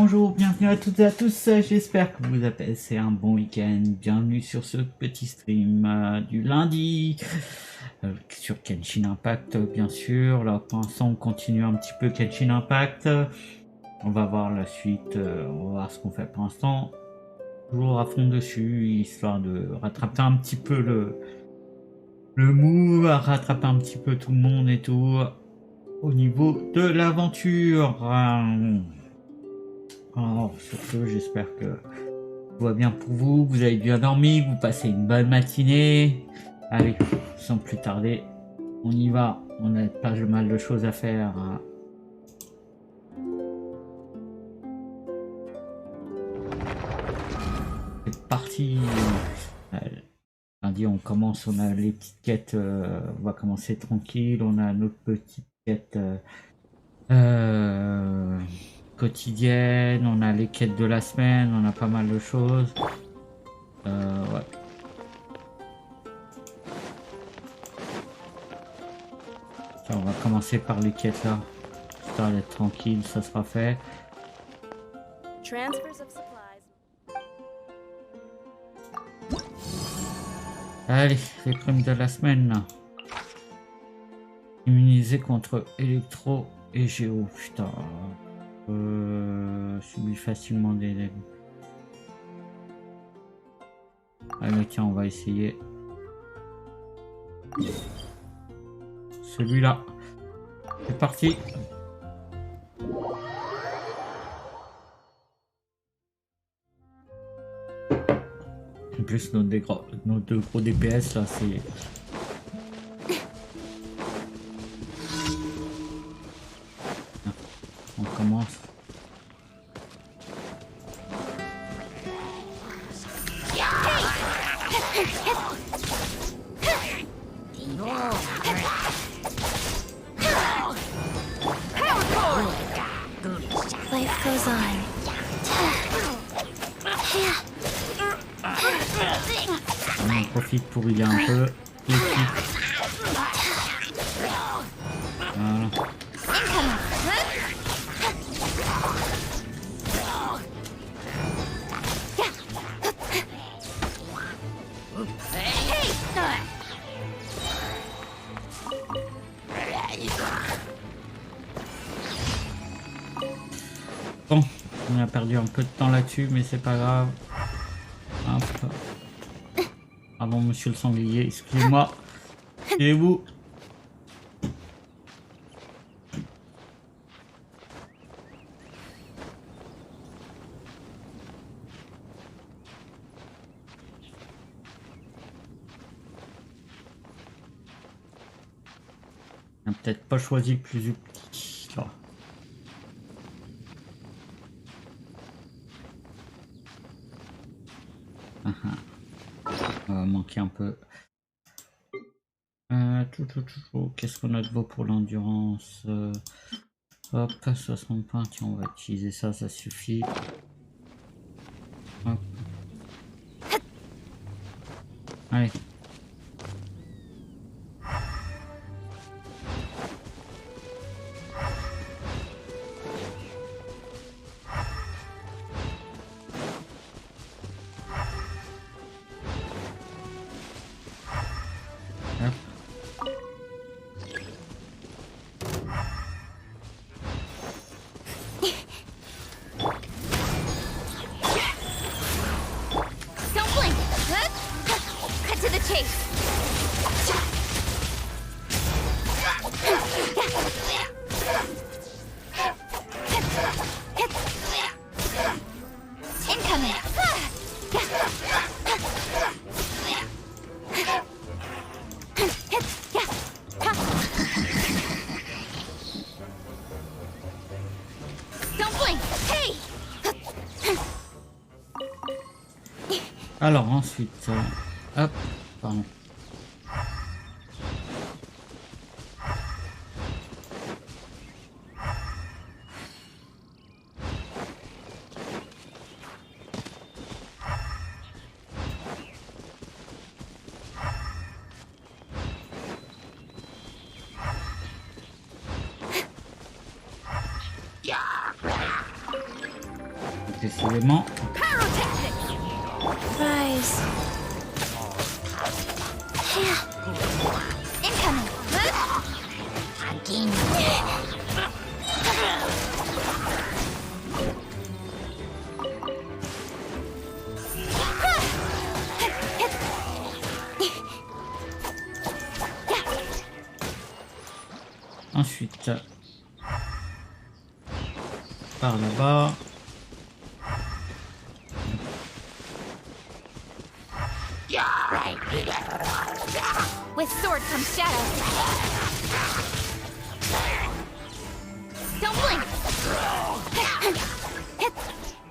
bonjour, bienvenue à toutes et à tous, j'espère que vous avez passé un bon week-end, bienvenue sur ce petit stream du lundi sur Genshin Impact bien sûr. Là pour l'instant on continue un petit peu Genshin Impact, on va voir la suite, on va voir ce qu'on fait pour l'instant, toujours à fond dessus, histoire de rattraper un petit peu le move, rattraper un petit peu tout le monde et tout, au niveau de l'aventure. Alors, sur ce, j'espère que tout va bien pour vous, vous avez bien dormi, vous passez une bonne matinée. Allez, sans plus tarder, on y va, on a pas mal de choses à faire. C'est parti. Lundi, on commence, on a les petites quêtes, on va commencer tranquille, on a notre petite quête quotidienne, on a les quêtes de la semaine, on a pas mal de choses. Ouais. Tiens, on va commencer par les quêtes là, histoire d'être tranquille, ça sera fait. Allez, les primes de la semaine là. Immunisé contre électro et géo, putain. Subit facilement des dégâts. Allez tiens, on va essayer celui-là. C'est parti. En plus nos deux gros DPS là, c'est... On commence. Life goes on. On en profite pour healer un peu l'équipe. Voilà. Bon, on a perdu un peu de temps là-dessus, mais c'est pas grave. Hop. Pardon, monsieur le sanglier, excusez-moi. Et vous? On n'a peut-être pas choisi le plus petit. Là. On va manquer un peu. Qu'est-ce qu'on a de beau pour l'endurance? Hop, 60 points. Tiens, on va utiliser ça, ça suffit. Hop. Allez. Alors ensuite, hop, pardon. Décidément. Rise. Incoming. Ensuite, par là-bas. With sword comes shadow. Don't blink.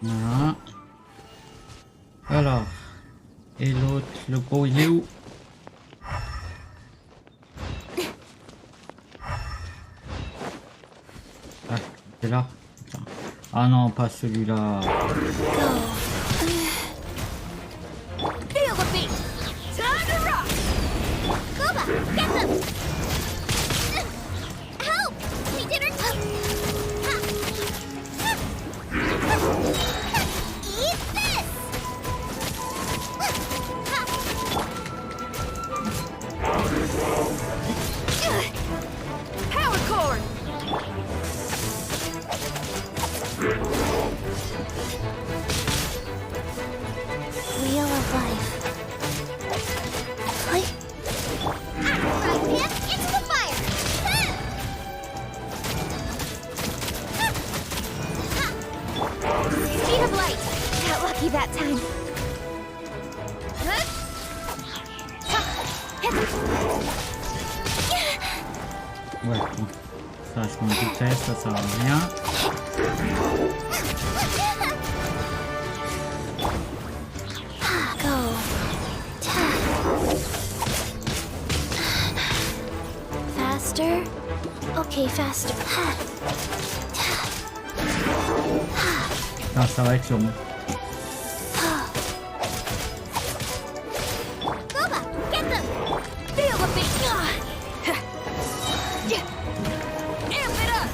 Voilà. Alors, et l'autre, le gros, il est où? Ah, c'est là. Putain. Ah non, pas celui-là. Feel the beat. Time to rock. Goba, get them. Help! We did our time. Eat this. Power cord. Wheel of life. Life. Right, Pip, into the fire. Speed of light. Got lucky that time. Ouais, bon. Ça, je m'en doutais, ça sert à rien. Go. Faster. Okay, faster. Non, ça va être long. Goba, get them. Feel the beat. Amp it up.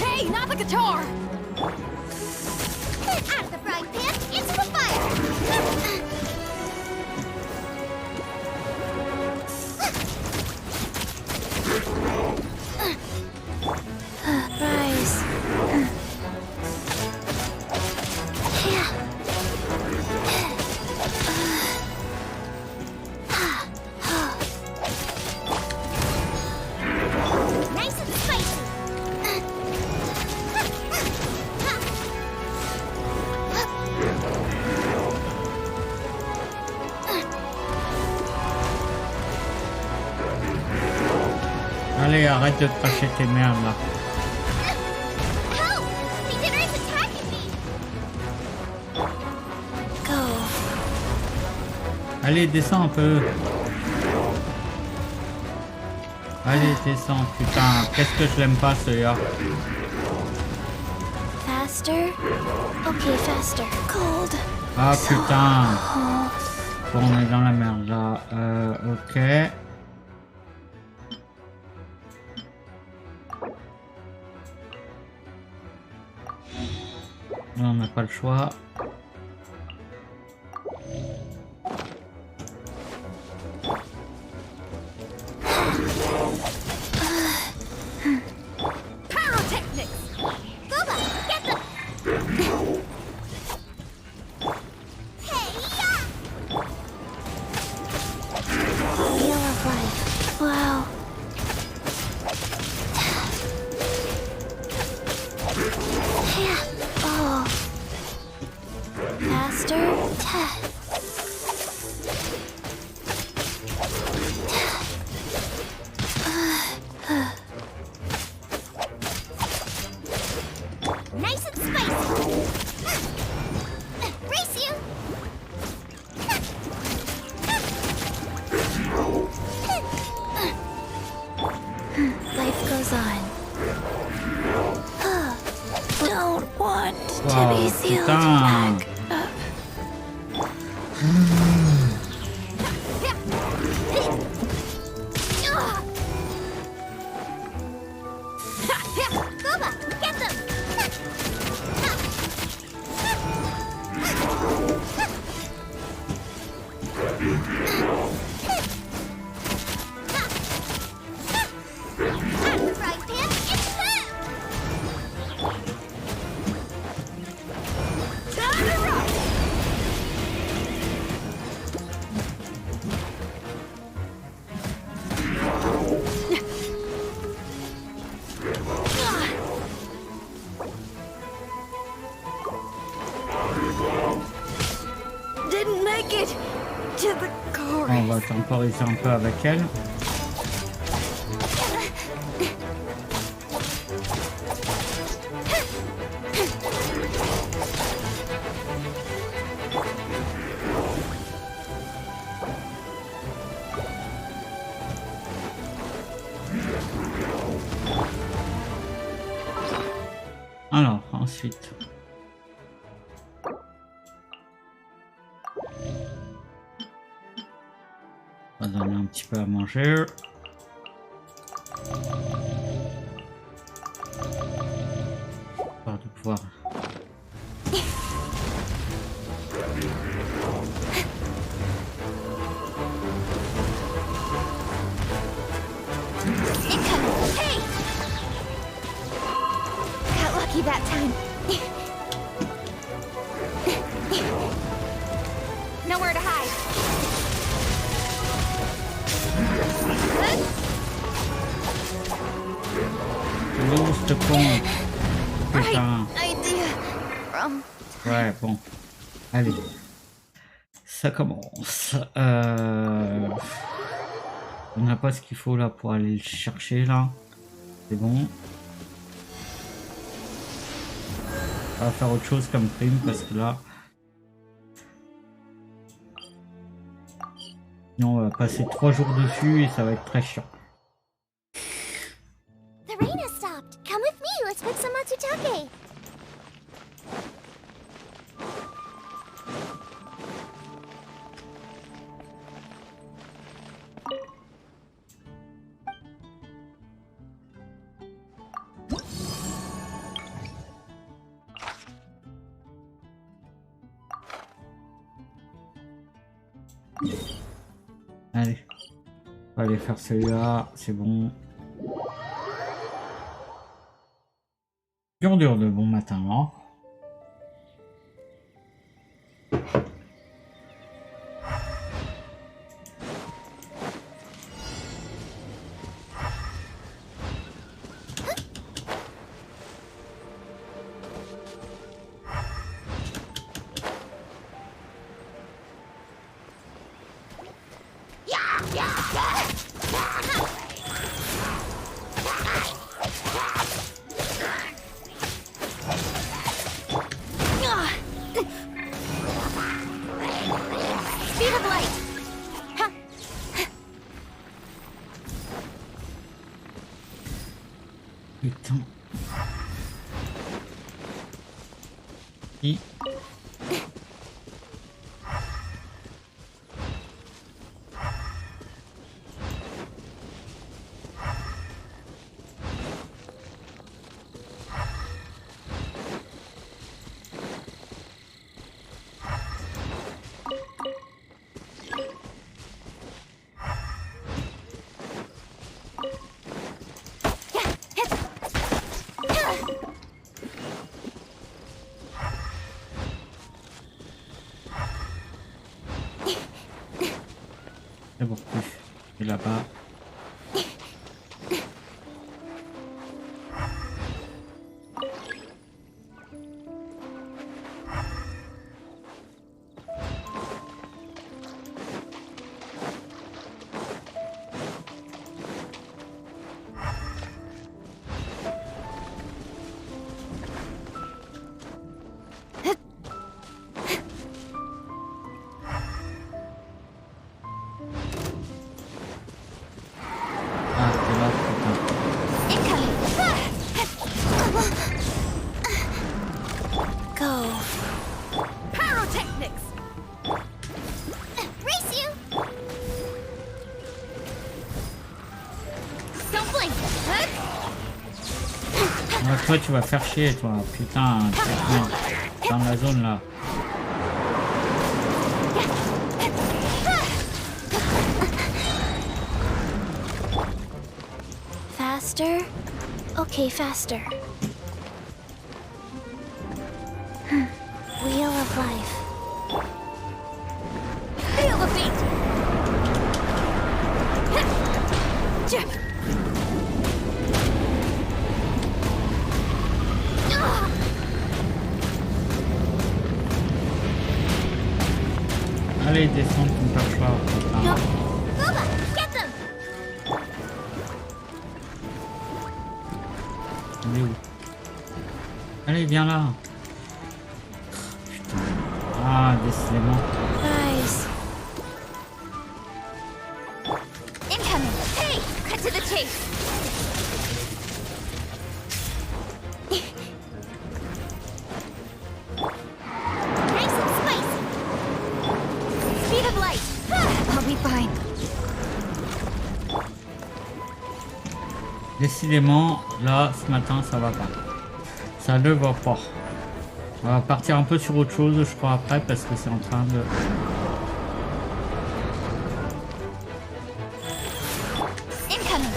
Hey, not the guitar. Out of the frying pan, into the fire. Rise. Nice and spicy. Allez, arrête de te cracher tes merdes là. Help! The dinner is attacking me. Go. Allez, descends un peu. Allez, descends, putain. Qu'est-ce que je l'aime pas celui-là. Faster. Okay, faster. Cold. Ah putain. Oh. Bon, on est dans la merde là. Ok. Là, on n'a pas le choix. Pyrotechnics. Goba, get them. Hey, yeah. Wheel of life. Wow. Yeah. Oh. Faster. Nice and spicy. Race you. Life goes on. Don't want to Wow, be sealed putain. back up. Goba, get them. make it to the chorus. On va temporiser un peu avec elle. Alors, ensuite. On va donner un petit peu à manger. Histoire de pouvoir. Hey! Got lucky that time. Nowhere to hide. L'ours te con. Putain. Right idea. Ouais, bon. Allez. Ça commence. On n'a pas ce qu'il faut là pour aller le chercher là. C'est bon. On va faire autre chose comme prime parce que là. Non, on va passer 3 jours dessus et ça va être très chiant. The rain has stopped. Come with me. Let's pick some matsutake. Allez. On va aller faire celui-là. C'est bon. Dur de bon matin, hein. Speed of light. Huh. Putain. I. C'est bon, et là-bas. Toi tu vas faire chier toi, putain, dans la zone là. Faster? Okay, faster. Wheel of life. Feel the beat! Allez, descends ton perchoir. No. Booba, get them. Il est où? Allez, viens là. Putain. Ah, décidément. Nice. Incoming. Hey, cut to the chase. Nice and spicy. Speed of light. I'll be fine. Décidément, là, ce matin, ça va pas. Ça ne va pas. On va partir un peu sur autre chose, je crois, après, parce que c'est en train de... Incoming.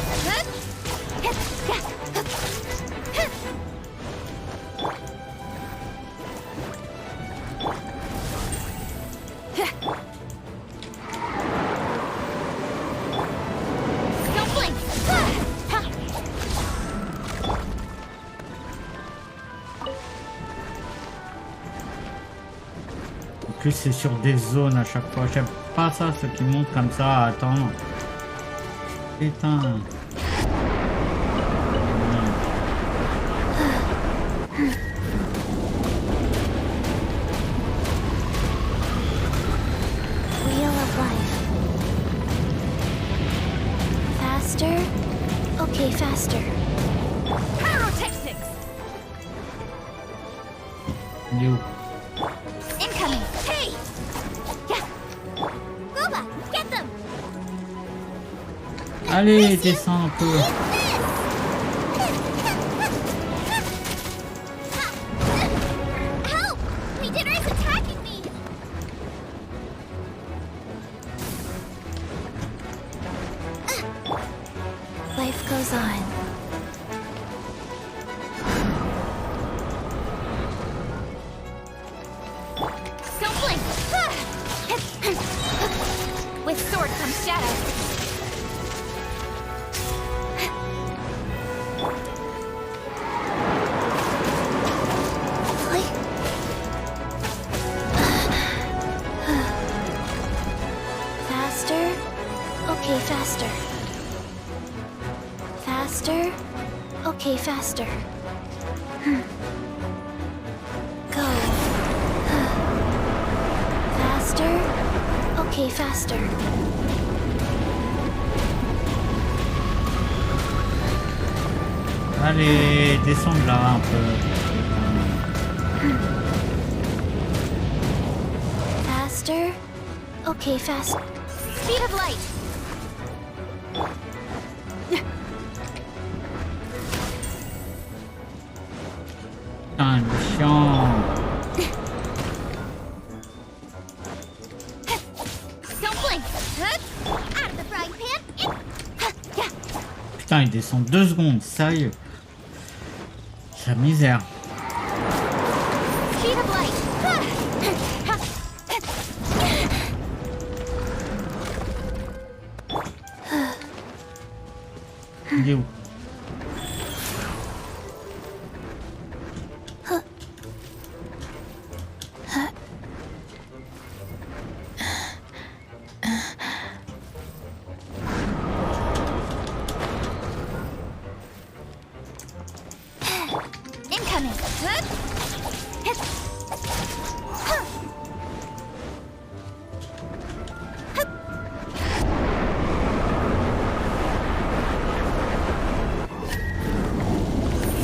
Don't blink. En plus, c'est sur des zones à chaque fois. J'aime pas ça, ceux qui montent comme ça à attendre. Putain. Wheel of life. Faster? Okay, faster. Pyrotechnics! Il est où? Incoming! Hey! Yeah! Booba, get them! Allez, descends un peu. Help! My dinner is attacking me! Life goes on. Don't blink! With sword comes shadow. Faster? Okay, faster. Faster? Okay, faster. Go. Faster? Okay, faster. Allez, descends de là un peu. Faster? Okay, fast. Speed of light. Putain, le chiant. Don't blink. Out of the frying pan. Yeah. Putain, il descend 2 secondes, sérieux. C'est la misère. Speed of light. Il est où? Incoming.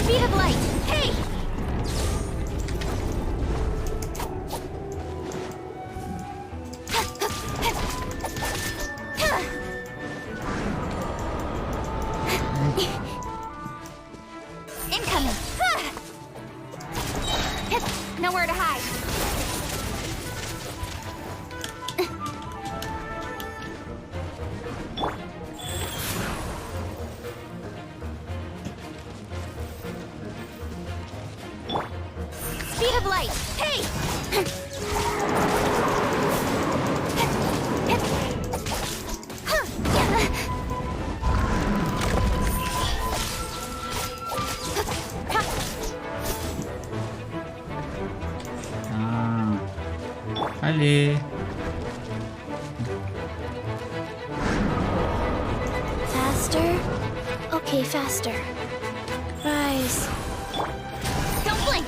Speed of light. Hey! Incoming. Nowhere to hide. Speed of light. Hey! Allez. Okay, faster. Rise. Don't blink!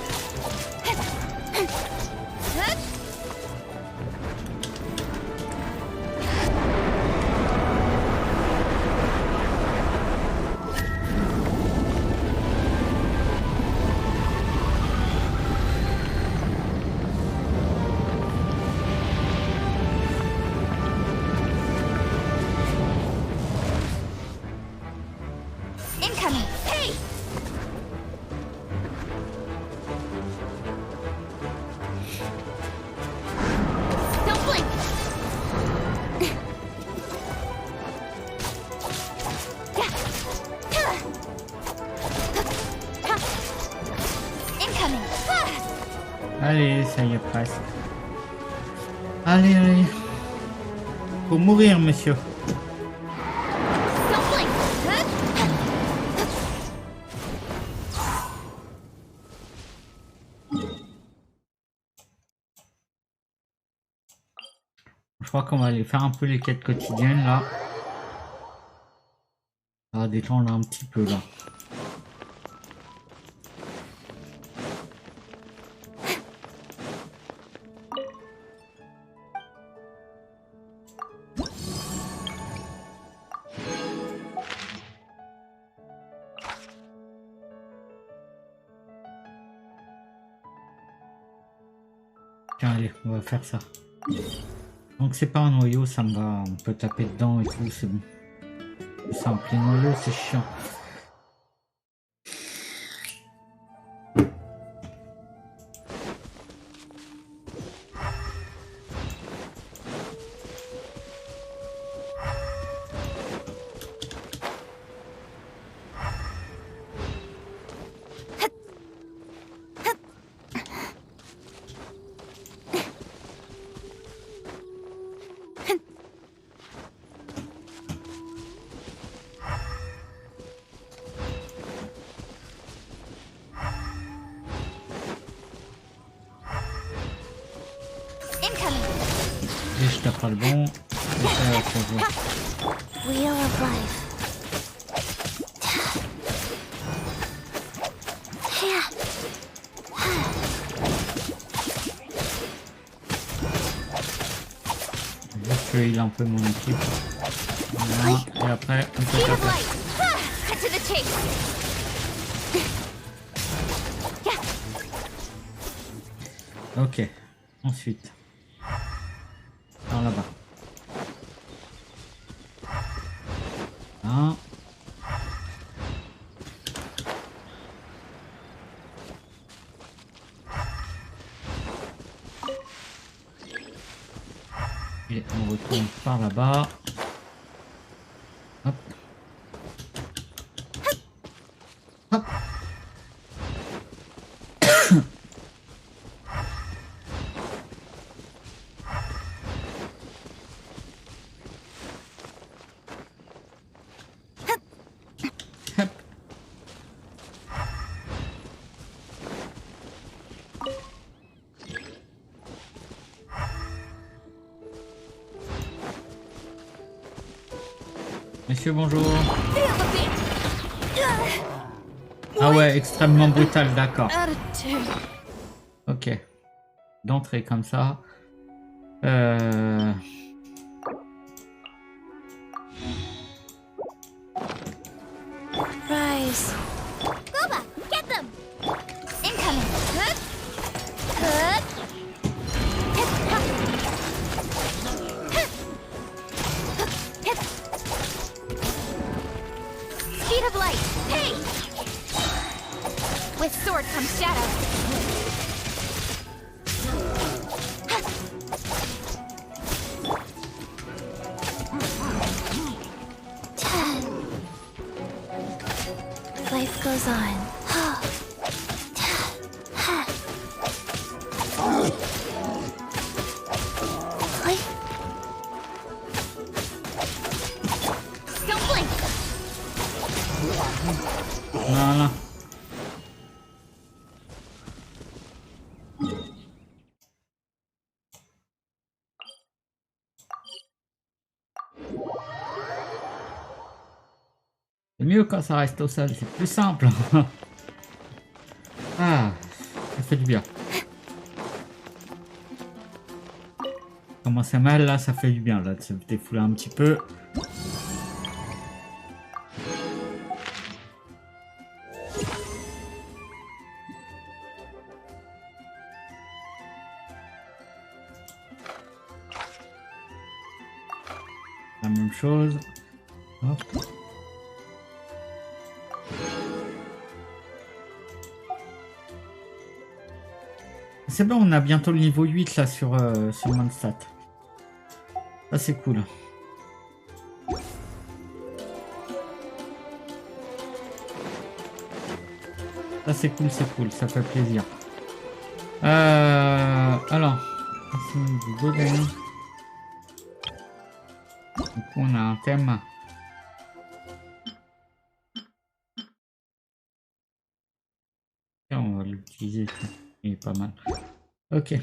Incoming! Hey! Don't blink! Incoming! Allez, ça y est presque. Allez, allez. Faut mourir, monsieur. Don't blink! Je crois qu'on va aller faire un peu les quêtes quotidiennes là. Ça va détendre un petit peu là. Tiens, allez, on va faire ça. Donc c'est pas un noyau, ça me va, on peut taper dedans et tout, c'est bon. C'est simple, les noyaux c'est chiant. Incoming! Et je tape pas le bon. Et ça va changer. Wheel of life. Juste que il a un peu mon équipe. Voilà. Et après, on peut Speed of taper. light! Cut to the chase! Ok. Ensuite. Par là-bas. Un. Et on retourne par là-bas. Hop. Hop. Hop. Monsieur, bonjour. Feel the beat! Ah ouais, extrêmement brutal, d'accord. Attitude. Ok. D'entrée comme ça. Rise. Goba, get them! Incoming! Good! Good! Speed of light! Hey! With sword comes shadow. Life goes on. Don't blink! Voilà. C'est mieux quand ça reste au sol, c'est plus simple. Ah, ça fait du bien. Comment c'est mal là, ça fait du bien là de se défouler un petit peu. La même chose. Hop. C'est bon, on a bientôt le niveau 8 là sur Mondstadt. Ça c'est cool. Ça c'est cool, ça fait plaisir. Alors, du godin. Du coup on a un thème. Et on va l'utiliser, il est pas mal. Ok.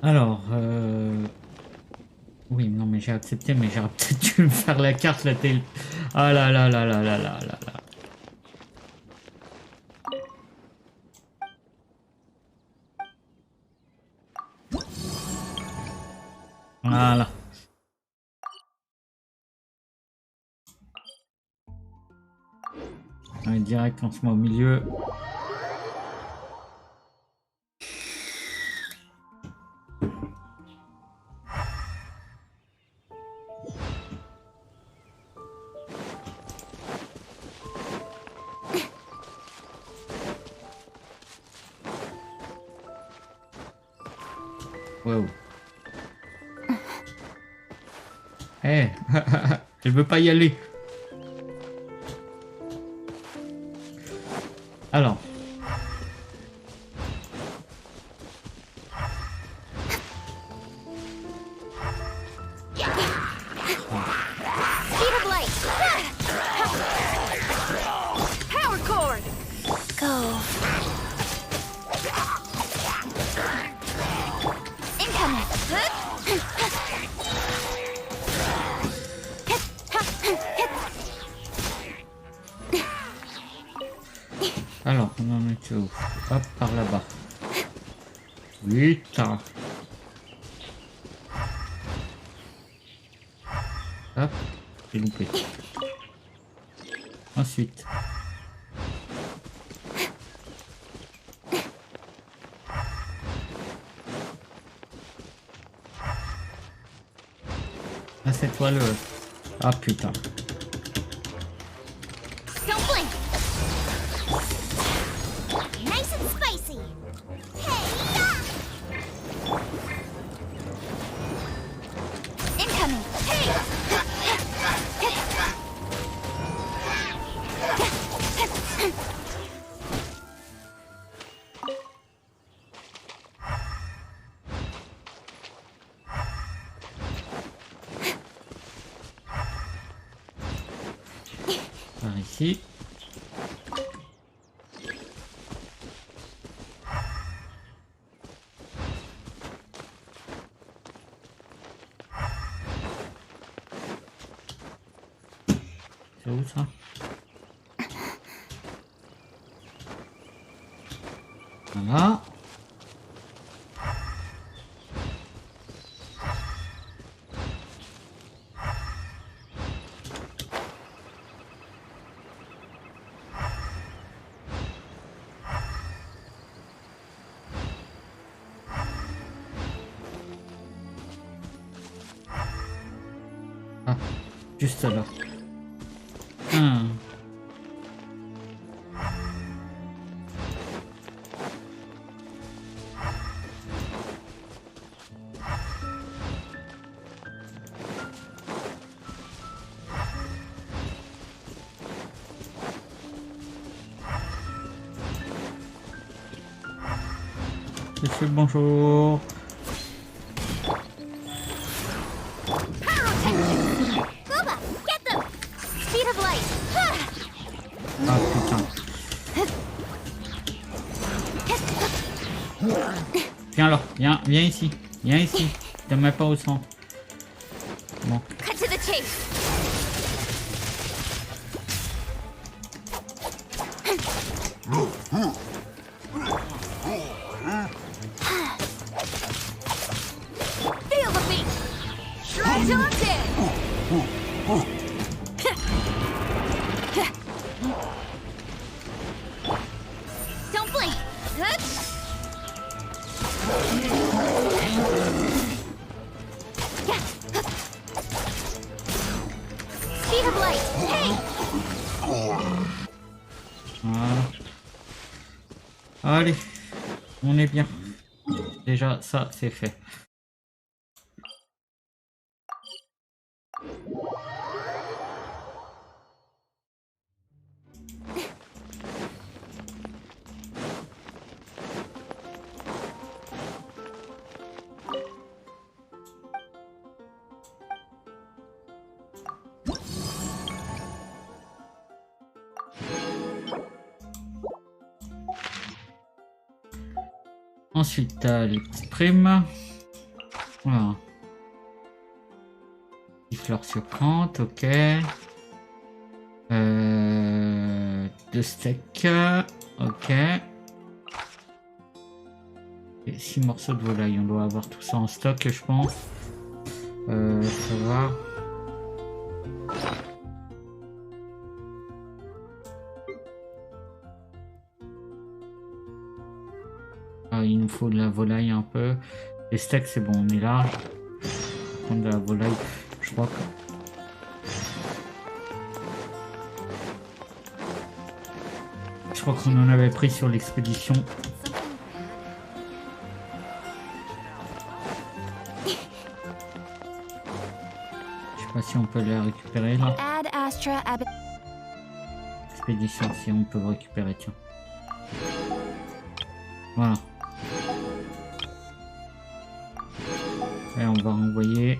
Alors, oui, non, mais j'ai accepté, mais j'aurais peut-être dû me faire la carte, la télé. Ah là là là là là là là là. Voilà. Ouais, direct, on se met au milieu. Wow. Eh, elle veut pas y aller. Alors. Speed of light. Power cord. Go. Incoming. Alors, on en est où? Hop, par là-bas. 8. Hop, j'ai loupé. Ensuite. Ah, cette toile. Ah putain. Don't blink. Nice and spicy. Hey, incoming. Hey. Par ici. C'est où ça? Voilà. Ah, juste là. Monsieur, bonjour. Booba, get them. Speed of light. Ah putain. Viens là, viens ici. Viens ici. Ne te mets pas au centre. Bon. Cut to the chase. Allez, on est bien. Déjà, ça, c'est fait. Ensuite, t'as les petites primes. Voilà. 10 fleurs sur 30, ok. 2 steaks, ok. Et 6 morceaux de volaille, on doit avoir tout ça en stock, je pense. Ça va. Ah, il nous faut de la volaille un peu. Les steaks, c'est bon, on est large. On va prendre de la volaille, je crois que... Je crois qu'on en avait pris sur l'expédition. Je sais pas si on peut les récupérer là. Expédition, si on peut récupérer, tiens. Voilà. Et on va envoyer.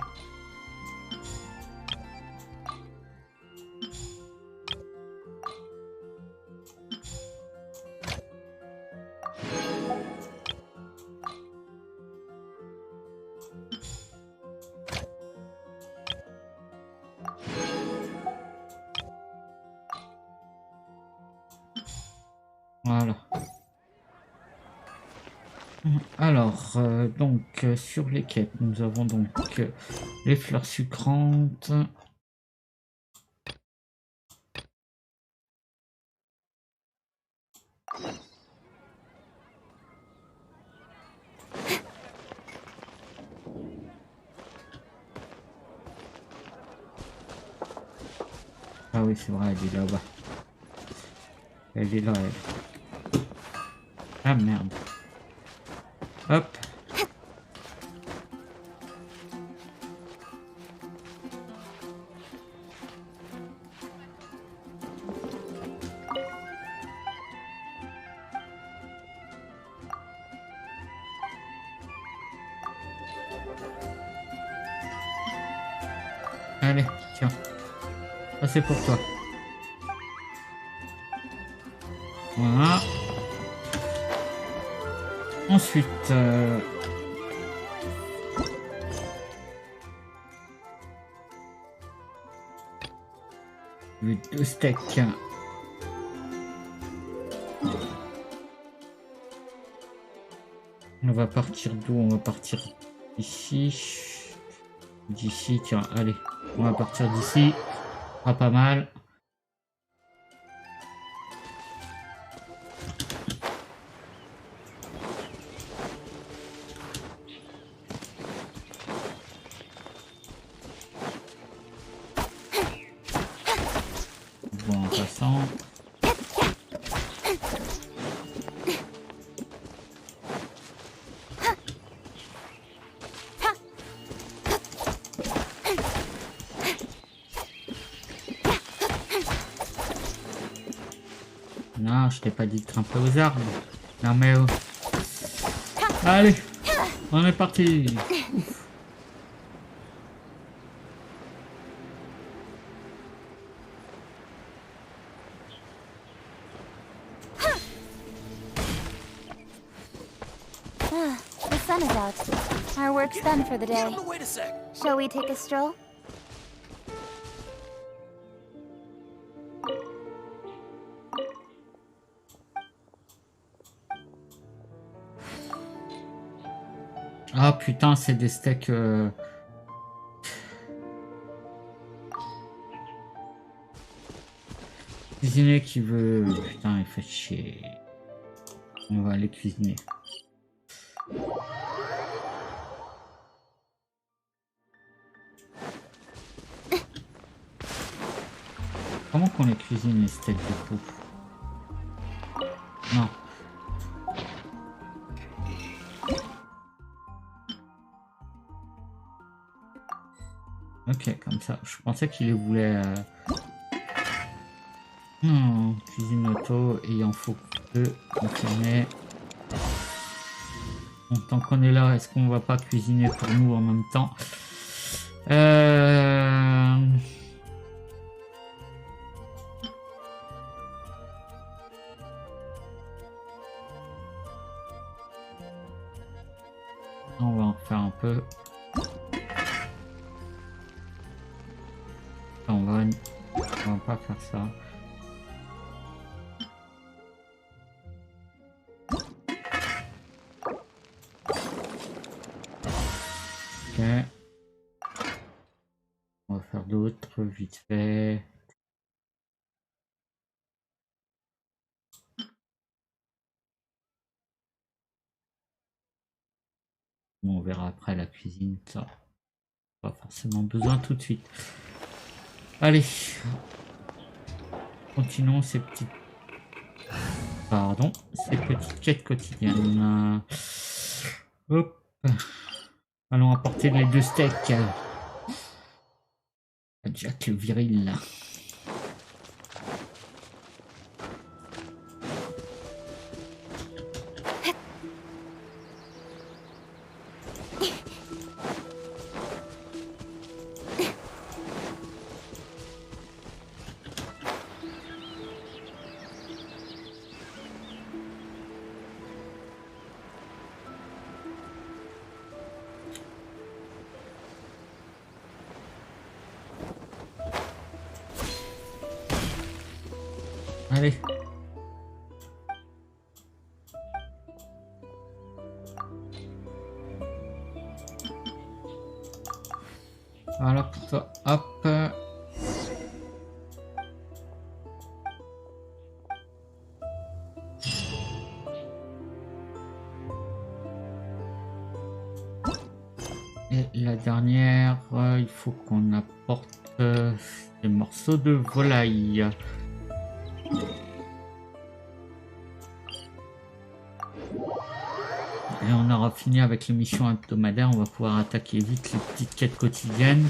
Voilà. Alors, sur les quêtes, nous avons donc les fleurs sucrantes. Ah oui, c'est vrai, elle est là-bas. Elle est là, elle. Ah merde. Hop. Allez, tiens. Ça c'est pour toi. Voilà. Ensuite, les 2 steaks. On va partir d'où? On va partir d'ici. D'ici, tiens, allez. On va partir d'ici. Ah, pas mal. Bon, en passant. Non, je t'ai pas dit de grimper aux arbres. Non mais... Allez, on est parti. The sun is out. Our work's done for the day. Wait a sec. Shall we take a stroll? Ah putain, c'est des steaks... Cuisiner qui veut... Putain, il fait chier. On va aller cuisiner. Comment qu'on les cuisine les steaks de pou? Non. Ok, comme ça. Je pensais qu'il les voulait... Non, cuisine auto, et il en faut que confirmer. Bon, tant qu'on est là, est-ce qu'on va pas cuisiner pour nous en même temps? On va en faire un peu. On va pas faire ça. Ok. On va faire d'autres vite fait. Bon, on verra après la cuisine, ça. Pas forcément besoin tout de suite. Allez. Continuons ces petites... Pardon, ces petites quêtes quotidiennes. Hop. Allons apporter les 2 steaks. Jack le viril. Allez. Voilà pour toi. Hop. Et la dernière, il faut qu'on apporte des morceaux de volaille. Et on aura fini avec les missions hebdomadaires, on va pouvoir attaquer vite les petites quêtes quotidiennes.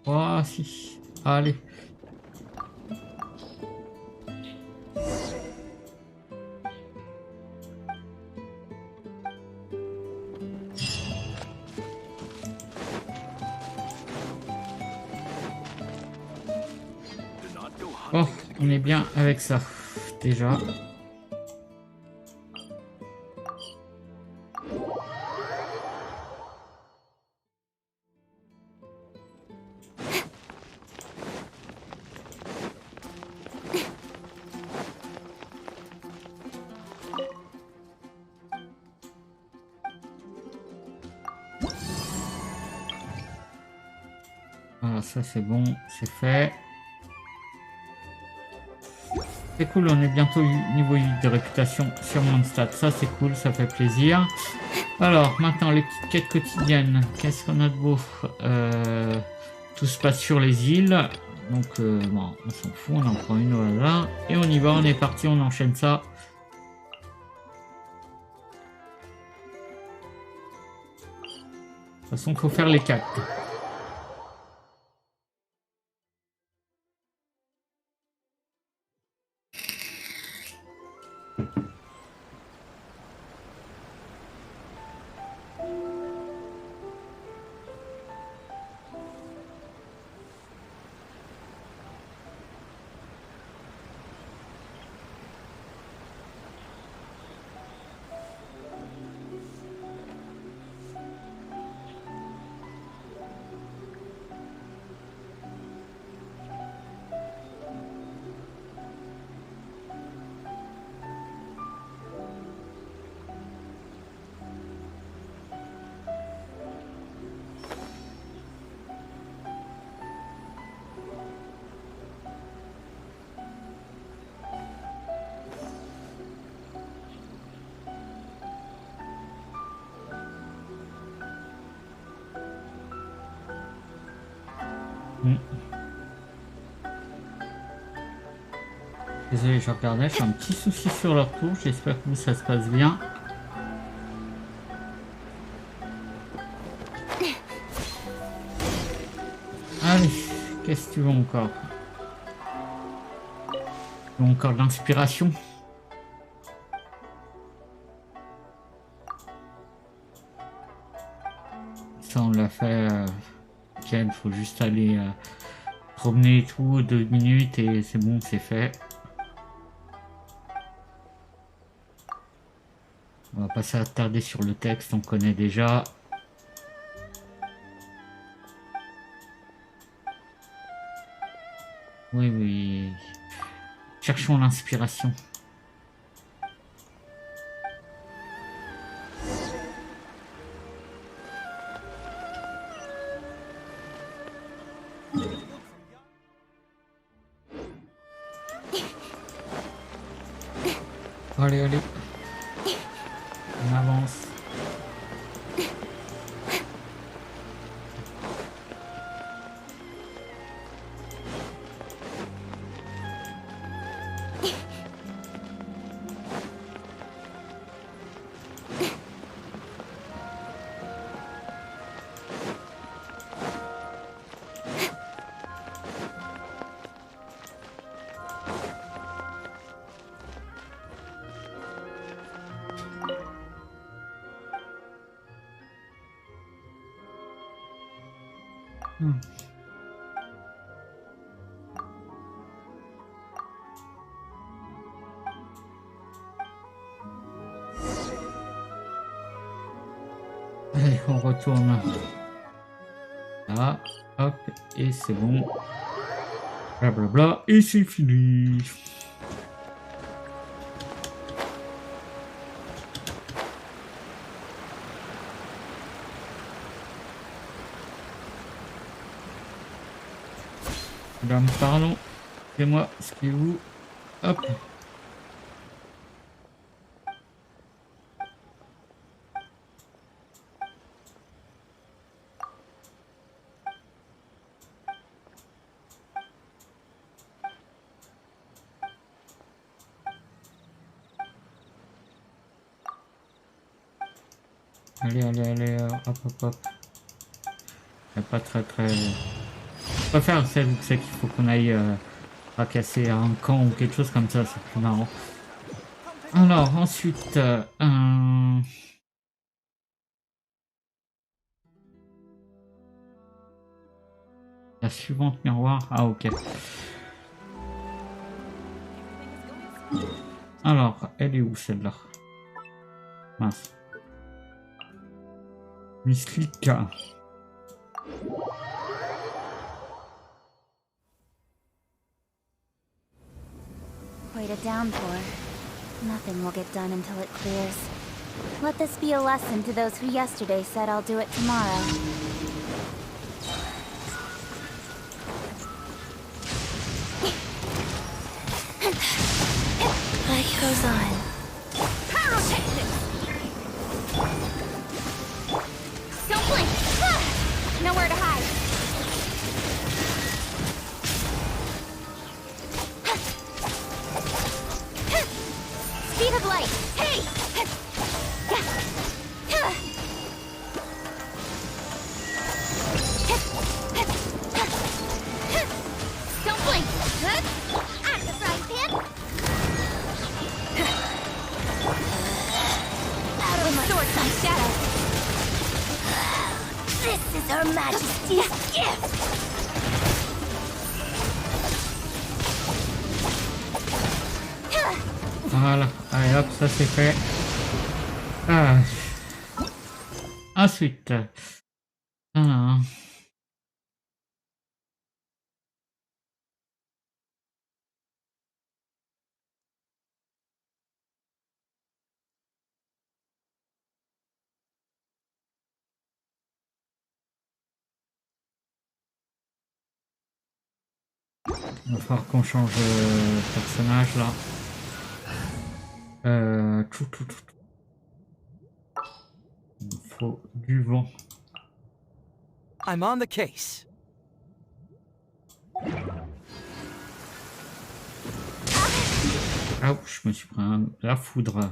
Oh si, allez. Oh, on est bien avec ça, déjà. Voilà, ça c'est bon, c'est fait. C'est cool, on est bientôt niveau 8 de réputation sur Mondstadt. Ça c'est cool, ça fait plaisir. Alors maintenant les petites quêtes quotidiennes. Qu'est-ce qu'on a de beau? Tout se passe sur les îles. Donc bon, on s'en fout, on en prend une au hasard. Et on y va, on est parti, on enchaîne ça. De toute façon, il faut faire les 4. Mm. Désolé, je regardais, j'ai un petit souci sur leur tour, j'espère que vous, ça se passe bien. Allez, qu'est-ce que tu veux encore? Tu veux encore de l'inspiration? Ça, on l'a fait. Il faut juste aller promener et tout, 2 minutes et c'est bon, c'est fait. On va pas s'attarder sur le texte, on connaît déjà. Oui, oui. Cherchons l'inspiration. Allez, allez. On avance. Allez, on retourne là, hop, et c'est bon. Blablabla, et c'est fini. Dame, pardon, c'est moi, ce qui est où? Hop. Allez, allez, allez, hop, hop, hop. Y a pas très. Je préfère celle où c'est qu'il faut qu'on aille fracasser un camp ou quelque chose comme ça, c'est plus marrant. Alors, ensuite, la suivante miroir. Ah, ok. Alors, elle est où celle-là? Mince. Mislika. Quite a downpour. Nothing will get done until it clears. Let this be a lesson to those who yesterday said I'll do it tomorrow. Life goes on. Pyrotechnics! Don't blink! Nowhere to hide. Speed of light! Hey! Don't blink! Out of the frying pan! Out of my sword comes shadow! This is Her Majesty's gift! Voilà, allez hop, ça c'est fait. Ah. Ensuite, il va falloir qu'on change de personnage là. Il faut du vent. I'm on the case. Ah, je me suis pris la foudre.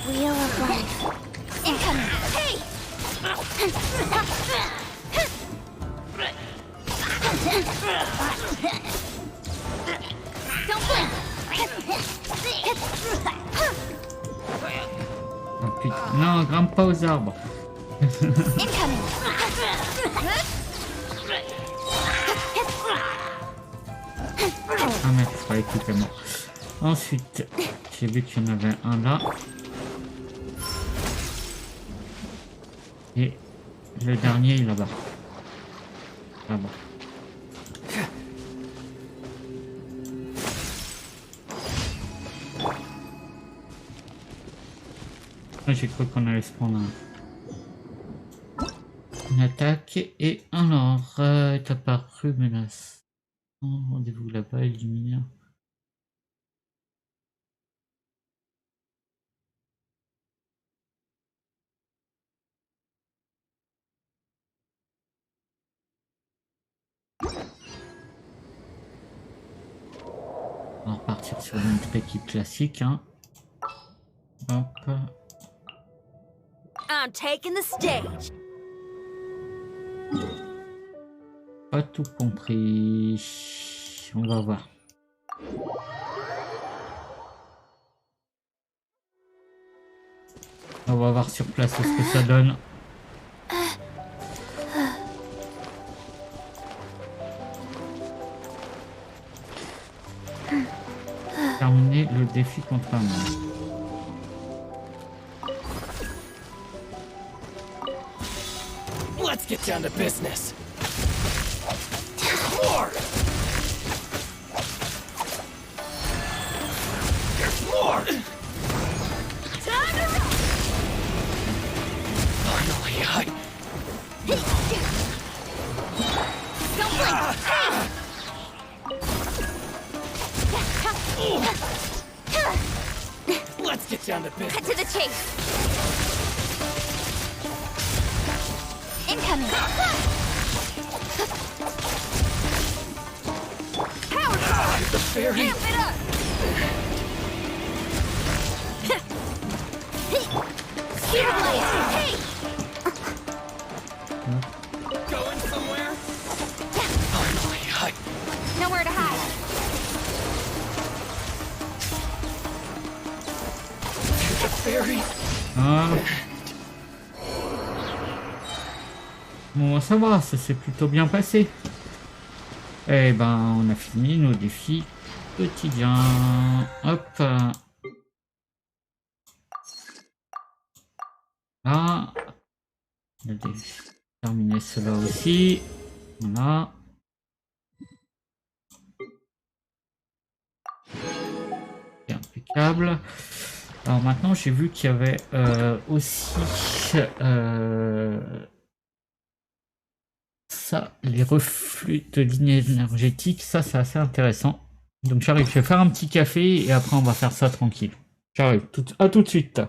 Wheel of life. Incoming. Hey! Don't blink. Oh putain, non, grimpe pas aux arbres. Incoming. Ah merde, c'est pas écoute moi. Ensuite, j'ai vu qu'il y en avait un là. Et le dernier, il est là-bas. Là-bas. Ah, j'ai cru qu'on allait se prendre une attaque. Et alors, est apparu menace. Rendez-vous là-bas, éliminer. On va repartir sur notre équipe classique. Hein. Hop. I'm taking the stage. Pas tout compris. On va voir. On va voir sur place ce que ça donne. Terminer le défi contre un monstre. Let's get down to business. There's more. There's more. Finally, Don't blink. let's get down to Cut business. to the chase. Incoming. Power charge. The fairy. Amp it up. Speed of light. Hey. Going somewhere? Finally, Nowhere to hide. the fairy. Ah. Bon, ça va, ça s'est plutôt bien passé. Eh ben, on a fini nos défis quotidiens. Hop. Là. On a terminé cela aussi. Voilà. C'est impeccable. Alors maintenant, j'ai vu qu'il y avait aussi ça, les reflux de ligne énergétique. Ça, c'est assez intéressant. Donc j'arrive, je vais faire un petit café et après on va faire ça tranquille. J'arrive, à tout de suite.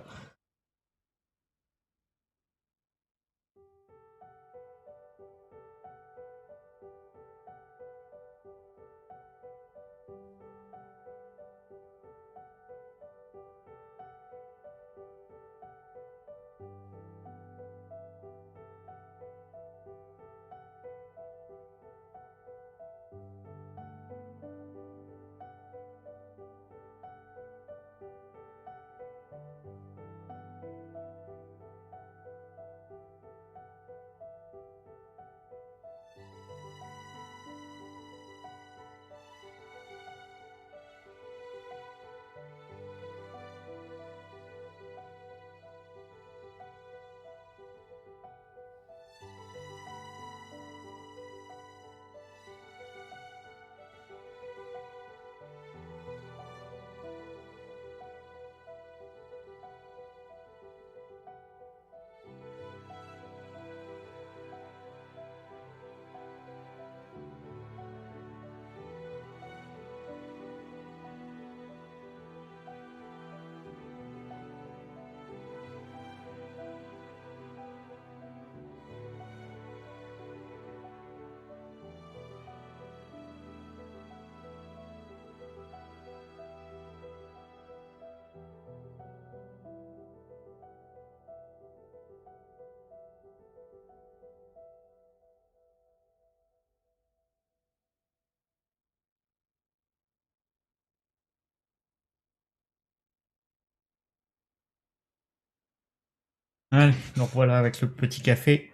Allez, donc voilà avec le petit café.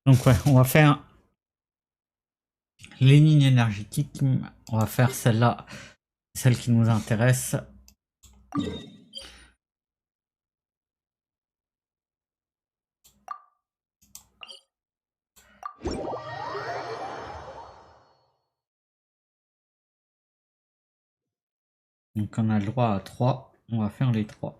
Donc ouais, on va faire les lignes énergétiques. On va faire celle-là, celle qui nous intéresse. Donc on a le droit à 3. On va faire les 3.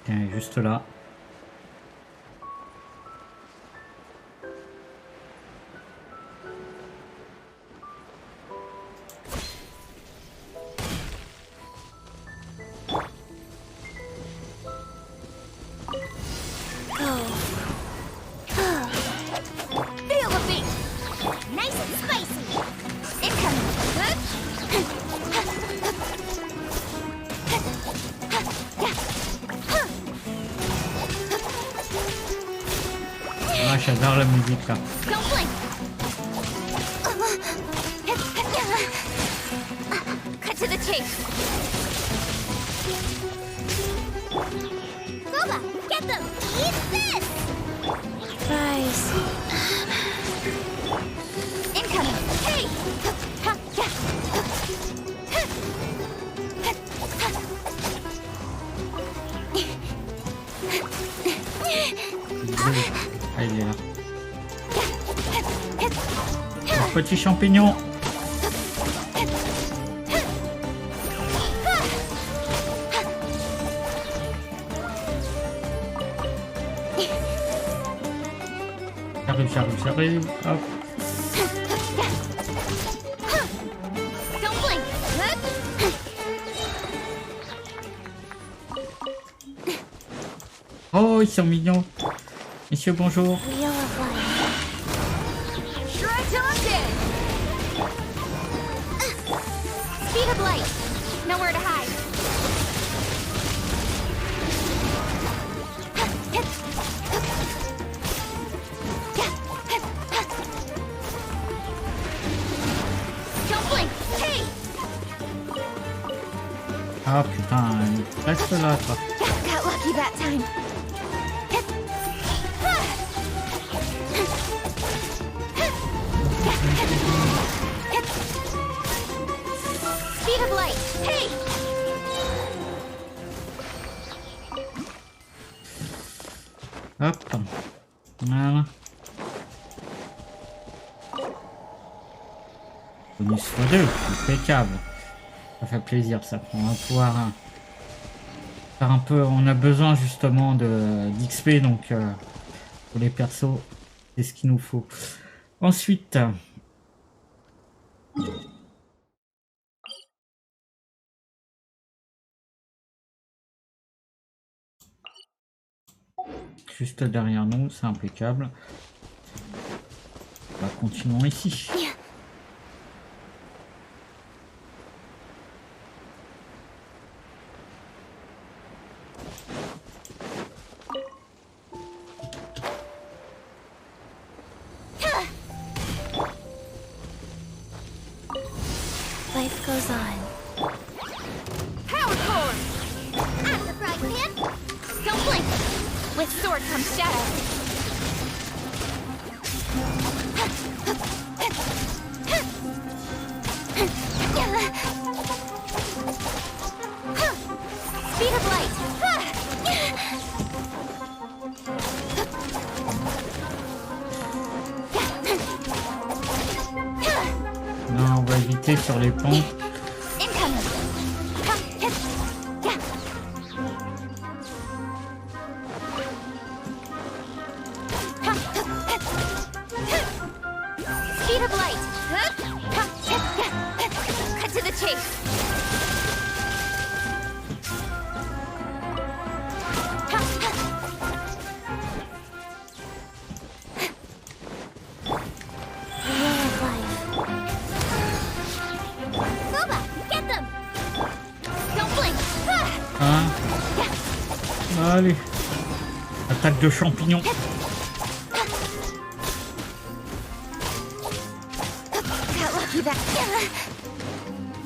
Tiens, juste là. Feel the beat! Nice and spicy! Incoming! Ah, j'adore la musique là. Don't blink! Cut to the chase! Boba, get them! Eat this! Guys. Incoming! Hey! Ah, il est là. Petit champignon. J'arrive. Hop. Don't blink! Oh, ils sont mignons. Messieurs, bonjour. Wheel of life. Shred till I'm dead! Speed of light! Nowhere to hide! Don't blink! Hey! Ah putain, reste là, toi. Got lucky that time. Speed of light! Hey! Hop. Voilà. Bonus x2, impeccable. Ça fait plaisir ça. On va pouvoir faire un peu. On a besoin justement d'XP donc pour les persos, c'est ce qu'il nous faut. Ensuite. Juste derrière nous, c'est impeccable. On va continuer ici. Life goes on. Power core! I'm the frying pan! Don't blink! With sword comes shadow. Speed of light! Non, on va éviter sur les ponts. Incoming! Speed of light! Cut to the chase! Wheel of life. Boba, get them! Don't blink! Hein? Allez. Attaque de champignons.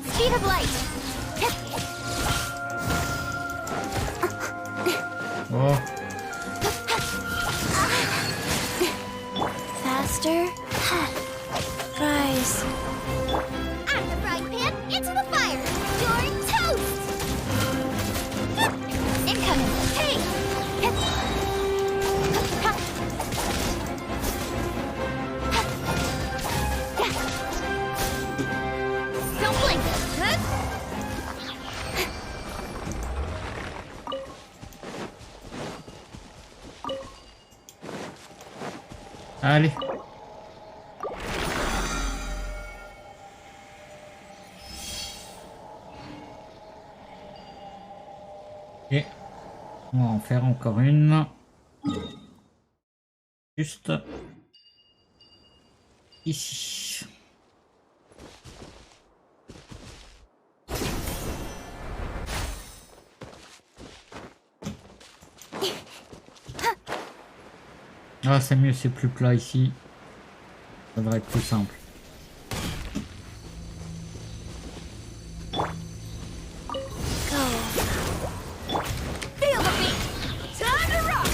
Speed of light. Oh. Faster. Rise. Out of the frying pan, into the fire. You're toast. Incoming. Hey. Don't blink. Allez. Et on va en faire encore une. Juste ici. Ah, c'est mieux, c'est plus plat ici. Ça devrait être plus simple. Feel the beat. Time to rock.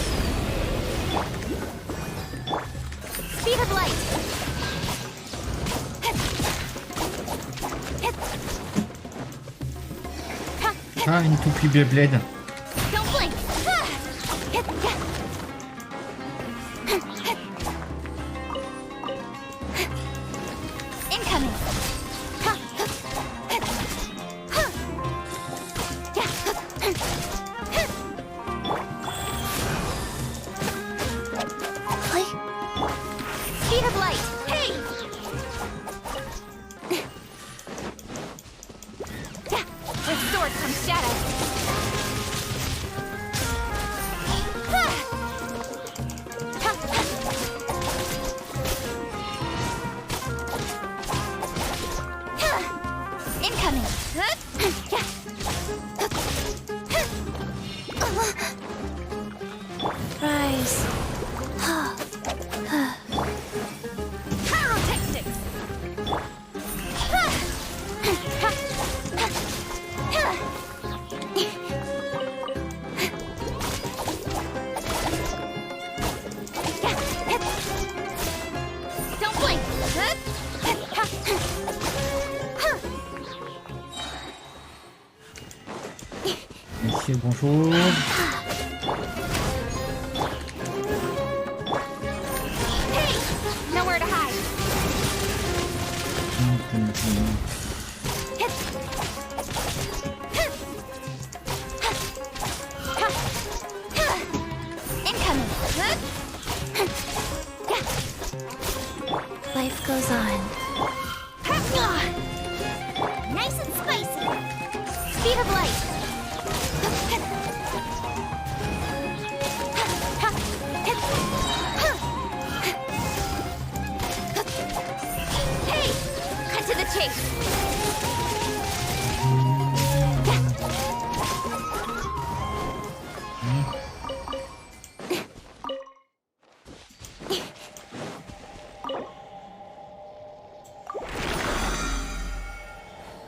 Speed of light. Ah, une toupie Beyblade. Don't blink. Incoming. Speed of light. Hey. Restored from shadow. Incoming. Rise. Pyrotechnics. Don't blink. Monsieur, bonjour. Hey, nowhere to hide. Incoming. Life goes on. Nice and spicy. Speed of light. Hey, cut to the chase.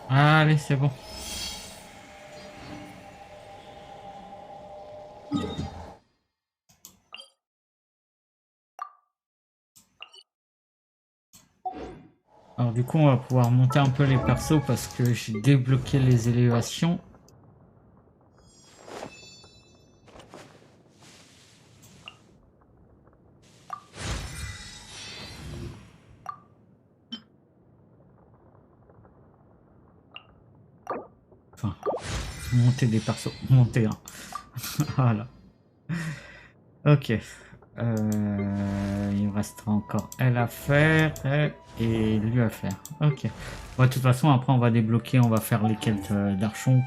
Allez, c'est bon. Alors du coup, on va pouvoir monter un peu les persos parce que j'ai débloqué les élévations. Enfin, monter des persos, monter un. Voilà. Ok. Il me restera encore elle à faire, elle et lui à faire. Ok. Bon, de toute façon, après on va débloquer, on va faire les quêtes d'archon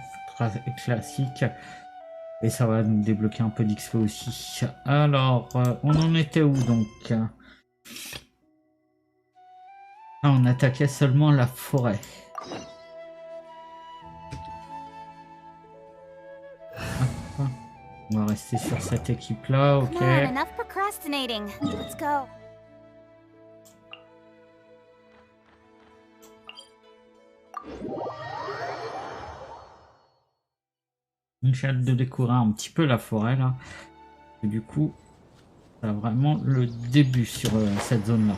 classiques. Et ça va nous débloquer un peu d'XP aussi. Alors, on en était où donc? Ah, on attaquait seulement la forêt. On va rester sur cette équipe-là, ok. Come on, enough procrastinating. Let's go. J'ai hâte de découvrir un petit peu la forêt là. Et du coup, c'est vraiment le début sur cette zone-là.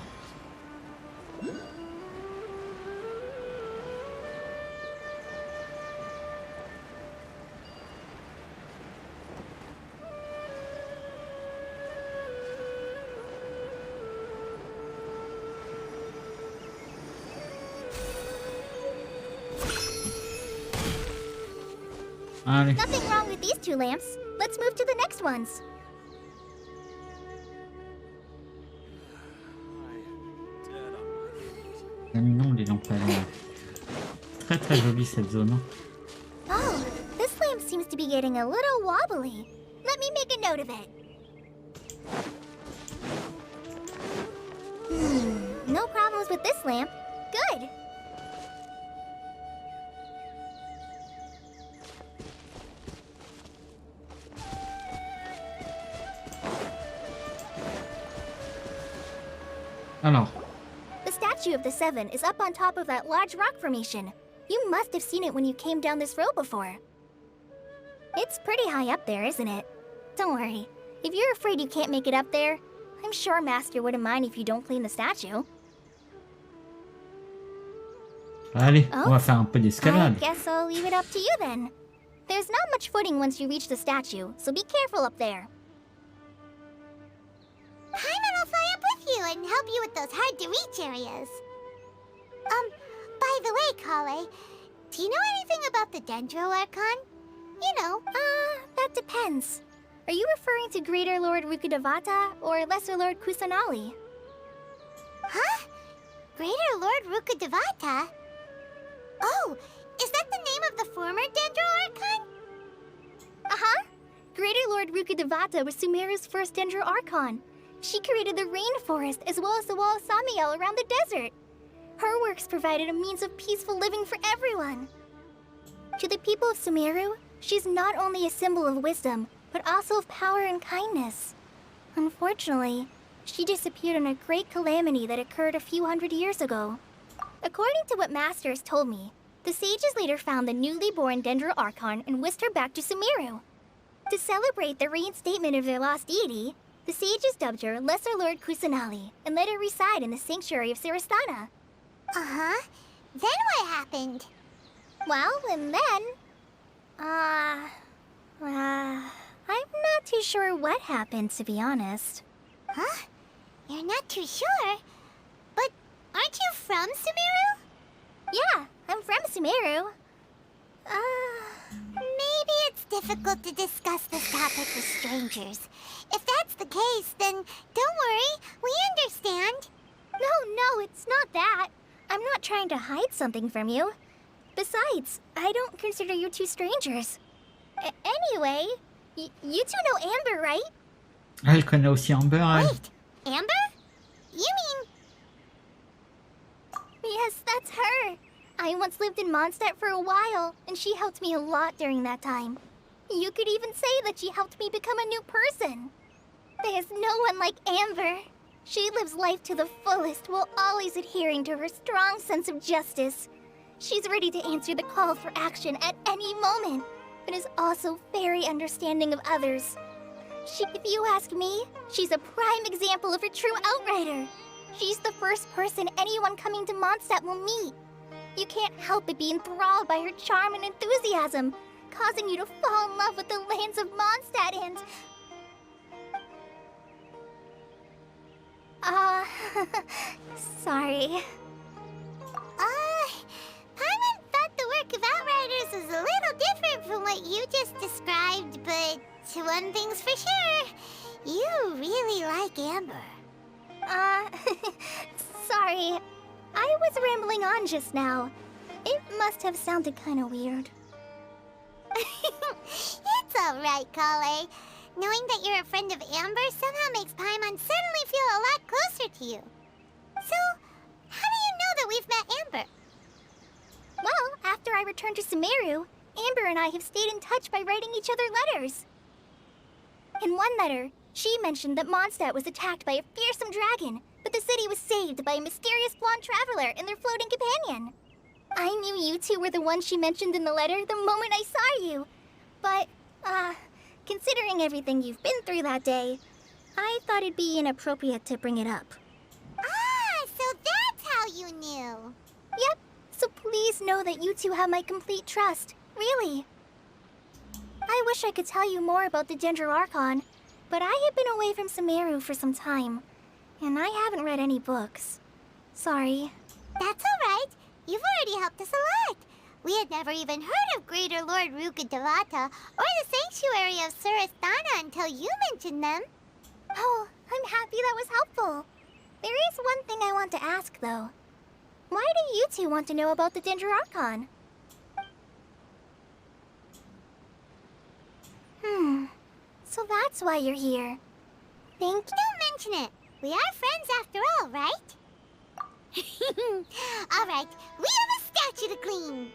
Allez. Nothing wrong with these two lamps. Let's move to the next ones. C'est mignon les lampadaires. Très très jolie cette zone. Oh, this lamp seems to be getting a little wobbly. Let me make a note of it. No problems with this lamp. Good. Alors, The statue of the Seven is up on top of that large rock formation. You must have seen it when you came down this road before. It's pretty high up there, isn't it? Don't worry. If you're afraid you can't make it up there, I'm sure Master wouldn't mind if you don't clean the statue. allez, Oh, on va faire un peu I d'escalade. guess I'll leave it up to you then. There's not much footing once you reach the statue, so be careful up there. Paimon will fly up with you and help you with those hard-to-reach areas. By the way, Kale, do you know anything about the Dendro Archon? You know, That depends. Are you referring to Greater Lord Rukkhadevata or Lesser Lord Kusanali? huh? Greater Lord Rukkhadevata? Oh, is that the name of the former Dendro Archon? Uh-huh. Greater Lord Rukkhadevata was Sumeru's first Dendro Archon. She created the rainforest as well as the wall of Samiel around the desert. Her works provided a means of peaceful living for everyone. To the people of Sumeru, she's not only a symbol of wisdom, but also of power and kindness. Unfortunately, she disappeared in a great calamity that occurred a few hundred years ago. According to what Master has told me, the sages later found the newly born Dendro Archon and whisked her back to Sumeru. To celebrate the reinstatement of their lost deity, the sages dubbed her Lesser Lord Kusanali and let her reside in the sanctuary of Sarastana. Uh-huh. Then what happened? Well, and then... I'm not too sure what happened, to be honest. Huh? You're not too sure? But aren't you from Sumeru? Yeah, I'm from Sumeru. Maybe it's difficult to discuss this topic with strangers. If that's the case, then don't worry, we understand. No, it's not that. I'm not trying to hide something from you. Besides, I don't consider you two strangers. Anyway, you two know Amber, right? Elle connaît aussi Amber, elle. Wait, Amber? You mean... Yes, that's her. I once lived in Mondstadt for a while, and she helped me a lot during that time. You could even say that she helped me become a new person. There's no one like Amber. She lives life to the fullest while always adhering to her strong sense of justice. She's ready to answer the call for action at any moment, but is also very understanding of others. If you ask me, she's a prime example of a true outrider. She's the first person anyone coming to Mondstadt will meet. You can't help but be enthralled by her charm and enthusiasm, causing you to fall in love with the lands of Mondstadt and... sorry. Paimon thought the work of Outriders was a little different from what you just described, but one thing's for sure, you really like Amber. Sorry. I was rambling on just now. It must have sounded kind of weird. It's alright, Kale. Knowing that you're a friend of Amber somehow makes Paimon suddenly feel a lot closer to you. So, how do you know that we've met Amber? Well, after I returned to Sumeru, Amber and I have stayed in touch by writing each other letters. In one letter, she mentioned that Mondstadt was attacked by a fearsome dragon, but the city was saved by a mysterious blonde traveler and their floating companion. I knew you two were the ones she mentioned in the letter the moment I saw you. But, considering everything you've been through that day, I thought it'd be inappropriate to bring it up. Ah, so that's how you knew. Yep, so please know that you two have my complete trust. Really. I wish I could tell you more about the Dendro Archon, but I have been away from Sumeru for some time, and I haven't read any books. Sorry. That's alright. You've already helped us a lot. We had never even heard of Greater Lord Ruka Devata or the Sanctuary of Surasthana until you mentioned them. Oh, I'm happy that was helpful. There is one thing I want to ask, though. Why do you two want to know about the Dendro Archon? So that's why you're here. Thank you. Don't mention it. We are friends after all, right? Alright, we have a statue to clean.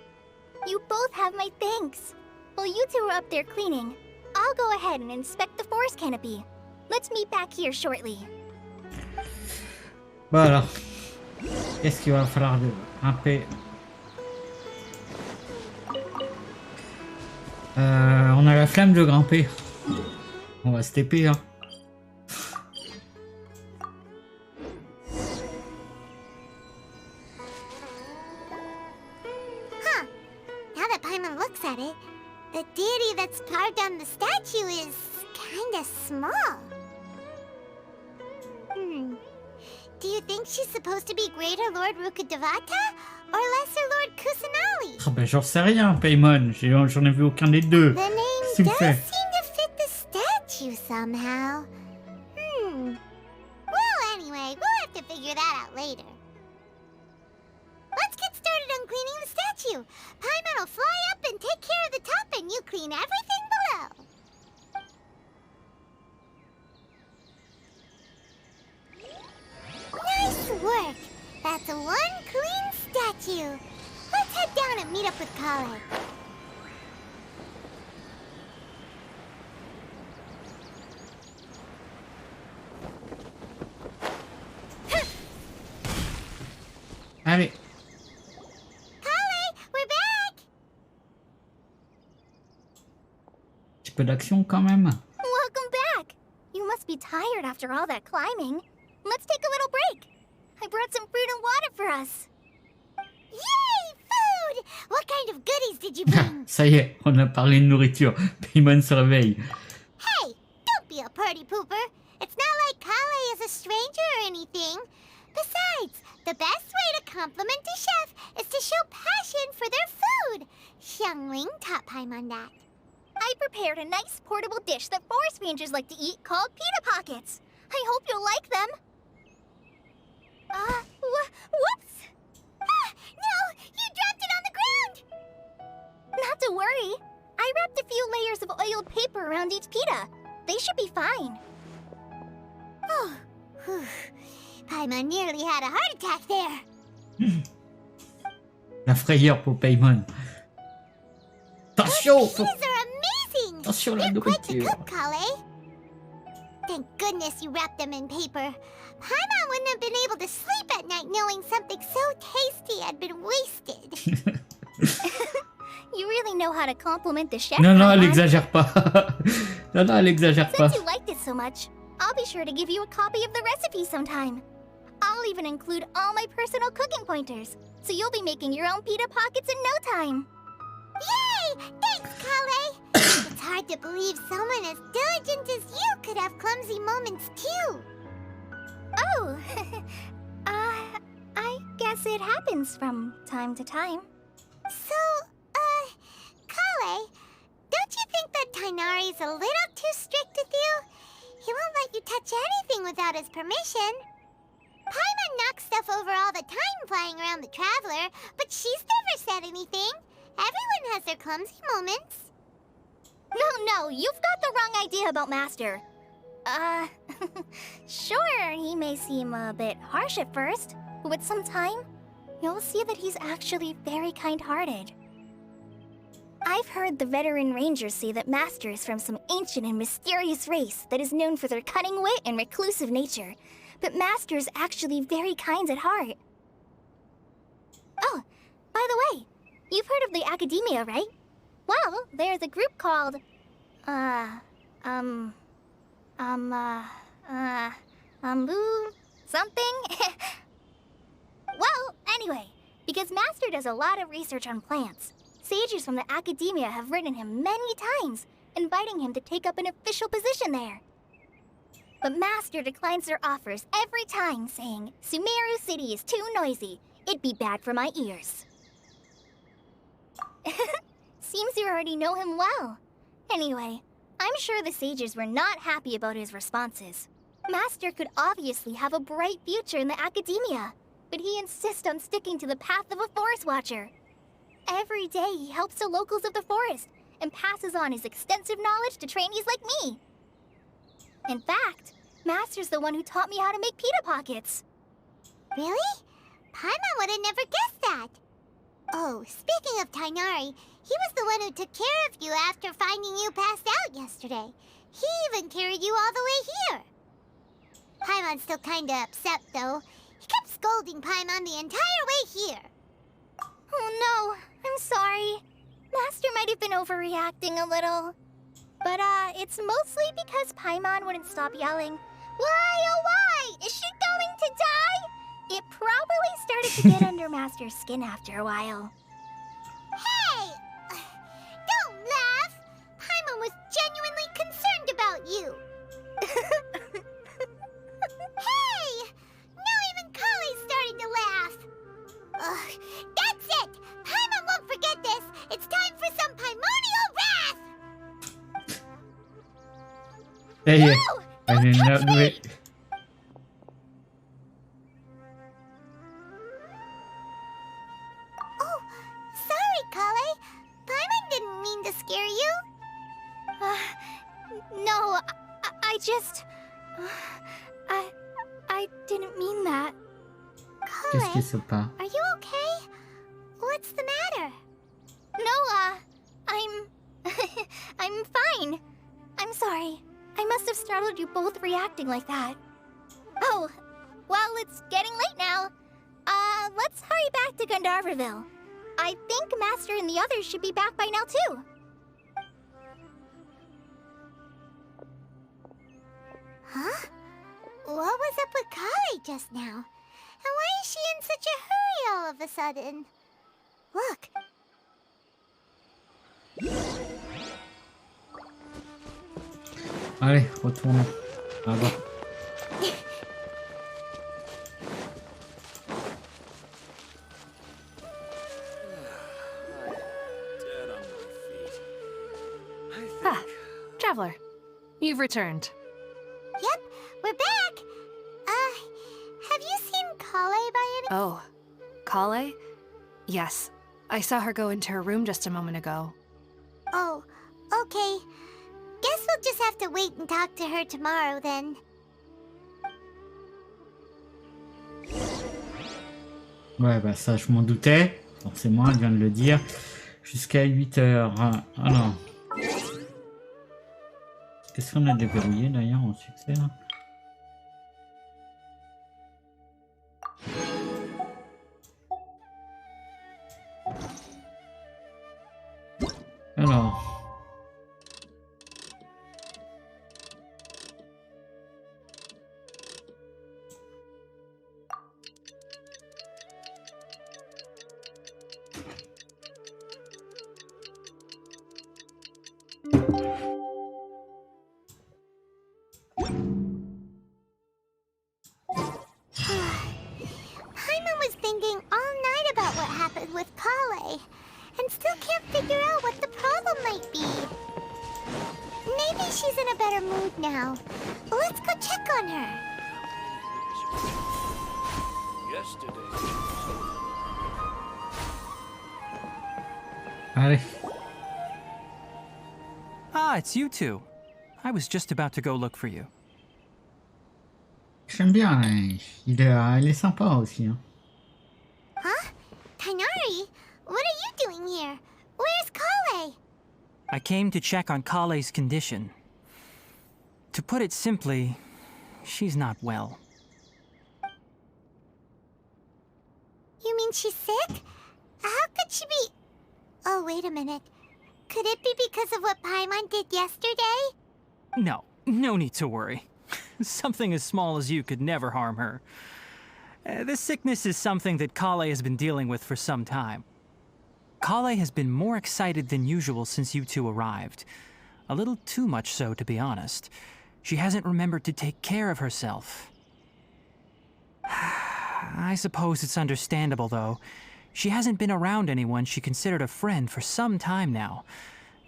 You both have my thanks. While you two are up there cleaning, I'll go ahead and inspect the forest canopy. Let's meet back here shortly. Voilà. Qu'est-ce qu'il va falloir de grimper? On a la flamme de grimper. On va se TP, hein. Huh. Now that Paimon looks at it, the deity that's carved on the statue is kinda small. Do you think she's supposed to be Greater Lord Ruka Devata or Lesser Lord Kusanali? Ah ben j'en sais rien, Paimon. J'en ai vu aucun des deux. The name S'il vous does plaît. seem to fit the statue somehow. Well, anyway, we'll have to figure that out later. Let's get started on cleaning the statue. Paimon will fly up and take care of the top, and you clean everything below. Nice work! That's one clean statue. Let's head down and meet up with Kale. Allez. Kale, we're back! Petit peu d'action quand même. Welcome back! You must be tired after all that climbing. Let's take a little break. I brought some fruit and water for us. Yay! Food! What kind of goodies did you bring? Ça y est, on a parlé de nourriture. Paimon se réveille. Hey, don't be a party pooper. It's not like Kale is a stranger or anything. Besides, the best way to compliment a chef is to show passion for their food. Xiangling taught Paimon that. I prepared a nice portable dish that forest rangers like to eat called pita pockets. I hope you'll like them. Whoops! Ah, no! You dropped it on the ground! Not to worry. I wrapped a few layers of oiled paper around each pita. They should be fine. Oh, whew. Paimon nearly had a heart attack there. La frayeur pour Paimon. Attention! Those pitas are amazing! Attention la You're quite the nourriture. cook, Kale. Thank goodness you wrapped them in paper. Paimon wouldn't have been able to sleep at night knowing something so tasty had been wasted. You really know how to compliment the chef. Non, non, elle Paimon. exagère pas. Non, non, elle exagère pas. Since you liked it so much, I'll be sure to give you a copy of the recipe sometime. I'll even include all my personal cooking pointers, so you'll be making your own pita pockets in no time. Yay! Thanks, Kale! It's hard to believe someone as diligent as you could have clumsy moments, too. Oh, I guess it happens from time to time. So, Kale, don't you think that Tainari's a little too strict with you? He won't let you touch anything without his permission. Paimon knocks stuff over all the time flying around the Traveler, but she's never said anything. Everyone has their clumsy moments. No, you've got the wrong idea about Master. Sure, he may seem a bit harsh at first, but with some time, you'll see that he's actually very kind-hearted. I've heard the veteran rangers say that Master is from some ancient and mysterious race that is known for their cunning wit and reclusive nature, but Master is actually very kind at heart. Oh, by the way, you've heard of the Academia, right? Well, there's a group called, um, Boo something? Well, anyway, because Master does a lot of research on plants, sages from the academia have written him many times, inviting him to take up an official position there. But Master declines their offers every time, saying, Sumeru City is too noisy. It'd be bad for my ears. Seems you already know him well. Anyway, I'm sure the sages were not happy about his responses. Master could obviously have a bright future in the academia, but he insists on sticking to the path of a forest watcher. Every day he helps the locals of the forest and passes on his extensive knowledge to trainees like me. In fact, Master's the one who taught me how to make pita pockets. Really? Paimon would have never guessed that. Oh, speaking of Tainari, he was the one who took care of you after finding you passed out yesterday. He even carried you all the way here. Paimon's still kinda upset, though. He kept scolding Paimon the entire way here. Oh no, I'm sorry. Master might have been overreacting a little. But, it's mostly because Paimon wouldn't stop yelling, Why, oh why? Is she going to die? It probably started to get under Master's skin after a while. Hey! Don't laugh! Paimon was genuinely concerned about you. Hey! Now even Kali's starting to laugh. Ugh, that's it! Paimon won't forget this! It's time for some Paimonial wrath! Hey, No! I did not do it. Oh, sorry, Kale. Paimon didn't mean to scare you. No, I just... I didn't mean that. Qu'est-ce qui Kale, se passe? are you okay? What's the matter? No, I'm... I'm fine. I'm sorry. I must have startled you both reacting like that. Oh, well, it's getting late now. Let's hurry back to Gandharvaville. I think Master and the others should be back by now, too. Huh? What was up with Kale just now? And why is she in such a hurry all of a sudden? Look. Allez, retournons. Là-bas. Dead on my feet. I think... Ah, Traveler, you've returned. Yep, we're back. Have you seen Kale by any... Oh, Kale? Yes, I saw her go into her room just a moment ago. Oh, okay. Guess we'll just have to wait and talk to her tomorrow then. Ouais, bah ça, je m'en doutais. Forcément, elle vient de le dire. Jusqu'à 8h. Alors. Qu'est-ce qu'on a déverrouillé d'ailleurs en succès là? Alors. Paimon was thinking all night about what happened with Kale, and still can't figure out what the problem might be. Maybe she's in a better mood now. Let's go check on her. Yesterday. Allez. Ah, it's you two. I was just about to go look for you. J'aime bien, hein. Il est sympa aussi. Hein. Huh? Tainari? What are you doing here? Where's Kale? I came to check on Kale's condition. To put it simply, she's not well. You mean she's sick? How could she be... Oh, wait a minute. Could it be because of what Paimon did yesterday? No need to worry. Something as small as you could never harm her. This sickness is something that Kale has been dealing with for some time. Kale has been more excited than usual since you two arrived. A little too much so, to be honest. She hasn't remembered to take care of herself. I suppose it's understandable, though. She hasn't been around anyone she considered a friend for some time now.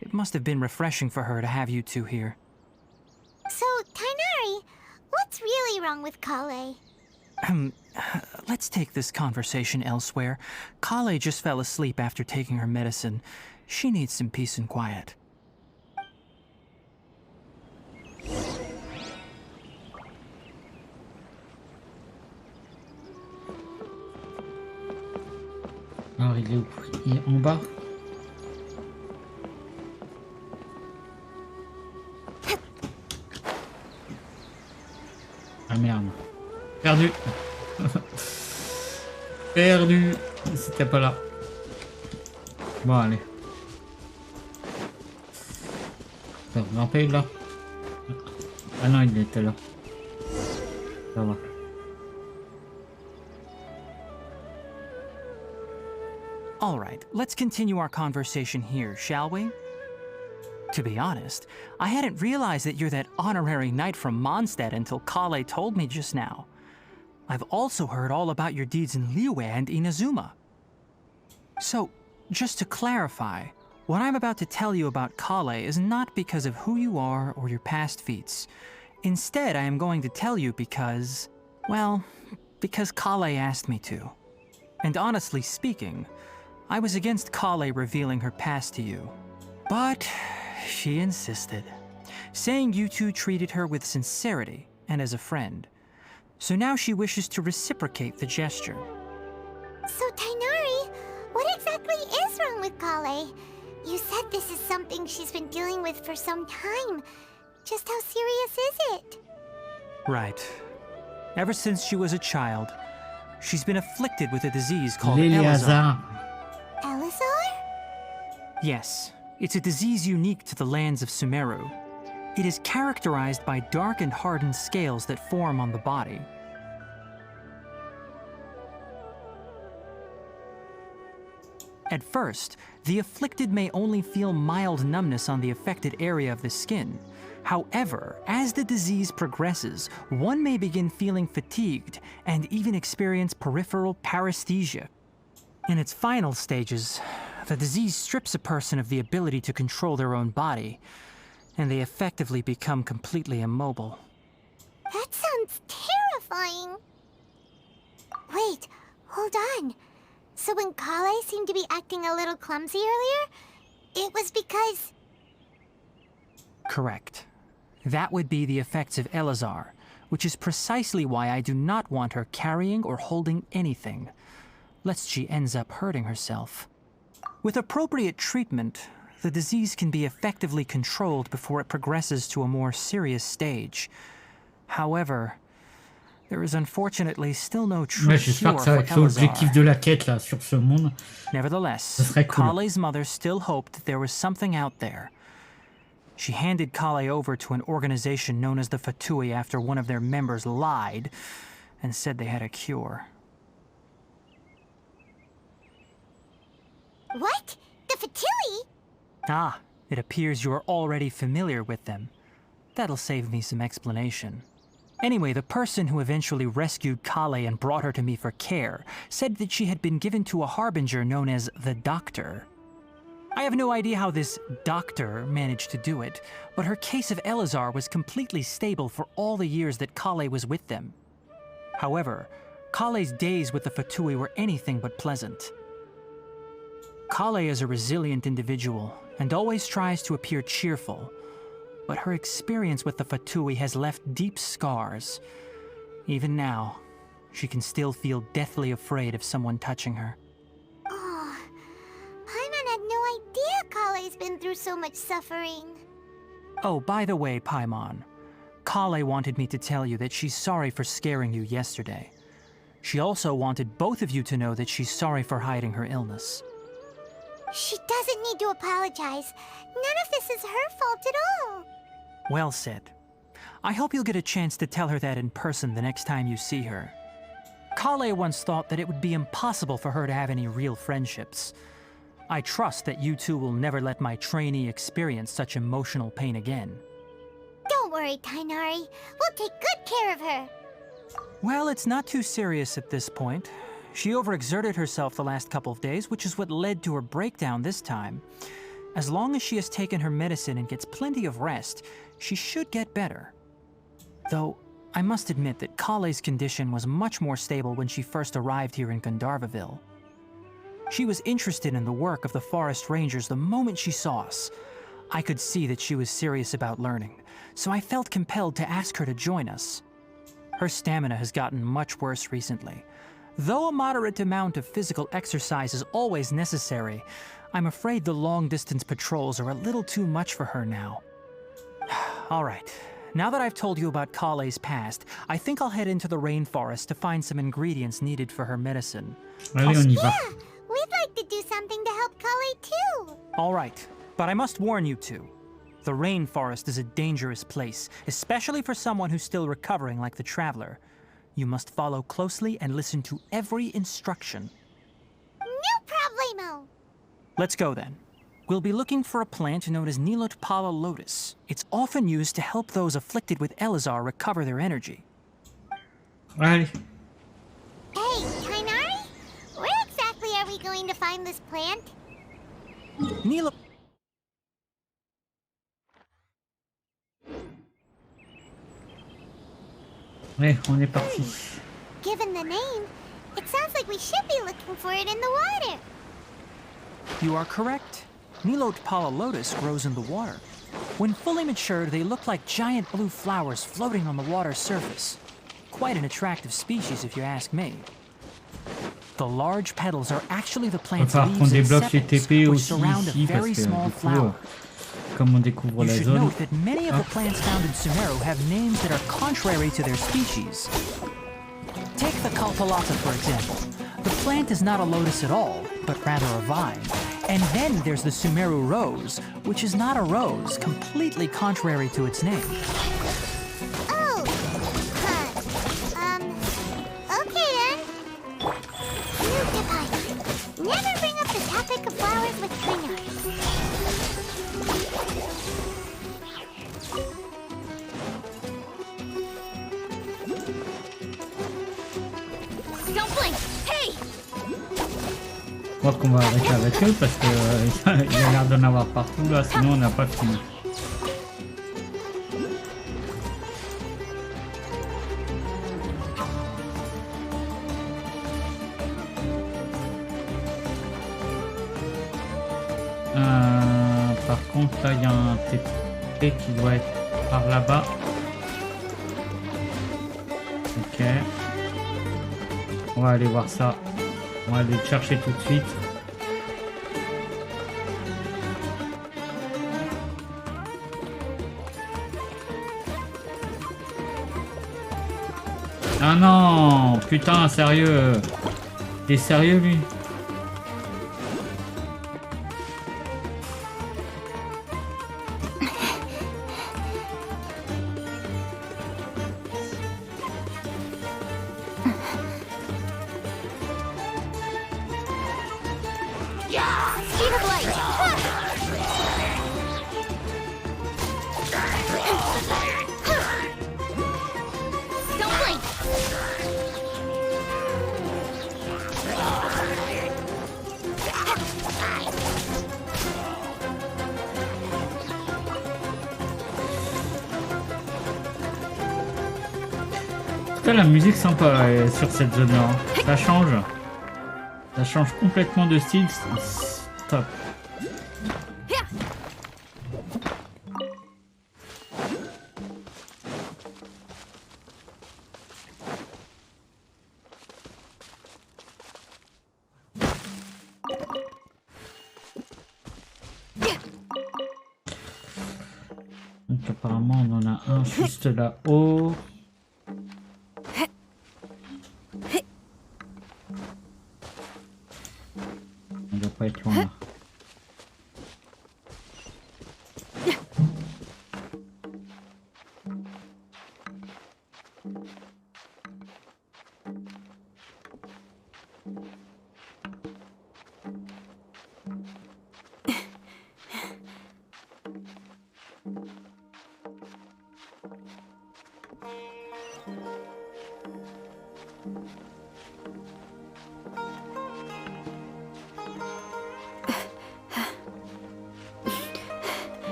It must have been refreshing for her to have you two here. So, Tainari, what's really wrong with Kale? Let's take this conversation elsewhere. Kale just fell asleep after taking her medicine. She needs some peace and quiet. Alors, il est où? Il est en bas. Ah merde. Perdu. Perdu. C'était pas là. Bon, allez. Ça va grimper là. Ah non, il était là. Ça va. All right, let's continue our conversation here, shall we? To be honest, I hadn't realized that you're that honorary knight from Mondstadt until Kale told me just now. I've also heard all about your deeds in Liyue and Inazuma. So, just to clarify, what I'm about to tell you about Kale is not because of who you are or your past feats. Instead, I am going to tell you because, well, because Kale asked me to. And honestly speaking, I was against Kale revealing her past to you. But she insisted, saying you two treated her with sincerity and as a friend. So now she wishes to reciprocate the gesture. So, Tainari, what exactly is wrong with Kale? You said this is something she's been dealing with for some time. Just how serious is it? Right. Ever since she was a child, she's been afflicted with a disease called Elazar. Elazar? Yes, it's a disease unique to the lands of Sumeru. It is characterized by dark and hardened scales that form on the body. At first, the afflicted may only feel mild numbness on the affected area of the skin. However, as the disease progresses, one may begin feeling fatigued and even experience peripheral paresthesia. In its final stages, the disease strips a person of the ability to control their own body, and they effectively become completely immobile. That sounds terrifying. Wait, hold on. So when Kale seemed to be acting a little clumsy earlier, it was because... Correct. That would be the effects of Elazar, which is precisely why I do not want her carrying or holding anything, lest she ends up hurting herself. With appropriate treatment, the disease can be effectively controlled before it progresses to a more serious stage. However, there is unfortunately still no true Ouais, j'espère cure que ça va for être l'objectif Elazar. de la quête là sur ce monde. Nevertheless, serait cool. Kale's mother still hoped that there was something out there. She handed Kale over to an organization known as the Fatui after one of their members lied and said they had a cure. What? The Fatui? Ah, it appears you are already familiar with them. That'll save me some explanation. Anyway, the person who eventually rescued Kale and brought her to me for care said that she had been given to a harbinger known as the Doctor. I have no idea how this doctor managed to do it, but her case of Elazar was completely stable for all the years that Kale was with them. However, Kale's days with the Fatui were anything but pleasant. Kale is a resilient individual and always tries to appear cheerful, but her experience with the Fatui has left deep scars. Even now, she can still feel deathly afraid of someone touching her. Oh, Paimon had no idea Kale's been through so much suffering. Oh, by the way, Paimon, Kale wanted me to tell you that she's sorry for scaring you yesterday. She also wanted both of you to know that she's sorry for hiding her illness. She doesn't need to apologize. None of this is her fault at all. Well said. I hope you'll get a chance to tell her that in person the next time you see her. Kale once thought that it would be impossible for her to have any real friendships. I trust that you two will never let my trainee experience such emotional pain again. Don't worry, Tainari. We'll take good care of her. Well, it's not too serious at this point. She overexerted herself the last couple of days, which is what led to her breakdown this time. As long as she has taken her medicine and gets plenty of rest, she should get better. Though, I must admit that Kale's condition was much more stable when she first arrived here in Gandharvaville. She was interested in the work of the forest rangers the moment she saw us. I could see that she was serious about learning, so I felt compelled to ask her to join us. Her stamina has gotten much worse recently. Though a moderate amount of physical exercise is always necessary, I'm afraid the long-distance patrols are a little too much for her now. All right, now that I've told you about Kale's past, I think I'll head into the rainforest to find some ingredients needed for her medicine. Allez, on y va. Yeah, we'd like to do something to help Kale too. All right, but I must warn you two. The rainforest is a dangerous place, especially for someone who's still recovering like the Traveler. You must follow closely and listen to every instruction. No problemo. Let's go then. We'll be looking for a plant known as Nilotpala lotus. It's often used to help those afflicted with Elazar recover their energy. Allez. Hey, Tainari? Where exactly are we going to find this plant? Nilo... Ouais, on est parti. Given the name, it sounds like we should be looking for it in the water. You are correct. Nilotpala lotus grows in the water. When fully matured, they look like giant blue flowers floating on the water's surface. Quite an attractive species, if you ask me. The large petals are actually the plant's Par contre, on leaves and débloque les sepals, TP which aussi surround a ici, parce very que small du coup, flower. comme on découvre You la should zone... note that many of the plants found in Sumeru have names that are contrary to their species. Take the Kalpalata, for example. The plant is not a lotus at all, but rather a vine. And then there's the Sumeru rose, which is not a rose, completely contrary to its name. Oh, okay then. New device. Never bring up the topic of flowers with Tainari. Don't blink! Hey! Je crois qu'on va arrêter avec eux parce que il y a l'air d'en avoir partout là, sinon on n'a pas fini. Par contre là il y a un TP qui doit être par là-bas. Ok. On va aller voir ça. On va aller le chercher tout de suite. Ah non, putain, sérieux. T'es sérieux lui? Speed of light! Don't blink! Putain, la musique sympa sur cette zone là. Ça change. Ça change complètement de style. C'est top. Donc apparemment on en a un juste là-haut. On doit pas être loin là.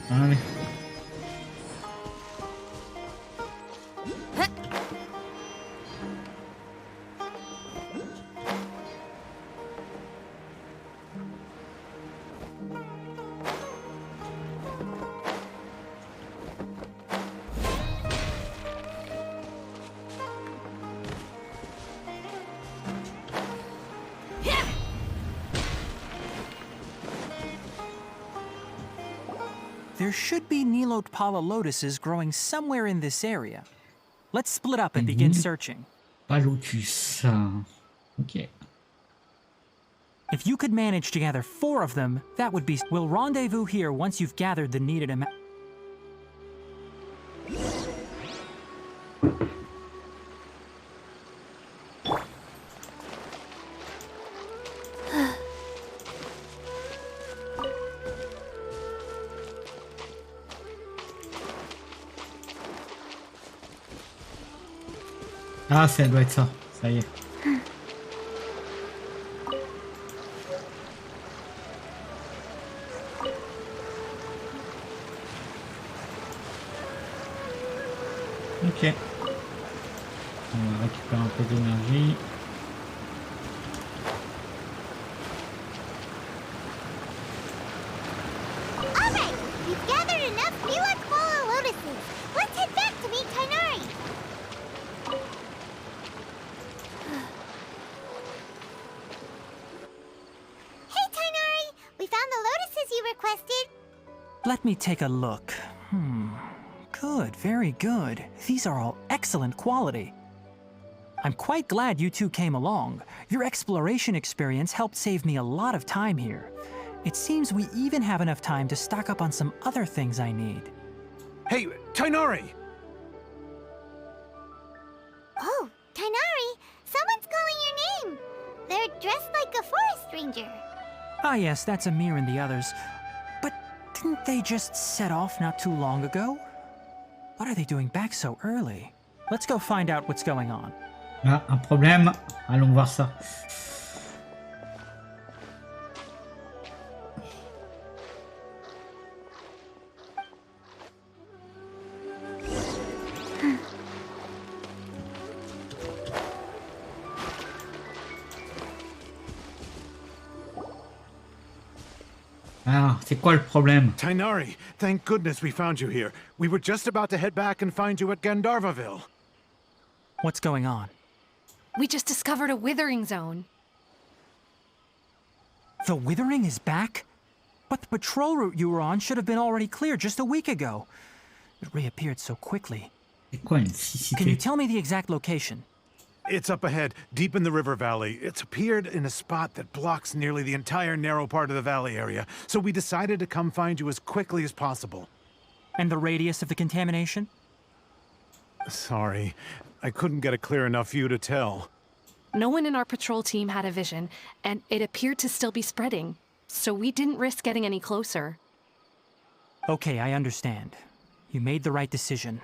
Allez. There should be Nilotpala lotuses growing somewhere in this area. Let's split up and begin searching. Pas lotus. Ok. If you could manage to gather 4 of them, that would be... We'll rendezvous here once you've gathered the needed amount. Ah, ça doit être ça. Ça y est. Ok. On va récupérer un peu d'énergie. Alright, we've gathered enough Nilotpala lotuses. Let's head back to meet Tainari. Hey Tainari, we found the lotuses you requested. Let me take a look. Good, very good. These are all excellent quality. I'm quite glad you two came along. Your exploration experience helped save me a lot of time here. It seems we even have enough time to stock up on some other things I need. Hey, Tainari! Oh, Tainari, someone's calling your name. They're dressed like a forest ranger. Ah yes, that's Amir and the others. But didn't they just set off not too long ago? What are they doing back so early? Let's go find out what's going on. Ah, un problème. Allons voir ça. Ah, c'est quoi le problème? Tainari, thank goodness we found you here. We were just about to head back and find you at Gandharvaville. What's going on? We just discovered a withering zone. The Withering is back? But the patrol route you were on should have been already clear just a week ago. It reappeared so quickly. C'est quoi une Can you cécité? tell me the exact location? It's up ahead, deep in the river valley. It's appeared in a spot that blocks nearly the entire narrow part of the valley area, so we decided to come find you as quickly as possible. And the radius of the contamination? Sorry, I couldn't get a clear enough view to tell. No one in our patrol team had a vision, and it appeared to still be spreading. So we didn't risk getting any closer. Okay, I understand. You made the right decision.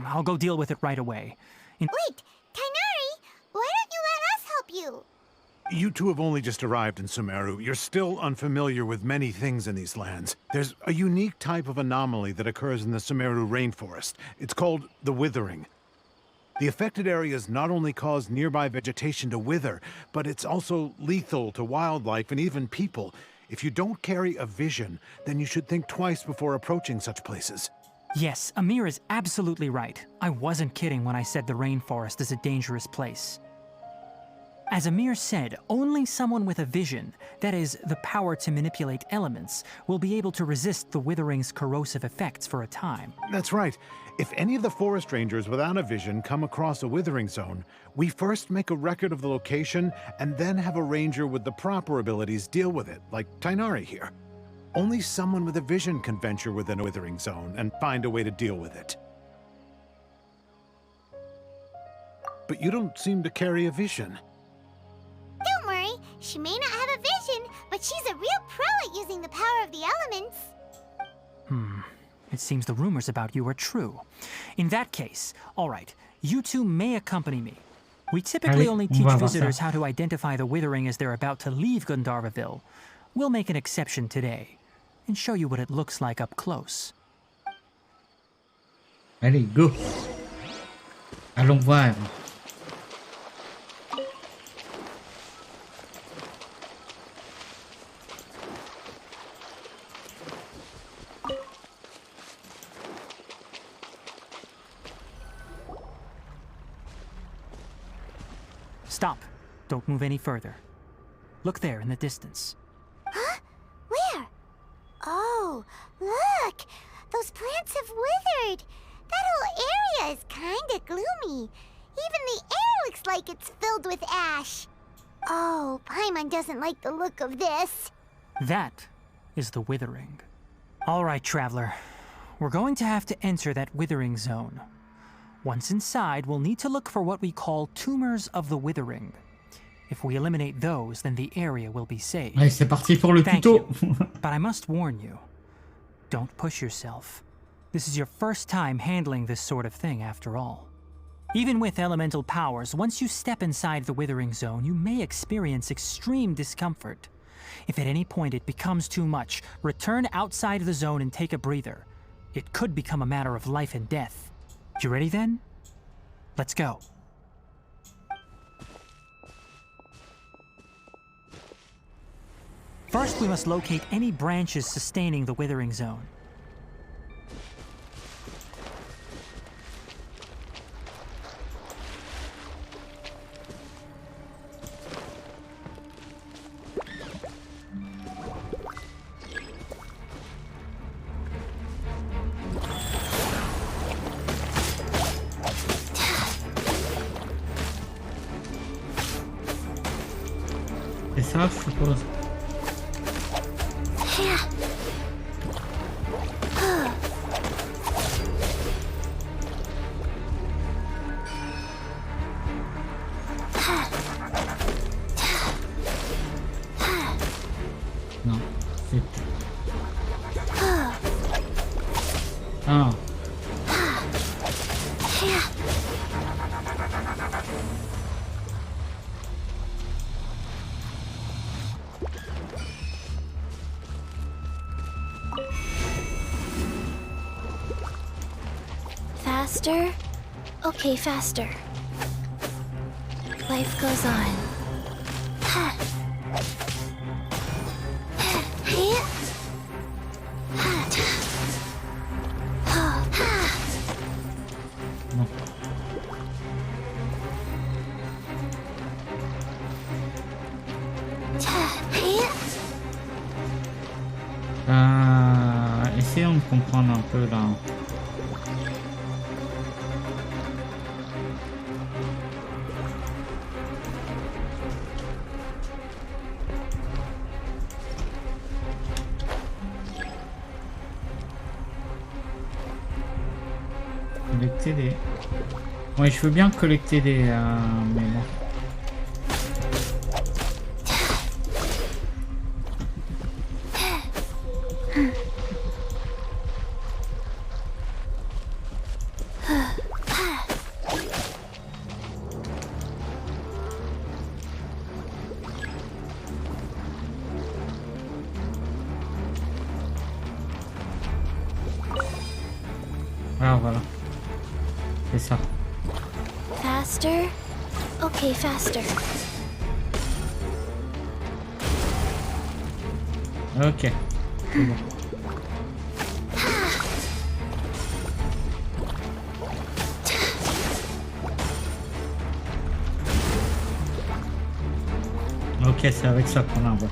I'll go deal with it right away. Wait, Tainari, why don't you let us help you? You two have only just arrived in Sumeru. You're still unfamiliar with many things in these lands. There's a unique type of anomaly that occurs in the Sumeru rainforest. It's called the Withering. The affected areas not only cause nearby vegetation to wither, but it's also lethal to wildlife and even people. If you don't carry a vision, then you should think twice before approaching such places. Yes, Amir is absolutely right. I wasn't kidding when I said the rainforest is a dangerous place. As Amir said, only someone with a vision, that is, the power to manipulate elements, will be able to resist the Withering's corrosive effects for a time. That's right. If any of the forest rangers without a vision come across a withering zone, we first make a record of the location and then have a ranger with the proper abilities deal with it, like Tainari here. Only someone with a vision can venture within a withering zone and find a way to deal with it. But you don't seem to carry a vision. Don't worry, she may not have a vision, but she's a real pro at using the power of the elements. It seems the rumors about you are true. In that case, all right, you two may accompany me. We typically Allez, only on teach va voir visitors ça. how to identify the withering as they're about to leave Gandharvaville. We'll make an exception today and show you what it looks like up close. Allez, go. Allons voir. Stop. Don't move any further. Look there in the distance. Huh? Where? Oh, look! Those plants have withered! That whole area is kinda gloomy. Even the air looks like it's filled with ash. Oh, Paimon doesn't like the look of this. That is the withering. All right, traveler. We're going to have to enter that withering zone. Once inside, we'll need to look for what we call tumors of the withering. If we eliminate those, then the area will be safe. Allez, c'est parti pour le Thank tuto. you. But I must warn you, don't push yourself. This is your first time handling this sort of thing, after all. Even with elemental powers, once you step inside the withering zone, you may experience extreme discomfort. If at any point it becomes too much, return outside the zone and take a breather. It could become a matter of life and death. You ready then? Let's go. First, we must locate any branches sustaining the withering zone. C'est ça, je suppose. Non, c'est... Ah. Faster? Okay, faster. Life goes on. Non. Essayons de comprendre un peu là. Collecter des... Ouais, je veux bien collecter des... mais bon. Alors voilà. C'est ça. Faster? Okay, faster. Ok. C'est bon. Ok, c'est avec ça qu'on envoie.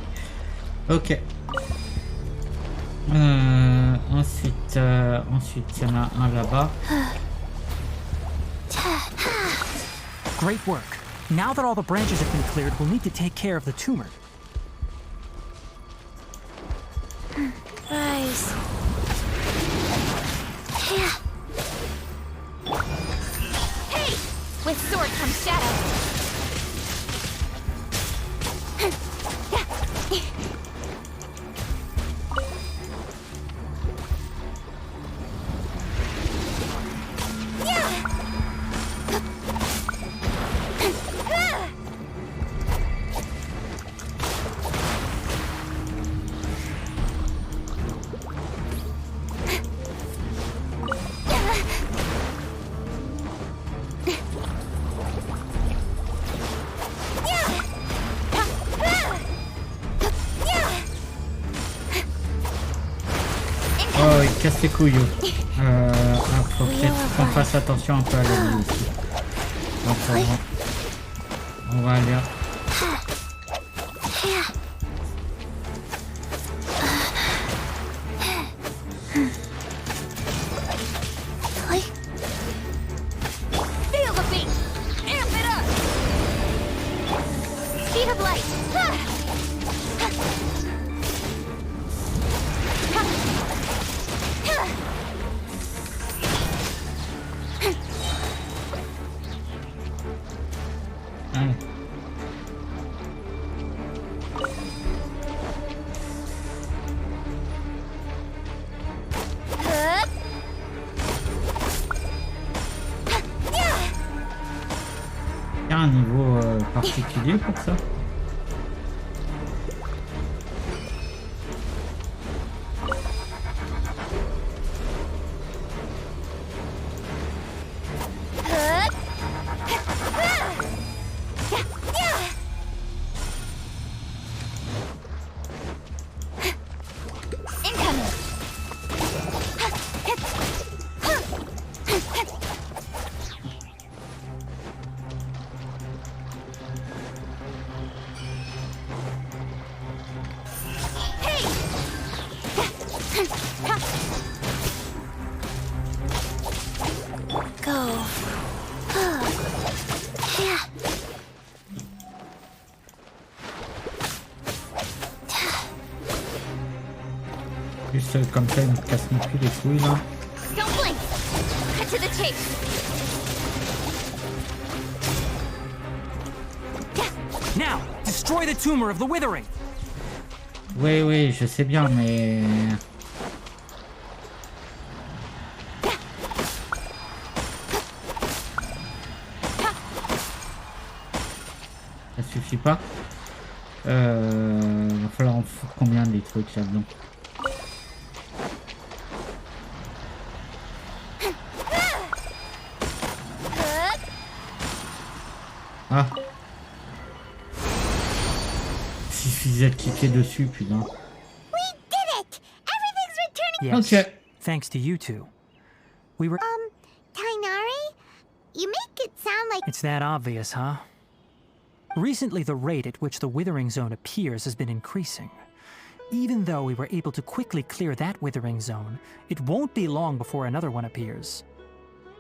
Ok. Ensuite, il y en a un là-bas. Great work. Now that all the branches have been cleared, we'll need to take care of the tumor. Rise. Hey! With sword comes shadow. Oh, il casse les couilles. Faut peut-être qu'on fasse attention un peu à la vie aussi. Donc, on va aller. Feel the beat! Amp it up! Speed of light! Allez. Il y a un niveau particulier pour ça. Go. Juste comme ça, il me casse plus les couilles là. Don't blink! Cut to the chase! Now, destroy the tumor of the withering. Oui, oui, je sais bien, mais... Ça suffit pas. Va falloir en foutre combien des trucs là-dedans. Ah. Suffisait de cliquer dessus, putain. We did it! Everything's returning. Yes. Okay. Thanks to you two. We were. Tainari? You make it sound like It's that obvious, huh? Recently, the rate at which the withering zone appears has been increasing. Even though we were able to quickly clear that withering zone, it won't be long before another one appears.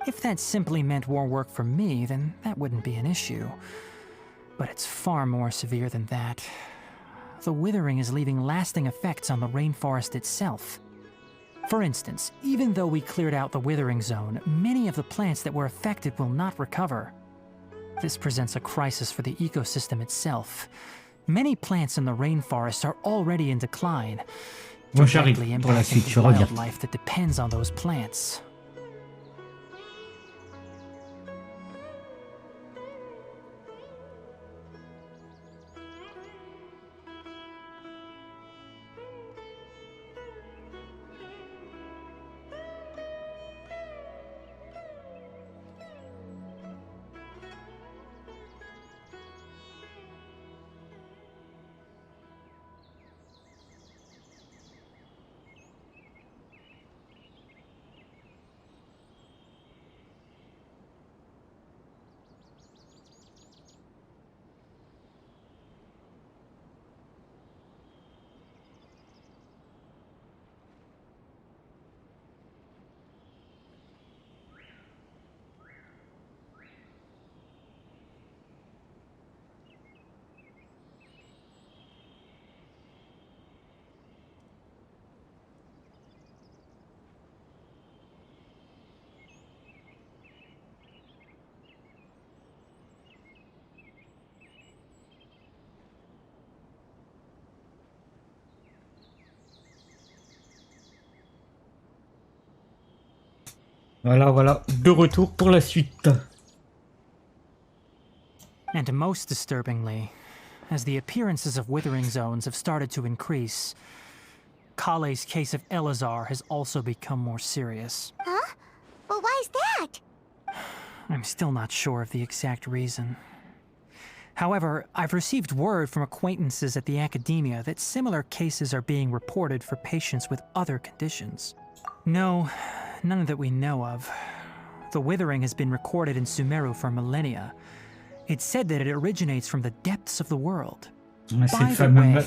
If that simply meant more work for me, then that wouldn't be an issue. But it's far more severe than that. The withering is leaving lasting effects on the rainforest itself. For instance, even though we cleared out the withering zone, many of the plants that were affected will not recover. This presents a crisis for the ecosystem itself. Many plants in the rainforest are already in decline, Moi j'arrive directly pour la suite, impacting je the reviens. wildlife that depends on those plants. Voilà, de retour pour la suite. And most disturbingly, as the appearances of withering zones have started to increase, Kale's case of Elazar has also become more serious. Huh? But why's that? I'm still not sure of the exact reason. However, I've received word from acquaintances at the academia that similar cases are being reported for patients with other conditions. No, none that we know of. The withering has been recorded in Sumeru for millennia. It's said that it originates from the depths of the world. C'est le By the fameux... way,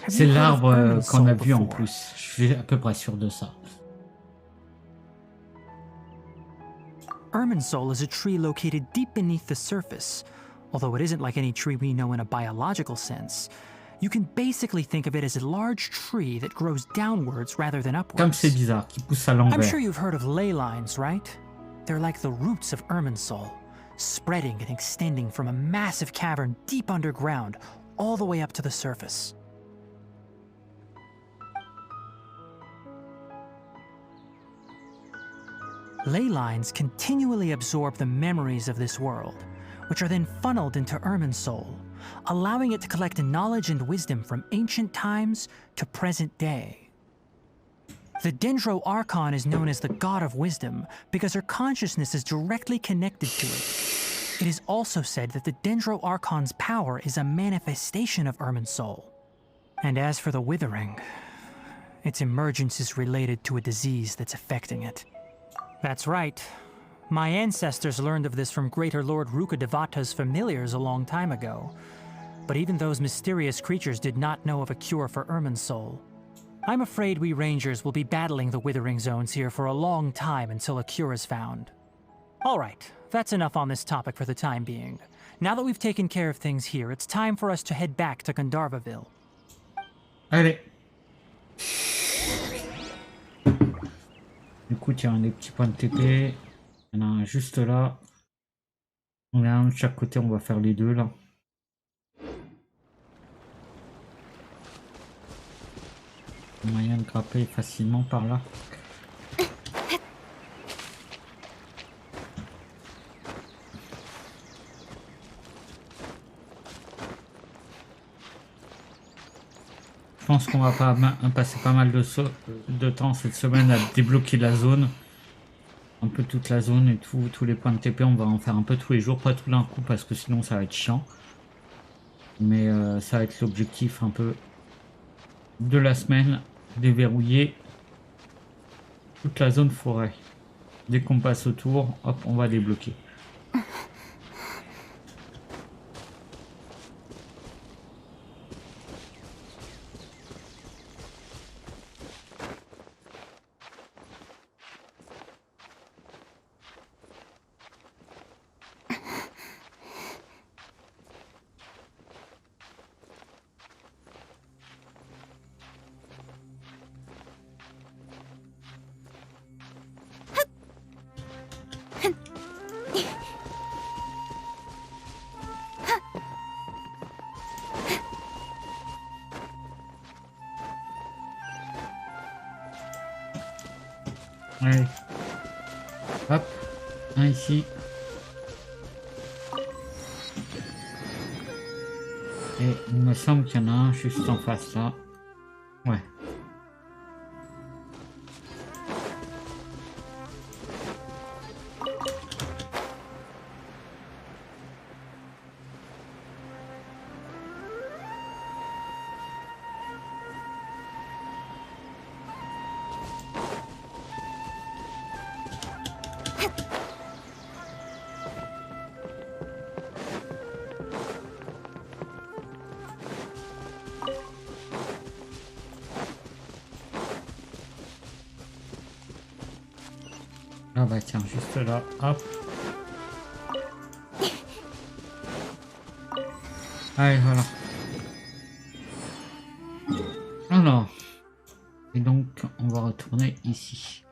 C'est have you heard of l'arbre qu'on a Irminsul vu en before? plus. Je suis à peu près sûr de ça. Irminsul is a tree located deep beneath the surface. Although it isn't like any tree we know in a biological sense, you can basically think of it as a large tree that grows downwards rather than upwards. Comme c'est bizarre, qui pousse à I'm l'envers. sure you've heard of ley lines, right? They're like the roots of Irminsul, spreading and extending from a massive cavern deep underground all the way up to the surface. Ley lines continually absorb the memories of this world, which are then funneled into Irminsul, allowing it to collect knowledge and wisdom from ancient times to present day. The Dendro Archon is known as the God of Wisdom because her consciousness is directly connected to it. It is also said that the Dendro Archon's power is a manifestation of Irminsul. And as for the Withering, its emergence is related to a disease that's affecting it. That's right. My ancestors learned of this from Greater Lord Rukkhadevata's familiars a long time ago. But even those mysterious creatures did not know of a cure for Irminsul. I'm afraid we rangers will be battling the withering zones here for a long time until a cure is found. Alright, that's enough on this topic for the time being. Now that we've taken care of things here, it's time for us to head back to Gandharvaville. Allez. Du coup, tiens, des petits points de TP. Il y en a un juste là. On a un de chaque côté, on va faire les deux là. Moyen de grimper facilement par là. Je pense qu'on va passer pas mal de temps cette semaine à débloquer la zone. Un peu toute la zone et tous les points de TP, on va en faire un peu tous les jours, pas tout d'un coup parce que sinon ça va être chiant. Mais ça va être l'objectif un peu de la semaine, déverrouiller toute la zone forêt. Dès qu'on passe autour, hop, on va débloquer. Allez. Hop. Un ici. Et il me semble qu'il y en a un juste en face là. Ouais. Ah bah tiens, juste là, hop. Allez, voilà. Alors. Et donc, on va retourner ici.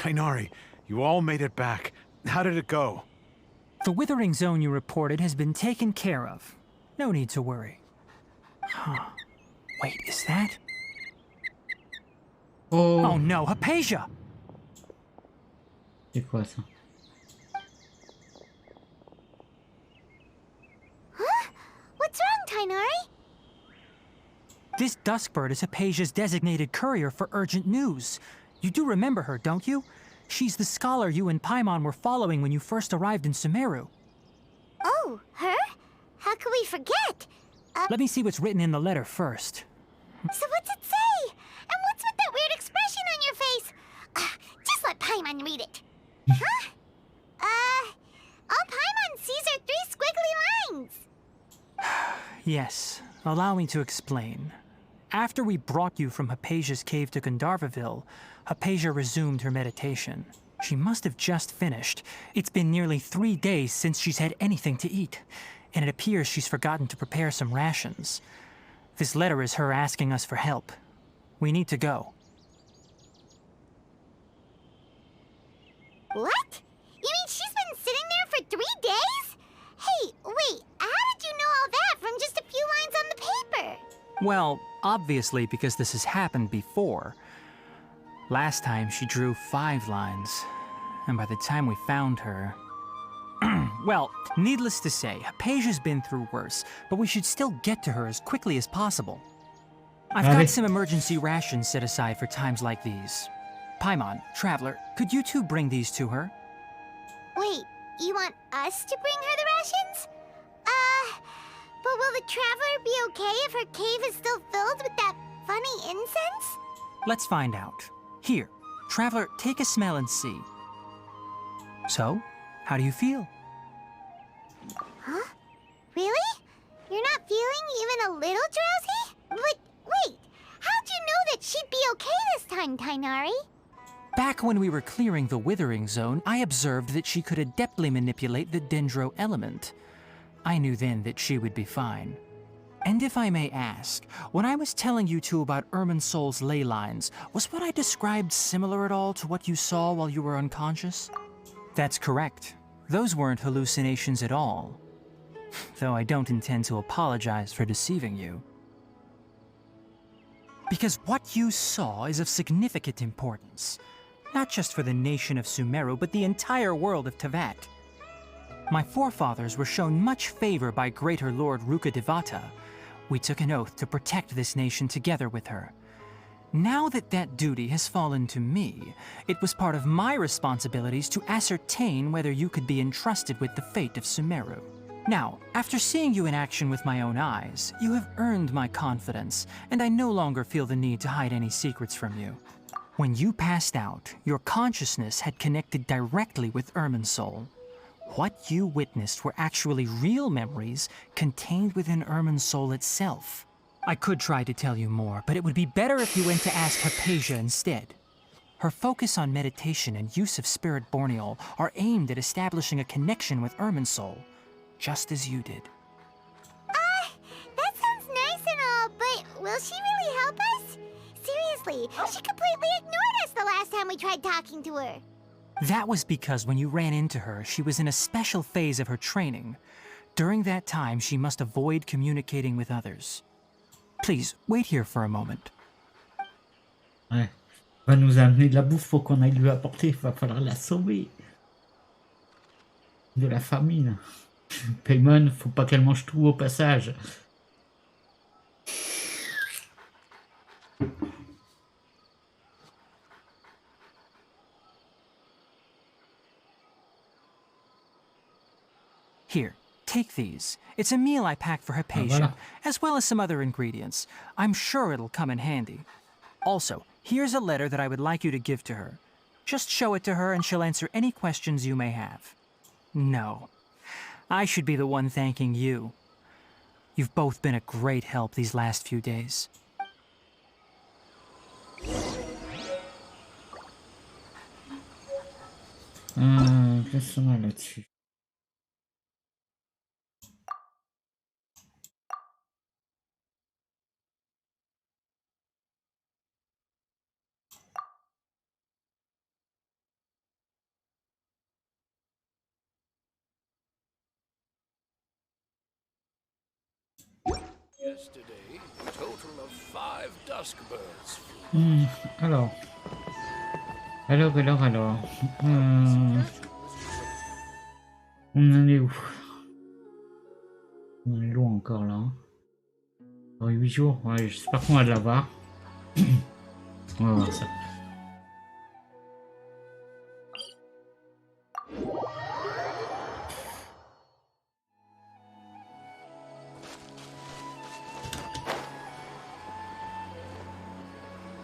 Tainari, you all made it back. How did it go? The withering zone you reported has been taken care of. No need to worry. Huh. Wait, is that? Oh, Oh no, Hypatia! c'est quoi ça? Huh? What's wrong, Tainari? This Duskbird is Hypatia's designated courier for urgent news. You do remember her, don't you? She's the scholar you and Paimon were following when you first arrived in Sumeru. Oh, her? How could we forget? Let me see what's written in the letter first. So what's it say? And what's with that weird expression on your face? Just let Paimon read it. Huh? All Paimon sees are 3 squiggly lines. Yes, allow me to explain. After we brought you from Hypatia's cave to Gandharvaville, Hypatia resumed her meditation. She must have just finished. It's been nearly 3 days since she's had anything to eat, and it appears she's forgotten to prepare some rations. This letter is her asking us for help. We need to go. What? You mean she's been sitting there for 3 days? Hey, wait, how did you know all that from just a few lines on the paper? Well, obviously because this has happened before. Last time she drew 5 lines, and by the time we found her... Well, needless to say, Hypatia's been through worse, but we should still get to her as quickly as possible. I've got some emergency rations set aside for times like these. Paimon, Traveler, could you two bring these to her? Wait, you want us to bring her the rations? But will the Traveler be okay if her cave is still filled with that funny incense? Let's find out. Here, Traveler, take a smell and see. So, how do you feel? Huh? Really? You're not feeling even a little drowsy? But wait, how'd you know that she'd be okay this time, Tainari? Back when we were clearing the Withering Zone, I observed that she could adeptly manipulate the Dendro element. I knew then that she would be fine. And if I may ask, when I was telling you two about Irminsol's ley lines, was what I described similar at all to what you saw while you were unconscious? That's correct. Those weren't hallucinations at all. Though I don't intend to apologize for deceiving you. Because what you saw is of significant importance. Not just for the nation of Sumeru, but the entire world of Teyvat. My forefathers were shown much favor by Greater Lord Rukkhadevata. We took an oath to protect this nation together with her. Now that that duty has fallen to me, it was part of my responsibilities to ascertain whether you could be entrusted with the fate of Sumeru. Now, after seeing you in action with my own eyes, you have earned my confidence, and I no longer feel the need to hide any secrets from you. When you passed out, your consciousness had connected directly with Irminsul. What you witnessed were actually real memories contained within Irminsul itself. I could try to tell you more, but it would be better if you went to ask Hypatia instead. Her focus on meditation and use of Spirit Borneol are aimed at establishing a connection with Irminsul, just as you did. That sounds nice and all, but will she really help us? Seriously, she completely ignored us the last time we tried talking to her. That was because when you ran into her, she was in a special phase of her training. During that time, she must avoid communicating with others. Please, wait here for a moment. Ouais. Va nous amener de la bouffe, faut qu'on aille lui apporter, va falloir la sauver. De la famine. Paimon, faut pas qu'elle mange tout au passage. Here, take these. It's a meal I packed for Hypatia, voilà. as well as some other ingredients. I'm sure it'll come in handy. Also, here's a letter that I would like you to give to her. Just show it to her and she'll answer any questions you may have. No, I should be the one thanking you. You've both been a great help these last few days. Restons là-dessus. Yesterday, a total of 5 dusk birds flew. Alors. Alors. On en est où? On est loin encore là. Dans 8 jours, ouais, j'espère qu'on va l'avoir. On va voir ça.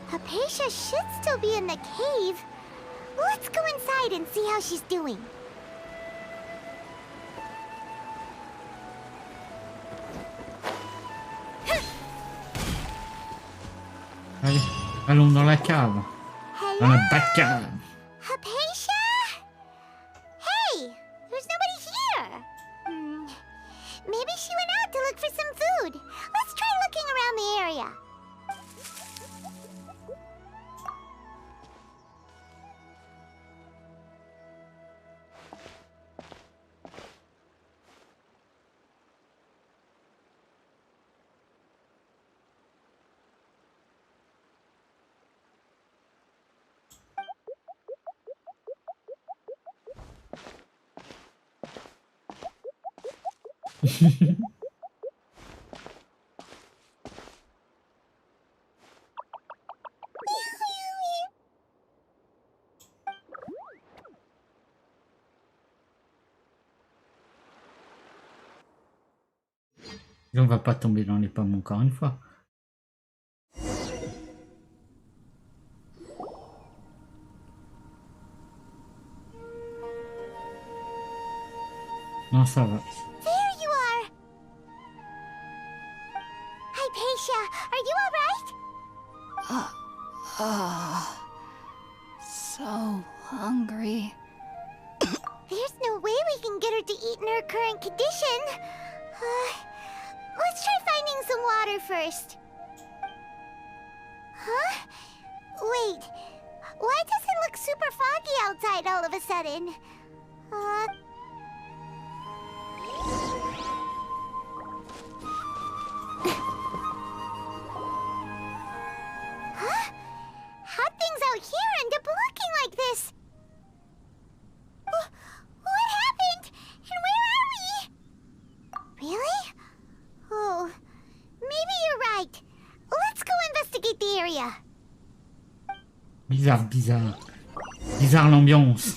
Hypatia should still be in the cave. Let's go inside and see how she's doing. Allez, allons dans la cave. Dans la Batcave. Hypatia? Hey, there's nobody here. Maybe she went out to look for some food. Let's try looking around the area. Et on va pas tomber dans les pommes encore une fois. Non, ça va. There you are. Hypatia, are you all right? So hungry. There's no way we can get her to eat in her current condition. Let's try finding some water first. Huh? Wait. Why does it look super foggy outside all of a sudden? Huh? How'd things out here end up looking like this? What happened? And where are we? Really? Oh, maybe you're right. Let's go investigate the area. Bizarre. Bizarre l'ambiance.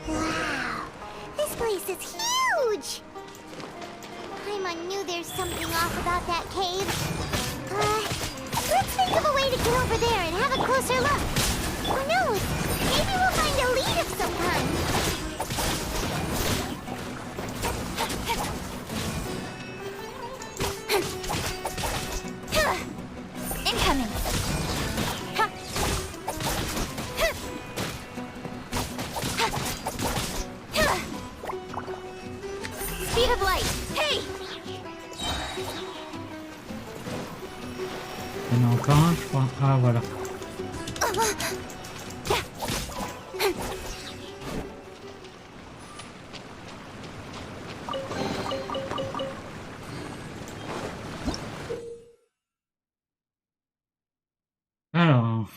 Wow, this place is huge. I knew there's something off about that cave. Let's think of a way to get over there and have a closer look. Who knows? Maybe we'll find a lead of some kind. Incoming! Speed of light! Hey! Il y en a encore un, je crois. Ah, voilà. Alors.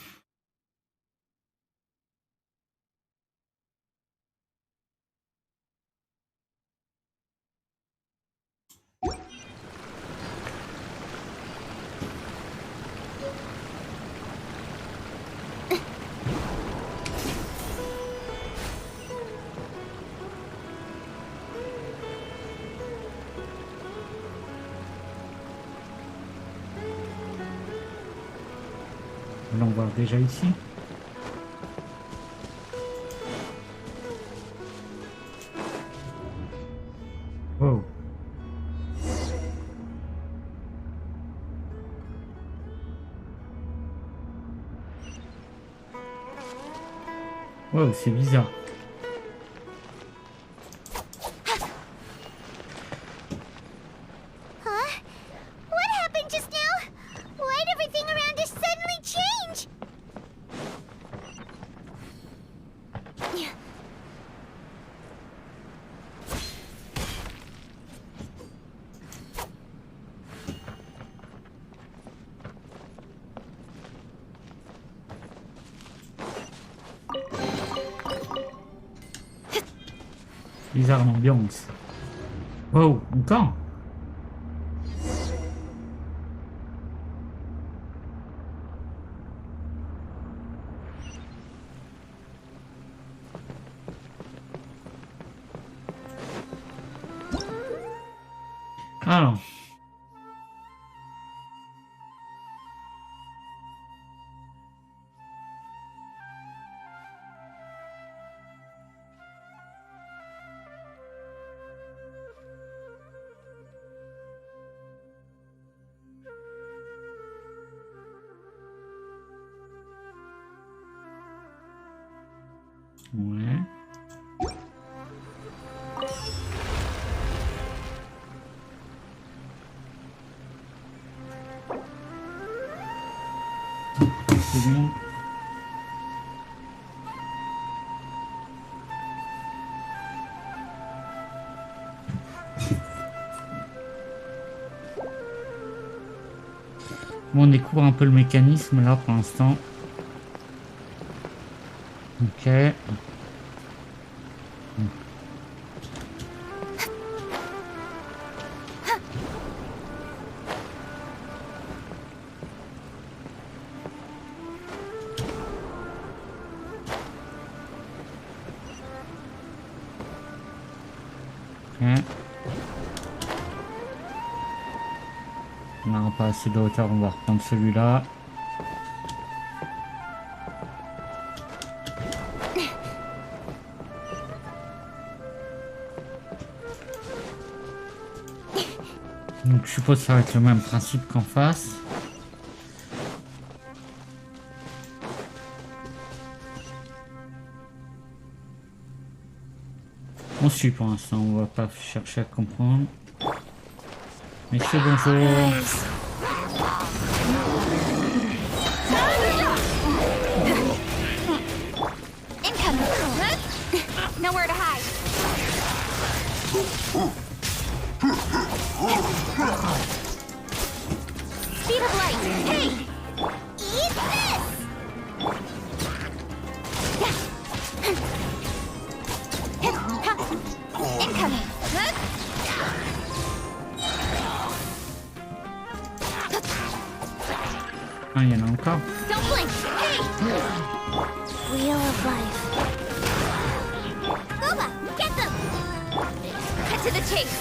Allons voir déjà ici. Wow. Wow, c'est bizarre. Bizarre l'ambiance. Wow, encore? Alors. Ouais. C'est bon. Bon, on découvre un peu le mécanisme là pour l'instant. Ok. On n'a pas assez de hauteur, on va reprendre celui-là. Donc je suppose que ça va être le même principe qu'en face. On suit pour l'instant, on va pas chercher à comprendre. Messieurs, bonjour. Nowhere to hide. Speed of light. Hey! Eat this! Incoming. Ah, il y en a encore. Don't blink. Hey! Wheel of life. Boba, get them! Cut to the chase.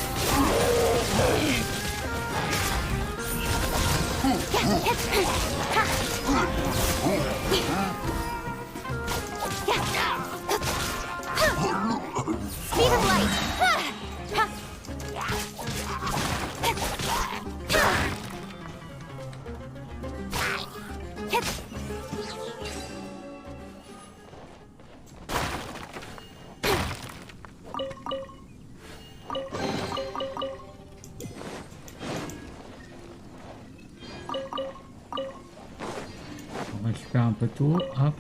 Speed of light. On récupère un peu tout. Hop.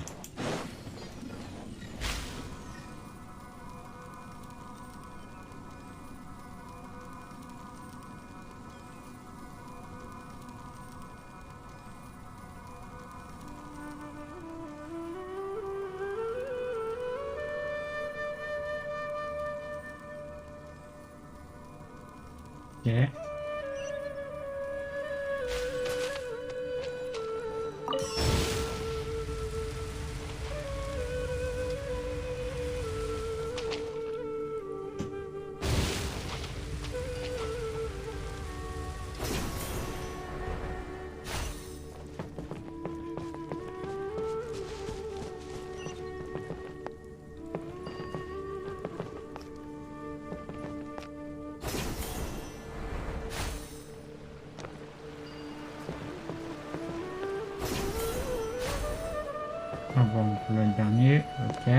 Ok. Ah bon, le dernier, ok.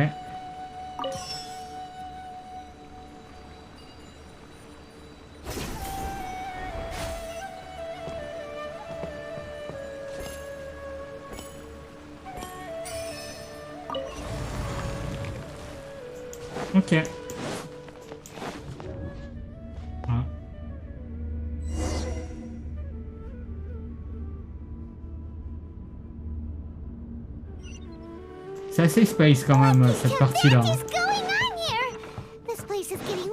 Ok. Ah. C'est assez space quand même cette partie-là. What is going on here? This place is getting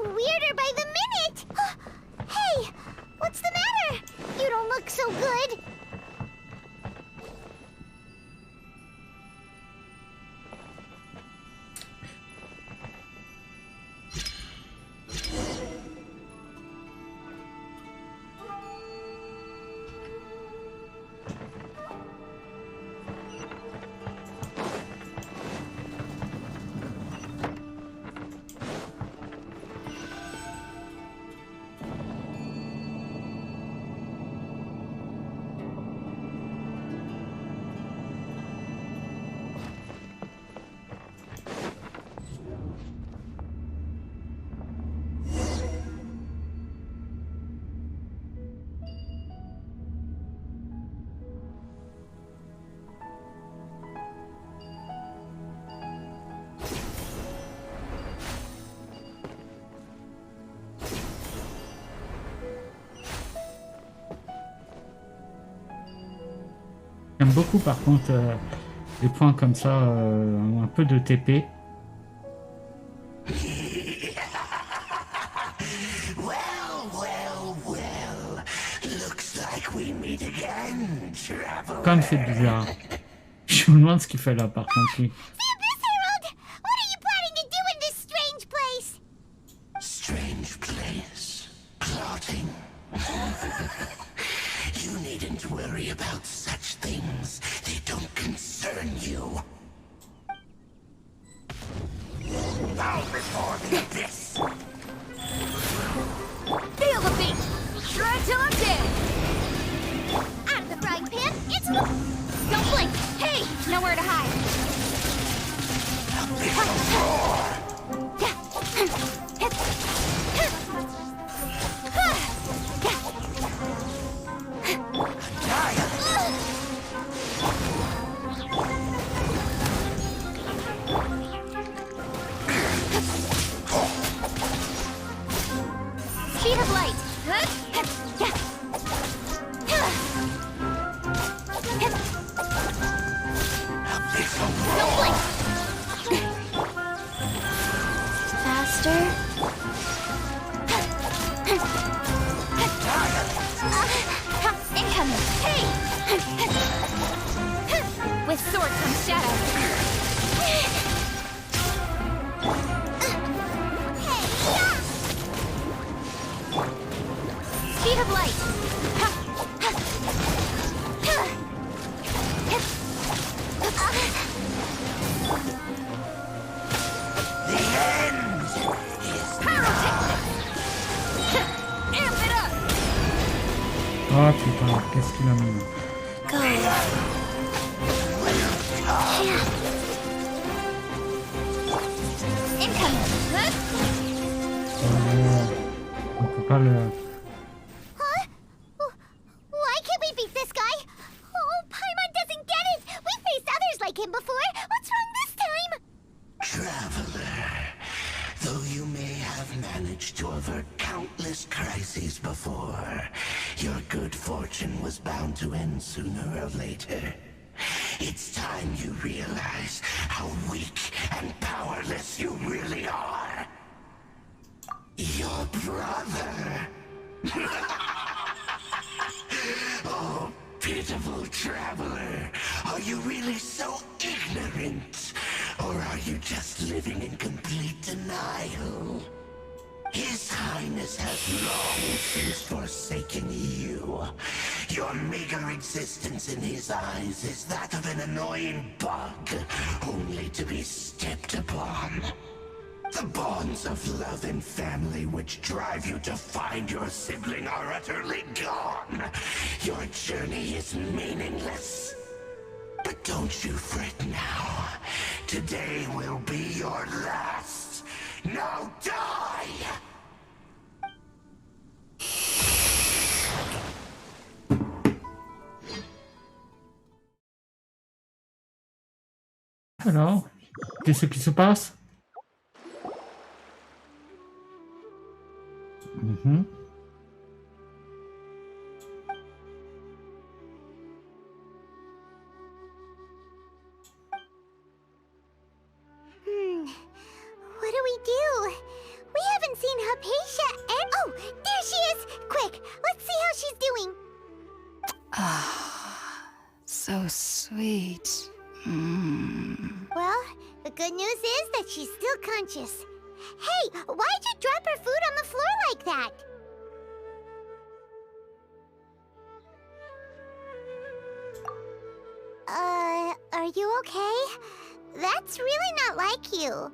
J'aime beaucoup par contre les points comme ça, un peu de TP. Comme c'est bizarre. Je me demande ce qu'il fait là par contre lui. Harold! What are you planning to do in this strange place? Strange place. Plotting. You needn't worry about such things. They don't concern you. Bow before the abyss. Feel the beat! Shred till I'm dead! Out of the frying pan, into the... Don't blink! Hey! Nowhere to hide! Speed of light! Don't blink! Faster. Incoming! Hey! With sword comes shadow. Speed of light! Oh putain, qu'est-ce qu'il a mis? On peut pas le... Huh? Why can't we beat this guy? Oh, Paimon doesn't get it! We faced others like him before! What's wrong this time? Traveler, though you may have managed to avert countless crises before, your good fortune was bound to end sooner or later. It's time you realize how weak and powerless you really are. Your brother. Oh, pitiful traveler. Are you really so ignorant? Or are you just living in complete denial? His Highness has long since forsaken you. Your meager existence in his eyes is that of an annoying bug, only to be stepped upon. The bonds of love and family which drive you to find your sibling are utterly gone. Your journey is meaningless. But don't you fret now. Today will be your last. Now die! Alors, qu'est-ce qui se passe? What do we do? We haven't seen Hypatia and... Oh, there she is! Quick, let's see how she's doing. So sweet. Well, the good news is that she's still conscious. Hey, why'd you drop her food on the floor like that? Are you okay? That's really not like you.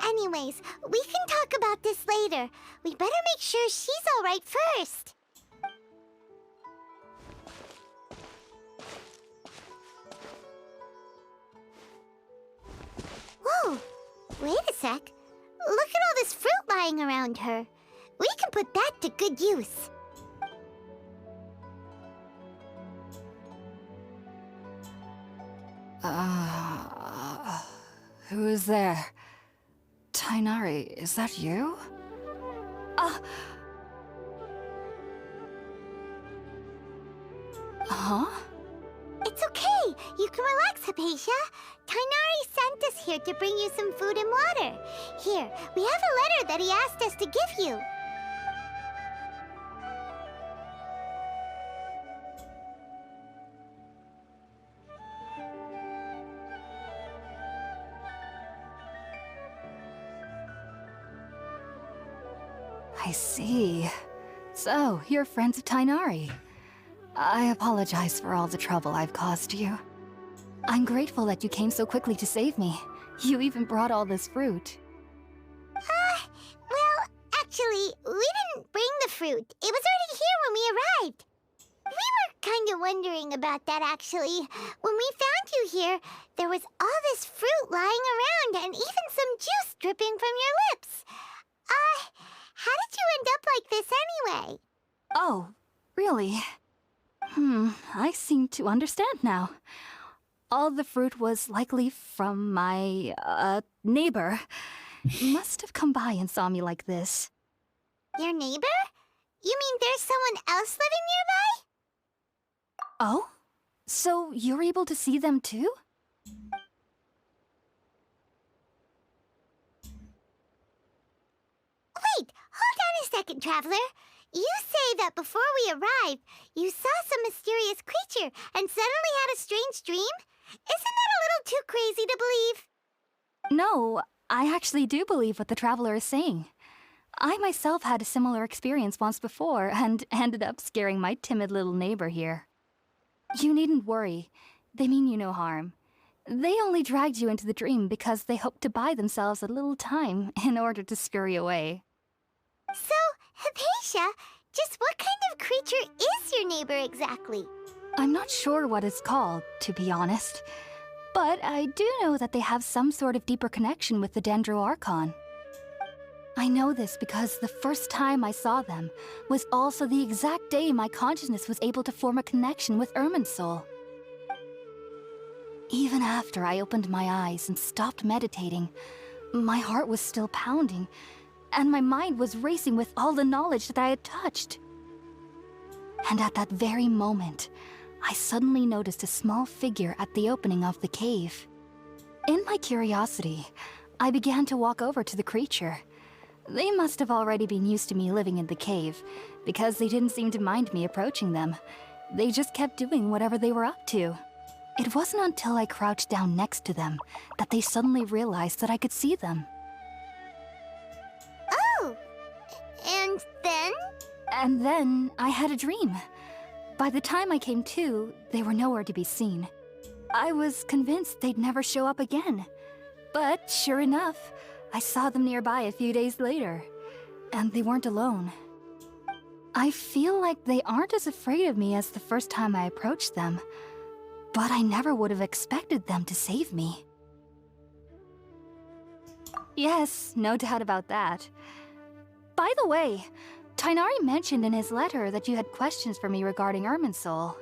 Anyways, we can talk about this later. We better make sure she's alright first. Whoa! Wait a sec. Look at all this fruit lying around her. We can put that to good use. Who is there? Tainari, is that you? It's okay. Relax, Hypatia. Tighnari sent us here to bring you some food and water. Here, we have a letter that he asked us to give you. I see. So, you're friends of Tighnari. I apologize for all the trouble I've caused you. I'm grateful that you came so quickly to save me. You even brought all this fruit. Well, actually, we didn't bring the fruit. It was already here when we arrived. We were kind of wondering about that, actually. When we found you here, there was all this fruit lying around and even some juice dripping from your lips. How did you end up like this anyway? Oh, really? I seem to understand now. All the fruit was likely from my, neighbor. Must have come by and saw me like this. Your neighbor? You mean there's someone else living nearby? Oh? So you're able to see them too? Wait, hold on a second, Traveler. You say that before we arrived, you saw some mysterious creature and suddenly had a strange dream? Isn't that a little too crazy to believe? No, I actually do believe what the traveler is saying. I myself had a similar experience once before and ended up scaring my timid little neighbor here. You needn't worry. They mean you no harm. They only dragged you into the dream because they hoped to buy themselves a little time in order to scurry away. So, Hypatia, just what kind of creature is your neighbor exactly? I'm not sure what it's called, to be honest. But I do know that they have some sort of deeper connection with the Dendro Archon. I know this because the first time I saw them was also the exact day my consciousness was able to form a connection with Irminsul. Even after I opened my eyes and stopped meditating, my heart was still pounding, and my mind was racing with all the knowledge that I had touched. And at that very moment, I suddenly noticed a small figure at the opening of the cave. In my curiosity, I began to walk over to the creature. They must have already been used to me living in the cave, because they didn't seem to mind me approaching them. They just kept doing whatever they were up to. It wasn't until I crouched down next to them that they suddenly realized that I could see them. Oh! And then? And then I had a dream. By the time I came to, they were nowhere to be seen. I was convinced they'd never show up again. But sure enough, I saw them nearby a few days later. And they weren't alone. I feel like they aren't as afraid of me as the first time I approached them. But I never would have expected them to save me. Yes, no doubt about that. By the way, Tighnari mentioned in his letter that you had questions for me regarding Irminsul.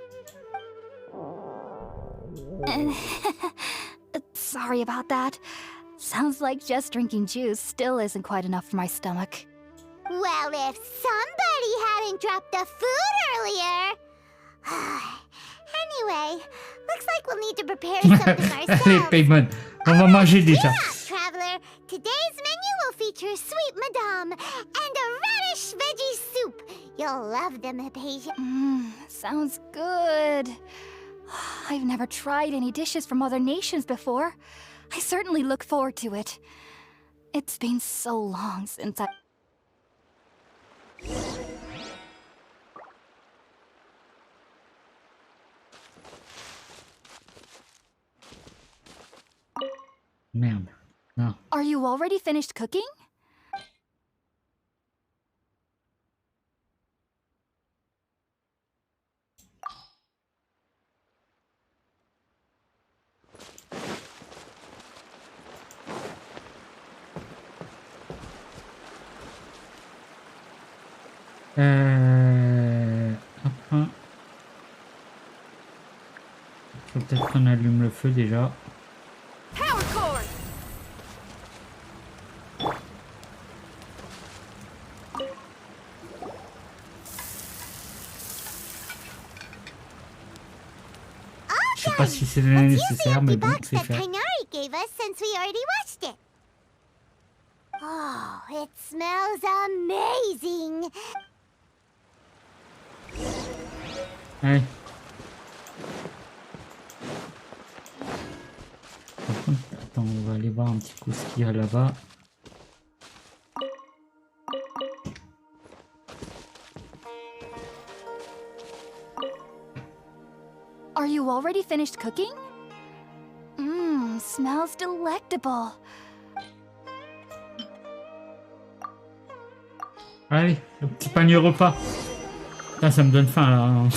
Sorry about that. Sounds like just drinking juice still isn't quite enough for my stomach. Well, if somebody hadn't dropped the food earlier... Anyway, looks like we'll need to prepare something Allez, ourselves. Payman, on va manger déjà. Yeah, Traveler, today's menu will feature sweet madame and a radish veggie soup. You'll love them, Hypatia. Sounds good. I've never tried any dishes from other nations before. I certainly look forward to it. It's been so long since I... Merde. Non. Are you already finished cooking? Après... Faut peut-être qu'on allume le feu déjà. Power cord! sais pas si c'est Let's use the nécessaire, mais empty bon, box c'est that fait. Kainari gave us since we already watched it. Oh, it smells amazing. Allez. Par contre, attends, on va aller voir un petit coup ce qu'il y a là-bas. Are you already finished cooking? Mmm, smells delectable. Allez, le petit panier repas. Putain, ça me donne faim là. Hein.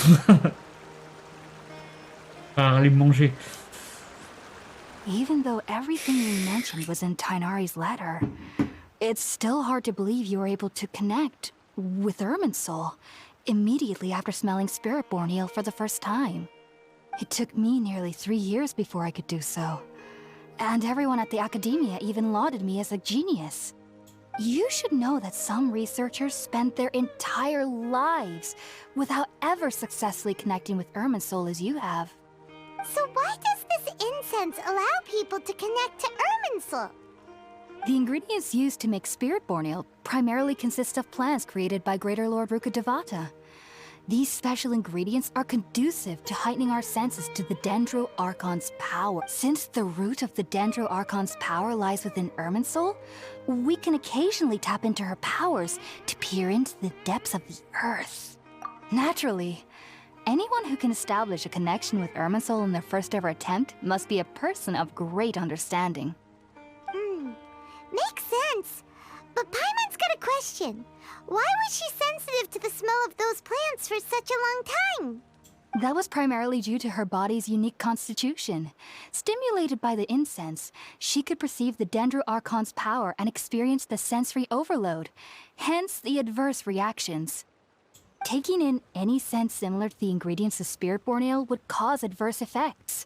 On va aller manger. Even though everything you mentioned was in Tainari's letter, it's still hard to believe you were able to connect with Irminsul immediately after smelling Spiritborn Ale for the first time. It took me nearly 3 years before I could do so. And everyone at the Academia even lauded me as a genius. You should know that some researchers spent their entire lives without ever successfully connecting with Irminsul as you have. So why does this incense allow people to connect to Irminsul? The ingredients used to make Spiritborn Ale primarily consist of plants created by Greater Lord Rukkhadevata. These special ingredients are conducive to heightening our senses to the Dendro Archon's power. Since the root of the Dendro Archon's power lies within Irminsul, we can occasionally tap into her powers to peer into the depths of the earth. Naturally, anyone who can establish a connection with Irminsul in their first ever attempt must be a person of great understanding. Makes sense. But Paimon's got a question. Why was she sensitive to the smell of those plants for such a long time? That was primarily due to her body's unique constitution. Stimulated by the incense, she could perceive the Dendro Archon's power and experience the sensory overload, hence the adverse reactions. Taking in any scent similar to the ingredients of Spiritborn Ale would cause adverse effects.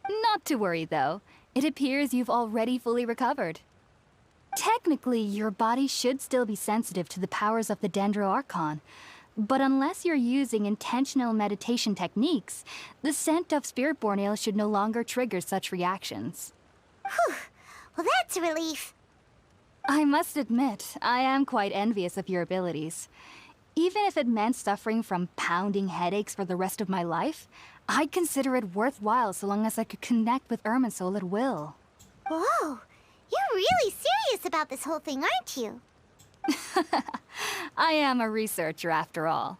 Not to worry, though. It appears you've already fully recovered. Technically, your body should still be sensitive to the powers of the Dendro Archon, but unless you're using intentional meditation techniques, the scent of Spiritborn Ale should no longer trigger such reactions. Whew. Well, that's a relief. I must admit, I am quite envious of your abilities. Even if it meant suffering from pounding headaches for the rest of my life, I'd consider it worthwhile so long as I could connect with Irminsul at will. Whoa, you're really serious about this whole thing, aren't you? I am a researcher after all.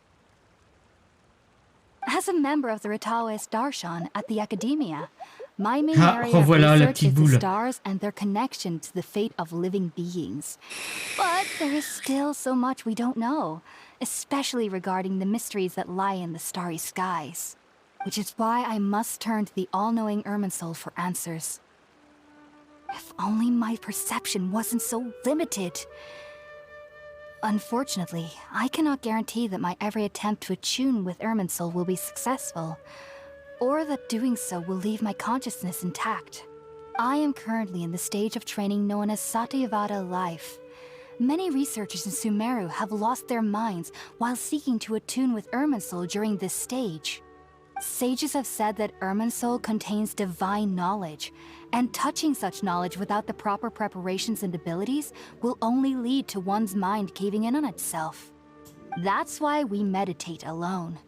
As a member of the Ritaoist Darshan at the Academia, my main area of research is the stars and their connection to the fate of living beings. But there is still so much we don't know, especially regarding the mysteries that lie in the starry skies. Which is why I must turn to the all-knowing Irminsul for answers. If only my perception wasn't so limited. Unfortunately, I cannot guarantee that my every attempt to attune with Irminsul will be successful, or that doing so will leave my consciousness intact. I am currently in the stage of training known as Satyavada life. Many researchers in Sumeru have lost their minds while seeking to attune with Irminsul during this stage. Sages have said that Irminsul contains divine knowledge, and touching such knowledge without the proper preparations and abilities will only lead to one's mind caving in on itself. That's why we meditate alone.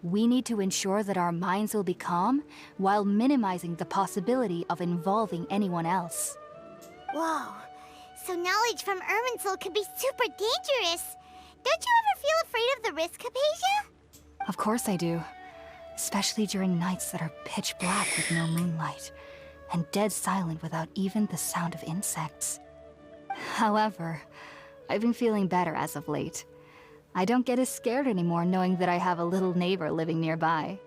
We need to ensure that our minds will be calm while minimizing the possibility of involving anyone else. Whoa, so knowledge from Irminsul could be super dangerous. Don't you ever feel afraid of the risk, Hypatia? Of course I do. Especially during nights that are pitch black with no moonlight, and dead silent without even the sound of insects. However, I've been feeling better as of late. I don't get as scared anymore knowing that I have a little neighbor living nearby.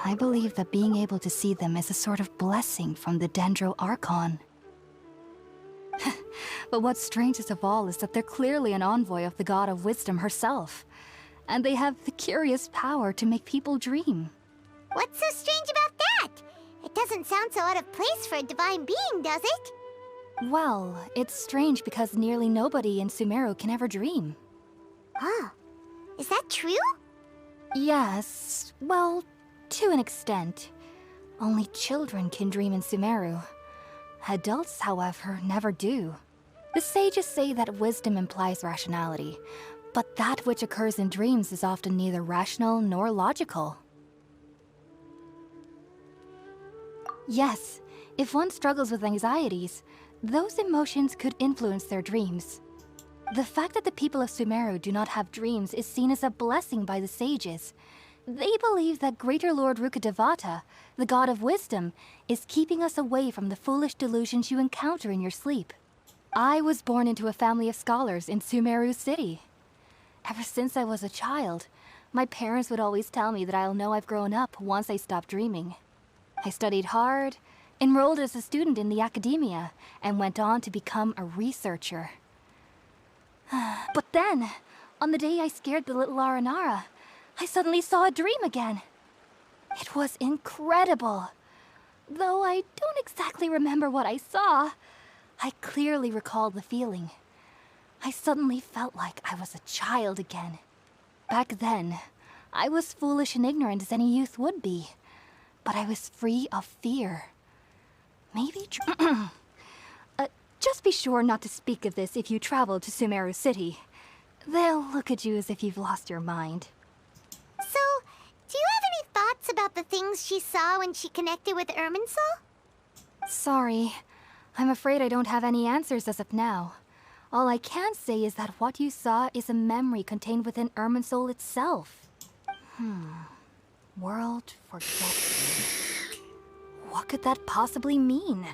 I believe that being able to see them is a sort of blessing from the Dendro Archon. But what's strangest of all is that they're clearly an envoy of the God of Wisdom herself. And they have the curious power to make people dream. What's so strange about that? It doesn't sound so out of place for a divine being, does it? Well, it's strange because nearly nobody in Sumeru can ever dream. Oh, is that true? Yes, well, to an extent. Only children can dream in Sumeru. Adults, however, never do. The sages say that wisdom implies rationality, but that which occurs in dreams is often neither rational nor logical. Yes, if one struggles with anxieties, those emotions could influence their dreams. The fact that the people of Sumeru do not have dreams is seen as a blessing by the sages. They believe that Greater Lord Rukkhadevata, the god of wisdom, is keeping us away from the foolish delusions you encounter in your sleep. I was born into a family of scholars in Sumeru City. Ever since I was a child, my parents would always tell me that I'll know I've grown up once I stop dreaming. I studied hard, enrolled as a student in the academia, and went on to become a researcher. But then, on the day I scared the little Aranara, I suddenly saw a dream again. It was incredible. Though I don't exactly remember what I saw, I clearly recall the feeling. I suddenly felt like I was a child again. Back then, I was foolish and ignorant as any youth would be, but I was free of fear. Maybe just be sure not to speak of this if you travel to Sumeru City. They'll look at you as if you've lost your mind. So, do you have any thoughts about the things she saw when she connected with Irminsul? Sorry. I'm afraid I don't have any answers as of now. All I can say is that what you saw is a memory contained within Irminsul itself. World forgetting. What could that possibly mean?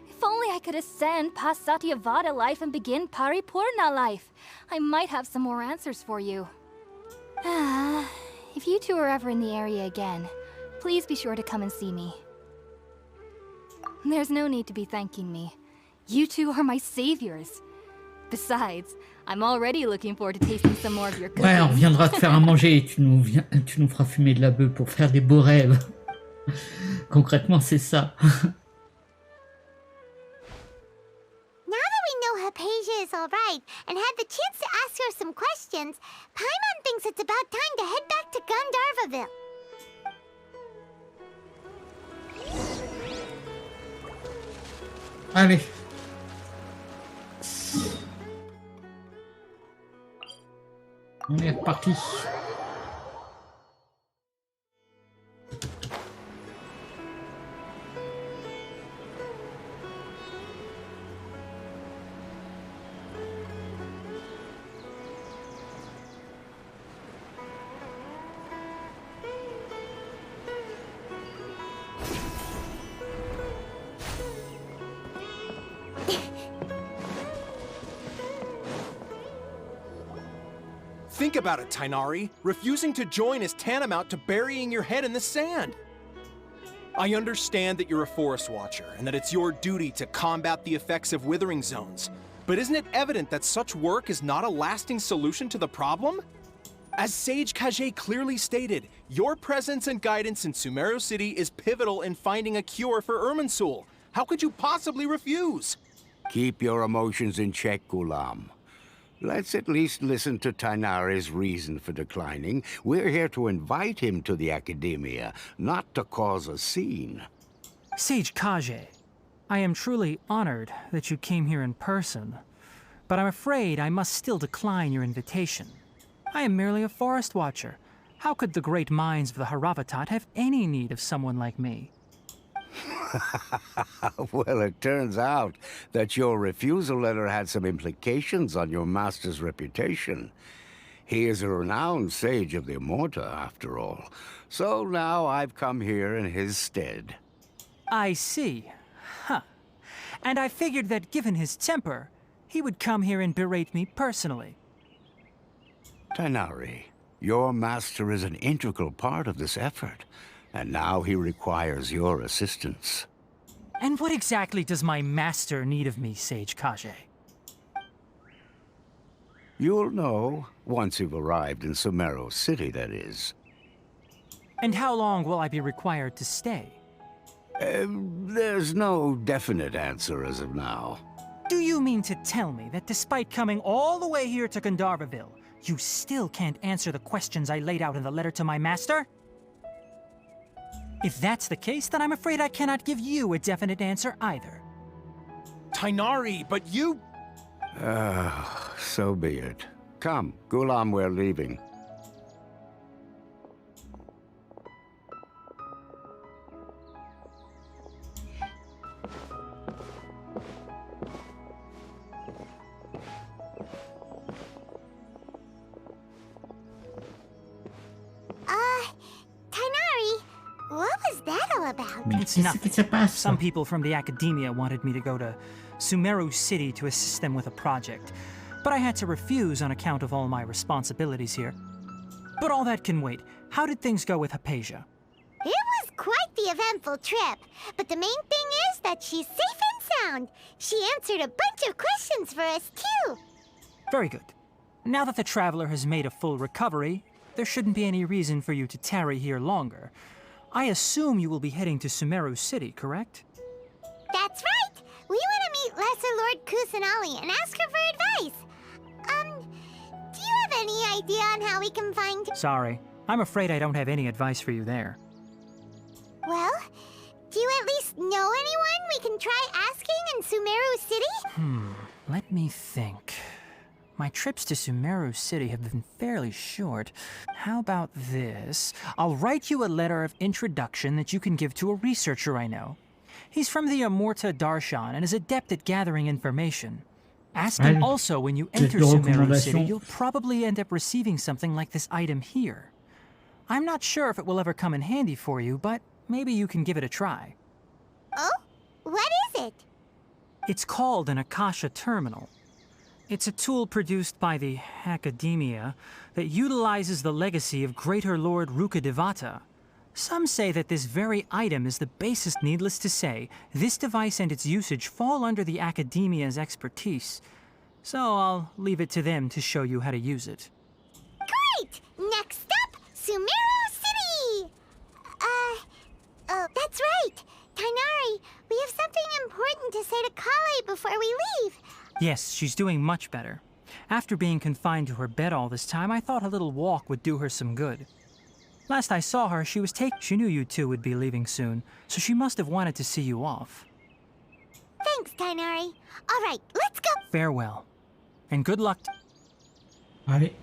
If only I could ascend past Satyavada life and begin Paripurna life, I might have some more answers for you. If you two are ever in the area again, please be sure to come and see me. There's no need to be thanking me. You two are my saviors. Besides, I'm already looking forward to tasting some more of your cookies. Ouais, on viendra te faire à manger et tu nous feras fumer de la bœuf pour faire des beaux rêves. Concrètement, c'est ça. Now that we know Hypatia is alright and had the chance to ask her some questions, Paimon thinks it's about time to head back to Gandharvaville. Allez. On est reparti. Think about it, Tainari. Refusing to join is tantamount to burying your head in the sand. I understand that you're a forest watcher and that it's your duty to combat the effects of withering zones. But isn't it evident that such work is not a lasting solution to the problem? As Sage Kage clearly stated, your presence and guidance in Sumeru City is pivotal in finding a cure for Irminsul. How could you possibly refuse? Keep your emotions in check, Gulam. Let's at least listen to Tainari's reason for declining. We're here to invite him to the Academia, not to cause a scene. Sage Kage, I am truly honored that you came here in person, but I'm afraid I must still decline your invitation. I am merely a forest watcher. How could the great minds of the Haravatat have any need of someone like me? Well, it turns out that your refusal letter had some implications on your master's reputation. He is a renowned sage of the Immorta, after all. So now I've come here in his stead. I see. Huh. And I figured that given his temper, he would come here and berate me personally. Tainari, your master is an integral part of this effort. And now he requires your assistance. And what exactly does my master need of me, Sage Kage? You'll know, once you've arrived in Sumeru City, that is. And how long will I be required to stay? There's no definite answer as of now. Do you mean to tell me that despite coming all the way here to Gandharvaville, you still can't answer the questions I laid out in the letter to my master? If that's the case, then I'm afraid I cannot give you a definite answer either. Tighnari, but you... So be it. Come, Gulam, we're leaving. Tighnari, what was that all about? Mais It's qu'est-ce qui se passe? Some people from the academia wanted me to go to Sumeru City to assist them with a project, but I had to refuse on account of all my responsibilities here. But all that can wait. How did things go with Hypatia? It was quite the eventful trip, but the main thing is that she's safe and sound. She answered a bunch of questions for us, too. Very good. Now that the traveler has made a full recovery, there shouldn't be any reason for you to tarry here longer. I assume you will be heading to Sumeru City, correct? That's right. We want to meet Lesser Lord Kusanali and ask her for advice. Do you have any idea on how we can find... Sorry, I'm afraid I don't have any advice for you there. Well, do you at least know anyone we can try asking in Sumeru City? Let me think. My trips to Sumeru City have been fairly short. How about this? I'll write you a letter of introduction that you can give to a researcher I know. He's from the Amurta Darshan and is adept at gathering information. Ask him also when you enter Sumeru City, you'll probably end up receiving something like this item here. I'm not sure if it will ever come in handy for you, but maybe you can give it a try. Oh? What is it? It's called an Akasha Terminal. It's a tool produced by the Academia that utilizes the legacy of Greater Lord Rukkhadevata. Some say that this very item is the basis. Needless to say, this device and its usage fall under the Academia's expertise. So I'll leave it to them to show you how to use it. Great! Next up, Sumeru City! Oh, that's right. Tighnari, we have something important to say to Kale before we leave. Yes, she's doing much better. After being confined to her bed all this time, I thought a little walk would do her some good. Last I saw her, she knew you two would be leaving soon, so she must have wanted to see you off. Thanks, Tighnari. All right, let's go. Farewell. And good luck. Allez.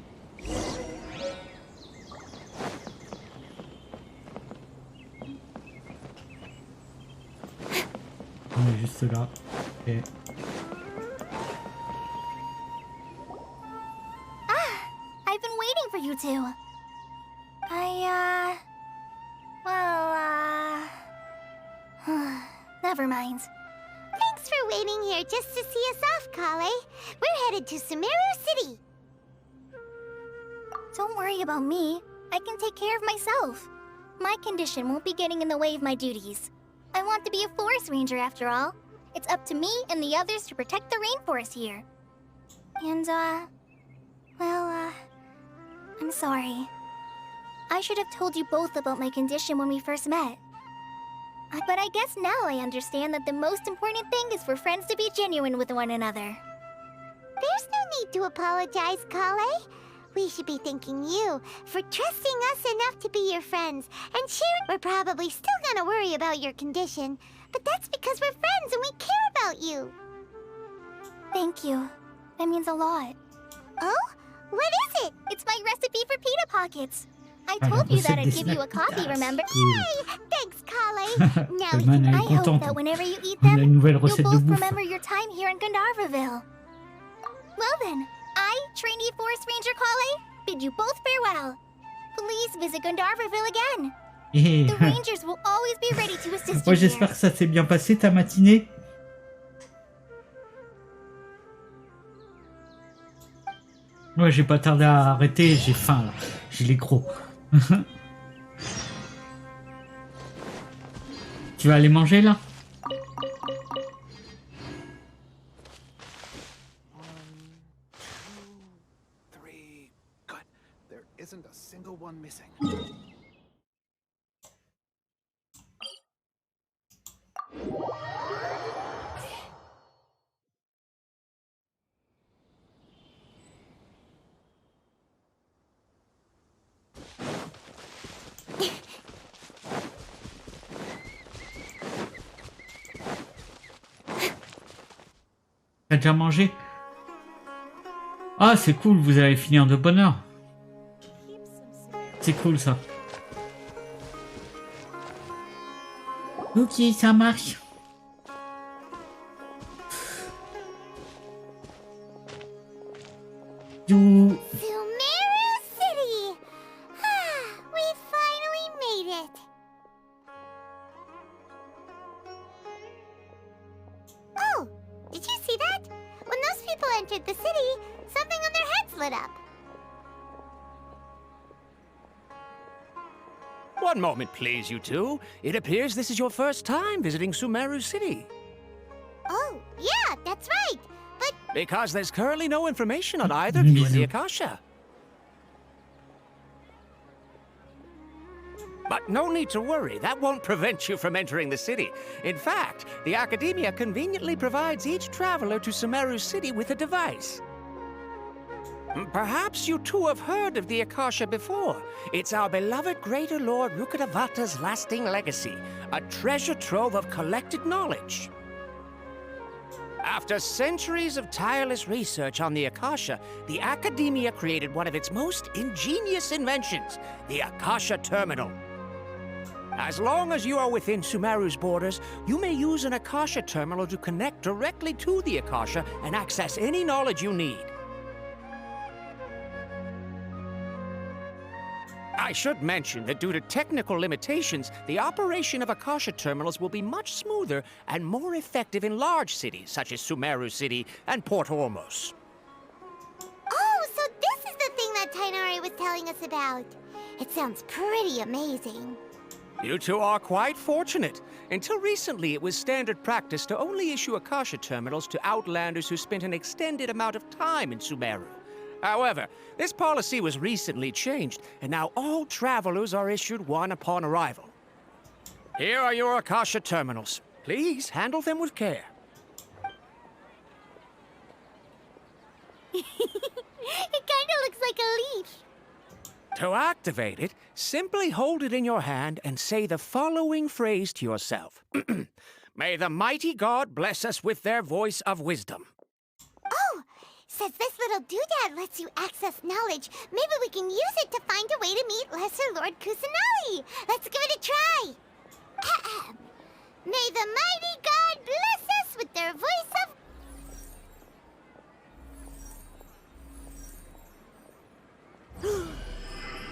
On est juste là. Et... I've been waiting for you two. Never mind. Thanks for waiting here just to see us off, Kale. We're headed to Sumeru City. Don't worry about me. I can take care of myself. My condition won't be getting in the way of my duties. I want to be a forest ranger after all. It's up to me and the others to protect the rainforest here. And, I'm sorry. I should have told you both about my condition when we first met. But I guess now I understand that the most important thing is for friends to be genuine with one another. There's no need to apologize, Kale. We should be thanking you for trusting us enough to be your friends. And sure, we're probably still gonna worry about your condition, but that's because we're friends and we care about you. Thank you. That means a lot. Oh? What is it? It's my recipe for pita pockets. I told you that I'd give you a copy, remember? Yay! Thanks, Kale. Now we can... I hope that whenever you eat them, you'll both remember your time here in Gandharvaville. Well then, I, trainee Forest Ranger Kale, bid you both farewell. Please visit Gandharvaville again. The Rangers will always be ready to assist you. Moi, j'espère que ça s'est bien passé ta matinée. Ouais, j'ai pas tardé à arrêter, j'ai faim là, j'ai les crocs. Tu vas aller manger là? 1, 2, 3. Good. There isn't a single one missing. T'as déjà mangé? Ah, c'est cool, vous allez finir de bonne heure. C'est cool ça. Ok, ça marche. You... Sumeru City! Ah, we finally made it! Oh, did you see that? When those people entered the city, something on their heads lit up. One moment, please, you two. It appears this is your first time visiting Sumeru City. Oh, yeah, that's right. But Because there's currently no information on either of you in the Akasha. But no need to worry, that won't prevent you from entering the city. In fact, the Academia conveniently provides each traveler to Sumeru City with a device. Perhaps you two have heard of the Akasha before. It's our beloved Greater Lord Rukkhadevata's lasting legacy, a treasure trove of collected knowledge. After centuries of tireless research on the Akasha, the Academia created one of its most ingenious inventions, the Akasha Terminal. As long as you are within Sumeru's borders, you may use an Akasha Terminal to connect directly to the Akasha and access any knowledge you need. I should mention that due to technical limitations, the operation of Akasha terminals will be much smoother and more effective in large cities such as Sumeru City and Port Ormos. oh, so this is the thing that Tainari was telling us about. It sounds pretty amazing. You two are quite fortunate. Until recently, it was standard practice to only issue Akasha terminals to outlanders who spent an extended amount of time in Sumeru. However, this policy was recently changed, and now all travelers are issued one upon arrival. Here are your Akasha terminals. Please handle them with care. It kinda looks like a leaf. To activate it, simply hold it in your hand and say the following phrase to yourself. May the mighty God bless us with their voice of wisdom. Oh, says this little doodad lets you access knowledge. Maybe we can use it to find a way to meet Lesser Lord Kusanali. Let's give it a try. Ahem. May the mighty God bless us with their voice of...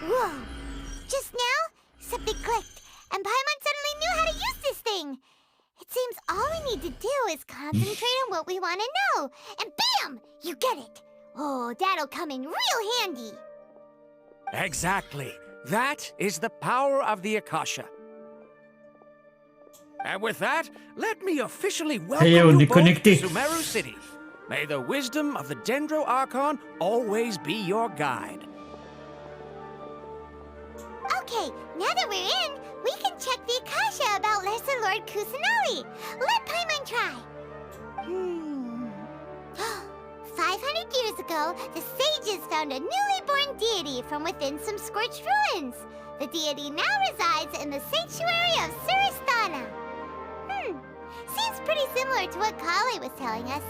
Whoa. Just now, something clicked, and Paimon suddenly knew how to use this thing. It seems all we need to do is concentrate on what we want to know, and bam! You get it. Oh, that'll come in real handy. Exactly. That is the power of the Akasha. And with that, let me officially welcome you both to Sumeru City. May the wisdom of the Dendro Archon always be your guide. Okay, now that we're in, we can check the Akasha about Lesser Lord Kusanali. Let Paimon try. 500 years ago, the sages found a newly born deity from within some scorched ruins. The deity now resides in the sanctuary of Suristana. Seems pretty similar to what Kale was telling us.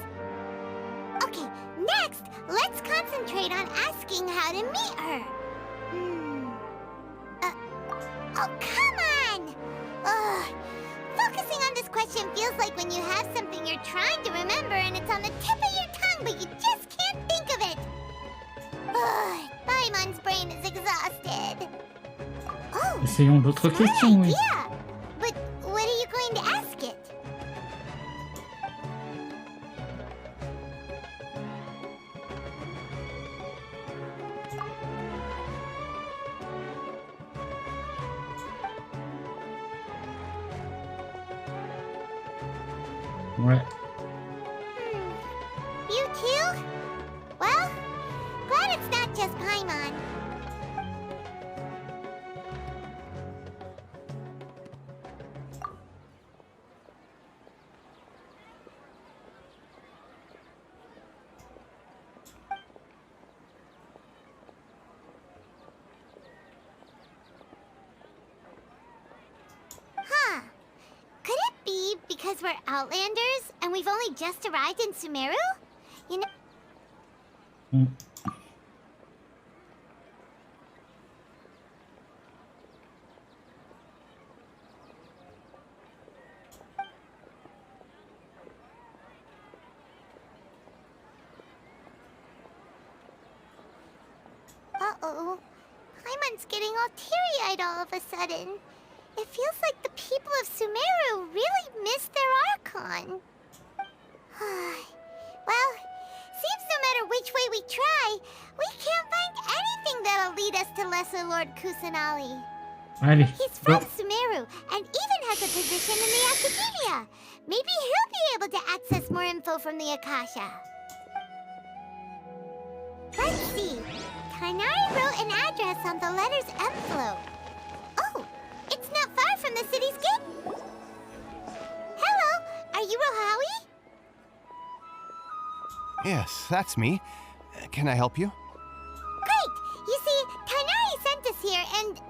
Okay, next, let's concentrate on asking how to meet her. Oh, come on! Ugh. Focusing on this question feels like when you have something you're trying to remember and it's on the tip of your tongue, but you just can't think of it. Ugh. Paimon's brain is exhausted. Oh, Essayons d'autres questions, oui. Yeah, but what are you going to ask it? Ouais. You too? Well, glad it's not just Paimon. Huh. Could it be because we're Outlanders and we've only just arrived in Sumeru? Mm. Uh-oh. Paimon's getting all teary-eyed all of a sudden. It feels like the people of Sumeru really miss their Archon. Well, seems no matter which way we try, we can't find anything that'll lead us to Lesser Lord Kusanali. Allez, He's go. from Sumeru and even has a position in the Academia. Maybe he'll be able to access more info from the Akasha. Let's see. Tainari wrote an address on the letter's envelope. Oh, it's not far from the city's gate. Hello, are you Rohawi? Yes, that's me. Can I help you? Great! You see, Tainari sent us here and...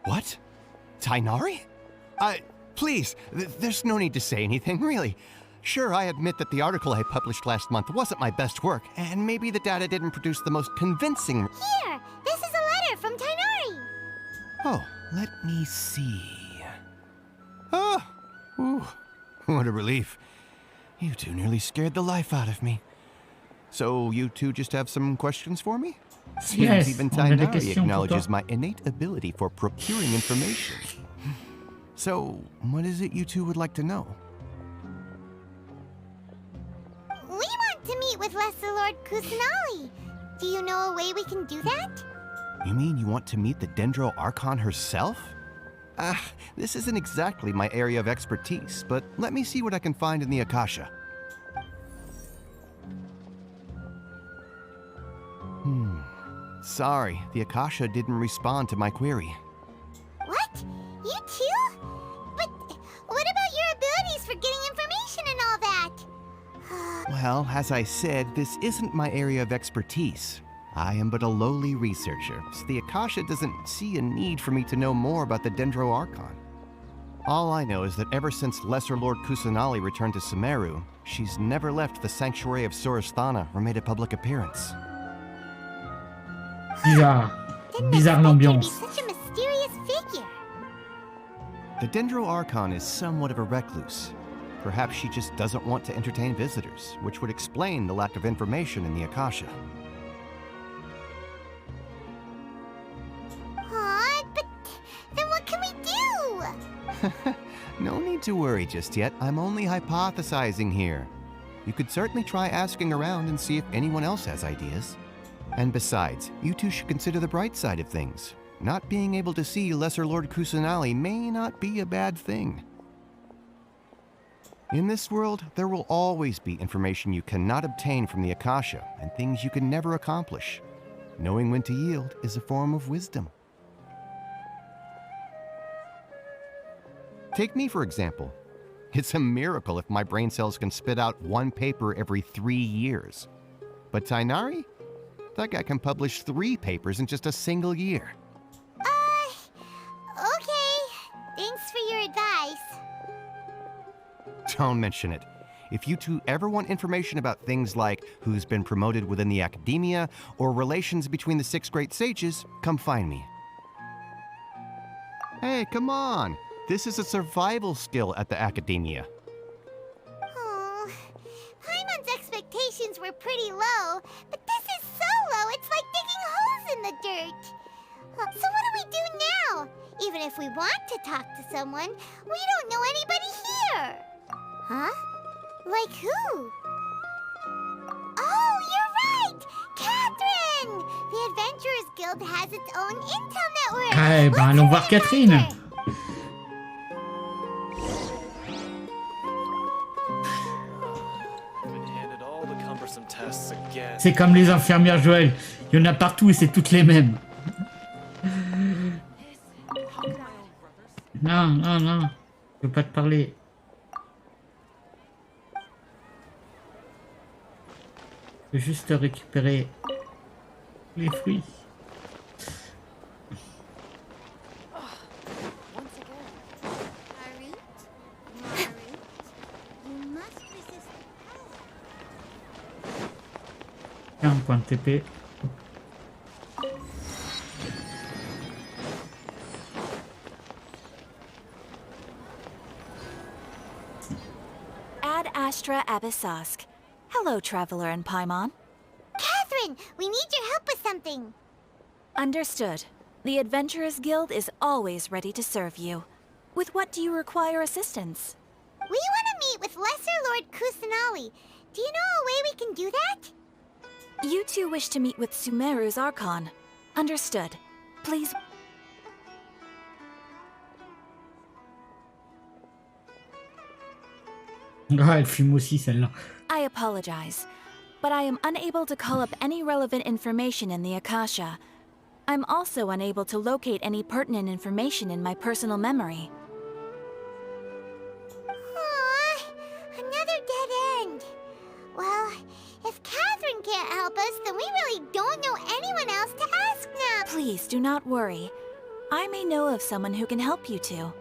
What? Tainari? Please, there's no need to say anything, really. Sure, I admit that the article I published last month wasn't my best work, and maybe the data didn't produce the most convincing... Here, this is a letter from Tainari. Oh, let me see. Oh, ooh, what a relief. You two nearly scared the life out of me. So you two just have some questions for me? Seems Yes, even on a des Tainari questions pour acknowledges toi. my innate ability for procuring information. So, what is it you two would like to know? We want to meet with Lesser Lord Kusanali. Do you know a way we can do that? You mean you want to meet the Dendro Archon herself? This isn't exactly my area of expertise, but let me see what I can find in the Akasha. Sorry, the Akasha didn't respond to my query. What? You too? But what about your abilities for getting information and all that? Well, as I said, this isn't my area of expertise. I am but a lowly researcher, so the Akasha doesn't see a need for me to know more about the Dendro Archon. All I know is that ever since Lesser Lord Kusanali returned to Sumeru, she's never left the Sanctuary of Sorasthana or made a public appearance. Bizarre. Didn't Bizarre expect her to be l'ambiance. such a mysterious figure. The Dendro Archon is somewhat of a recluse. Perhaps she just doesn't want to entertain visitors, which would explain the lack of information in the Akasha. Aw, but then what can we do? No need to worry just yet. I'm only hypothesizing here. You could certainly try asking around and see if anyone else has ideas. And besides, you two should consider the bright side of things. Not being able to see Lesser Lord Kusanali may not be a bad thing. In this world, there will always be information you cannot obtain from the Akasha and things you can never accomplish. Knowing when to yield is a form of wisdom. Take me, for example. It's a miracle if my brain cells can spit out one paper every 3 years. But Tainari? That guy can publish 3 papers in just a single year. Okay. Thanks for your advice. Don't mention it. If you two ever want information about things like who's been promoted within the Academia or relations between the 6 great sages, come find me. Hey, come on. This is a survival skill at the Academia. Oh, Paimon's expectations were pretty low, but this is so low, it's like digging holes in the dirt. So what do we do now? Even if we want to talk to someone, we don't know anybody here. Huh? Like who? Oh, you're right! Catherine! The Adventurers Guild has its own intel network. Eh ben, allons voir Catherine. C'est comme les infirmières Joël. Il y en a partout et c'est toutes les mêmes. Non, non, non. Je veux pas te parler. Je veux juste récupérer les fruits. point de TP. Ad Astra Abyssosk. Hello, Traveler and Paimon. Catherine, we need your help with something. Understood. The Adventurers Guild is always ready to serve you. With what do you require assistance? We want to meet with Lesser Lord Kusanali. Do you know a way we can do that? You two wish to meet with Sumeru's Archon. Understood. Please... Ah, elle fume aussi celle-là. I apologize, but I am unable to call up any relevant information in the Akasha. I'm also unable to locate any pertinent information in my personal memory. Aww, another dead end. Well, if Catherine can't help us, then we really don't know anyone else to ask now. Please do not worry. I may know of someone who can help you two.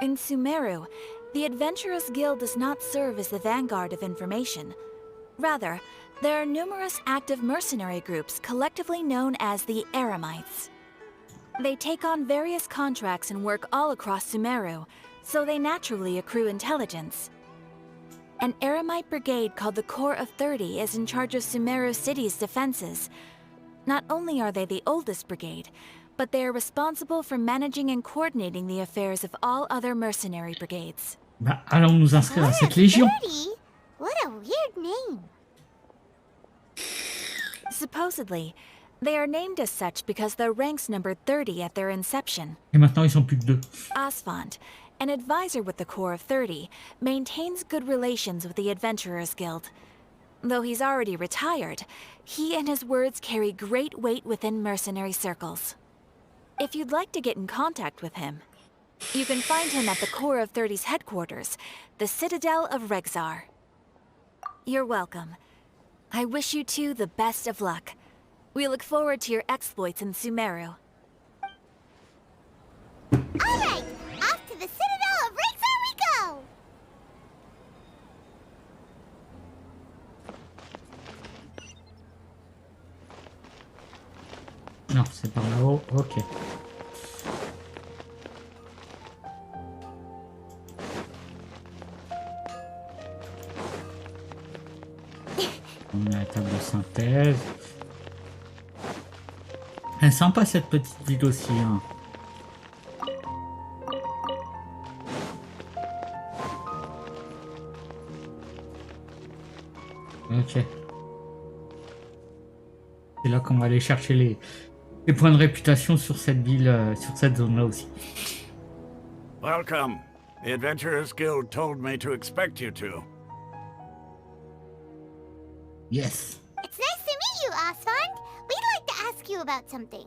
In Sumeru, the Adventurers Guild does not serve as the vanguard of information. Rather, there are numerous active mercenary groups collectively known as the Eremites. They take on various contracts and work all across Sumeru, so they naturally accrue intelligence. An Eremite brigade called the Corps of 30 is in charge of Sumeru City's defenses. Not only are they the oldest brigade, but they are responsible for managing and coordinating the affairs of all other mercenary brigades. Bah, allons nous inscrire à cette légion. 30? What a weird name. Supposedly, they are named as such because their ranks numbered 30 at their inception. Et maintenant ils sont plus que 2. Asfand, an advisor with the Corps of 30, maintains good relations with the Adventurers Guild. Though he's already retired, he and his words carry great weight within mercenary circles. If you'd like to get in contact with him, you can find him at the Corps of 30's headquarters, the Citadel of Rexar. You're welcome. I wish you two the best of luck. We look forward to your exploits in Sumeru. Alright, off to the Citadel of Rexar we go! Non, c'est par là-haut. Ok. On a la table de synthèse. Elle est sympa cette petite ville aussi. Hein. Ok. C'est là qu'on va aller chercher les points de réputation sur cette ville, sur cette zone-là aussi. Welcome. The Adventurers Guild told me to expect you two. Yes. It's nice to meet you, Asfand. We'd like to ask you about something.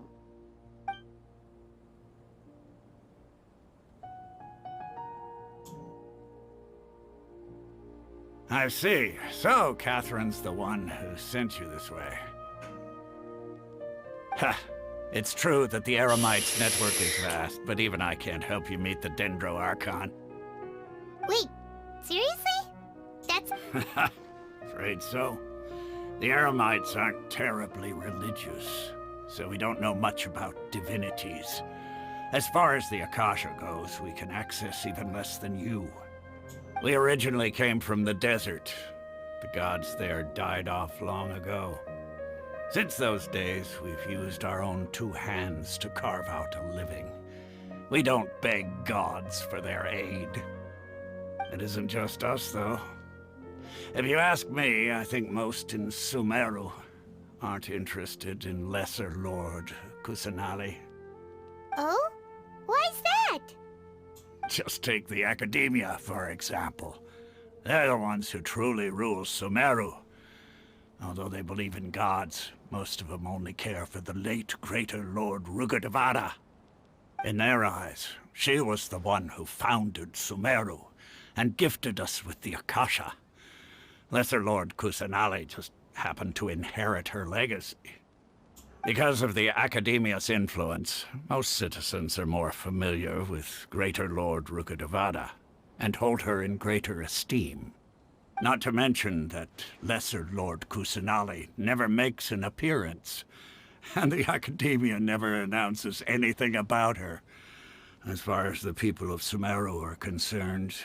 I see. So, Catherine's the one who sent you this way. Ha! It's true that the Eremites' network is vast, but even I can't help you meet the Dendro Archon. Wait, seriously? That's... Afraid so. The Eremites aren't terribly religious, so we don't know much about divinities. As far as the Akasha goes, we can access even less than you. We originally came from the desert. The gods there died off long ago. Since those days, we've used our own two hands to carve out a living. We don't beg gods for their aid. It isn't just us, though. If you ask me, I think most in Sumeru aren't interested in Lesser Lord Kusanali. Oh? Why's that? Just take the Academia, for example. They're the ones who truly rule Sumeru. Although they believe in gods, most of them only care for the late Greater Lord Rukkhadevata. In their eyes, she was the one who founded Sumeru and gifted us with the Akasha. Lesser Lord Kusanali just happened to inherit her legacy. Because of the Academia's influence, most citizens are more familiar with Greater Lord Rukkhadevata and hold her in greater esteem. Not to mention that Lesser Lord Kusanali never makes an appearance, and the Academia never announces anything about her. As far as the people of Sumeru are concerned,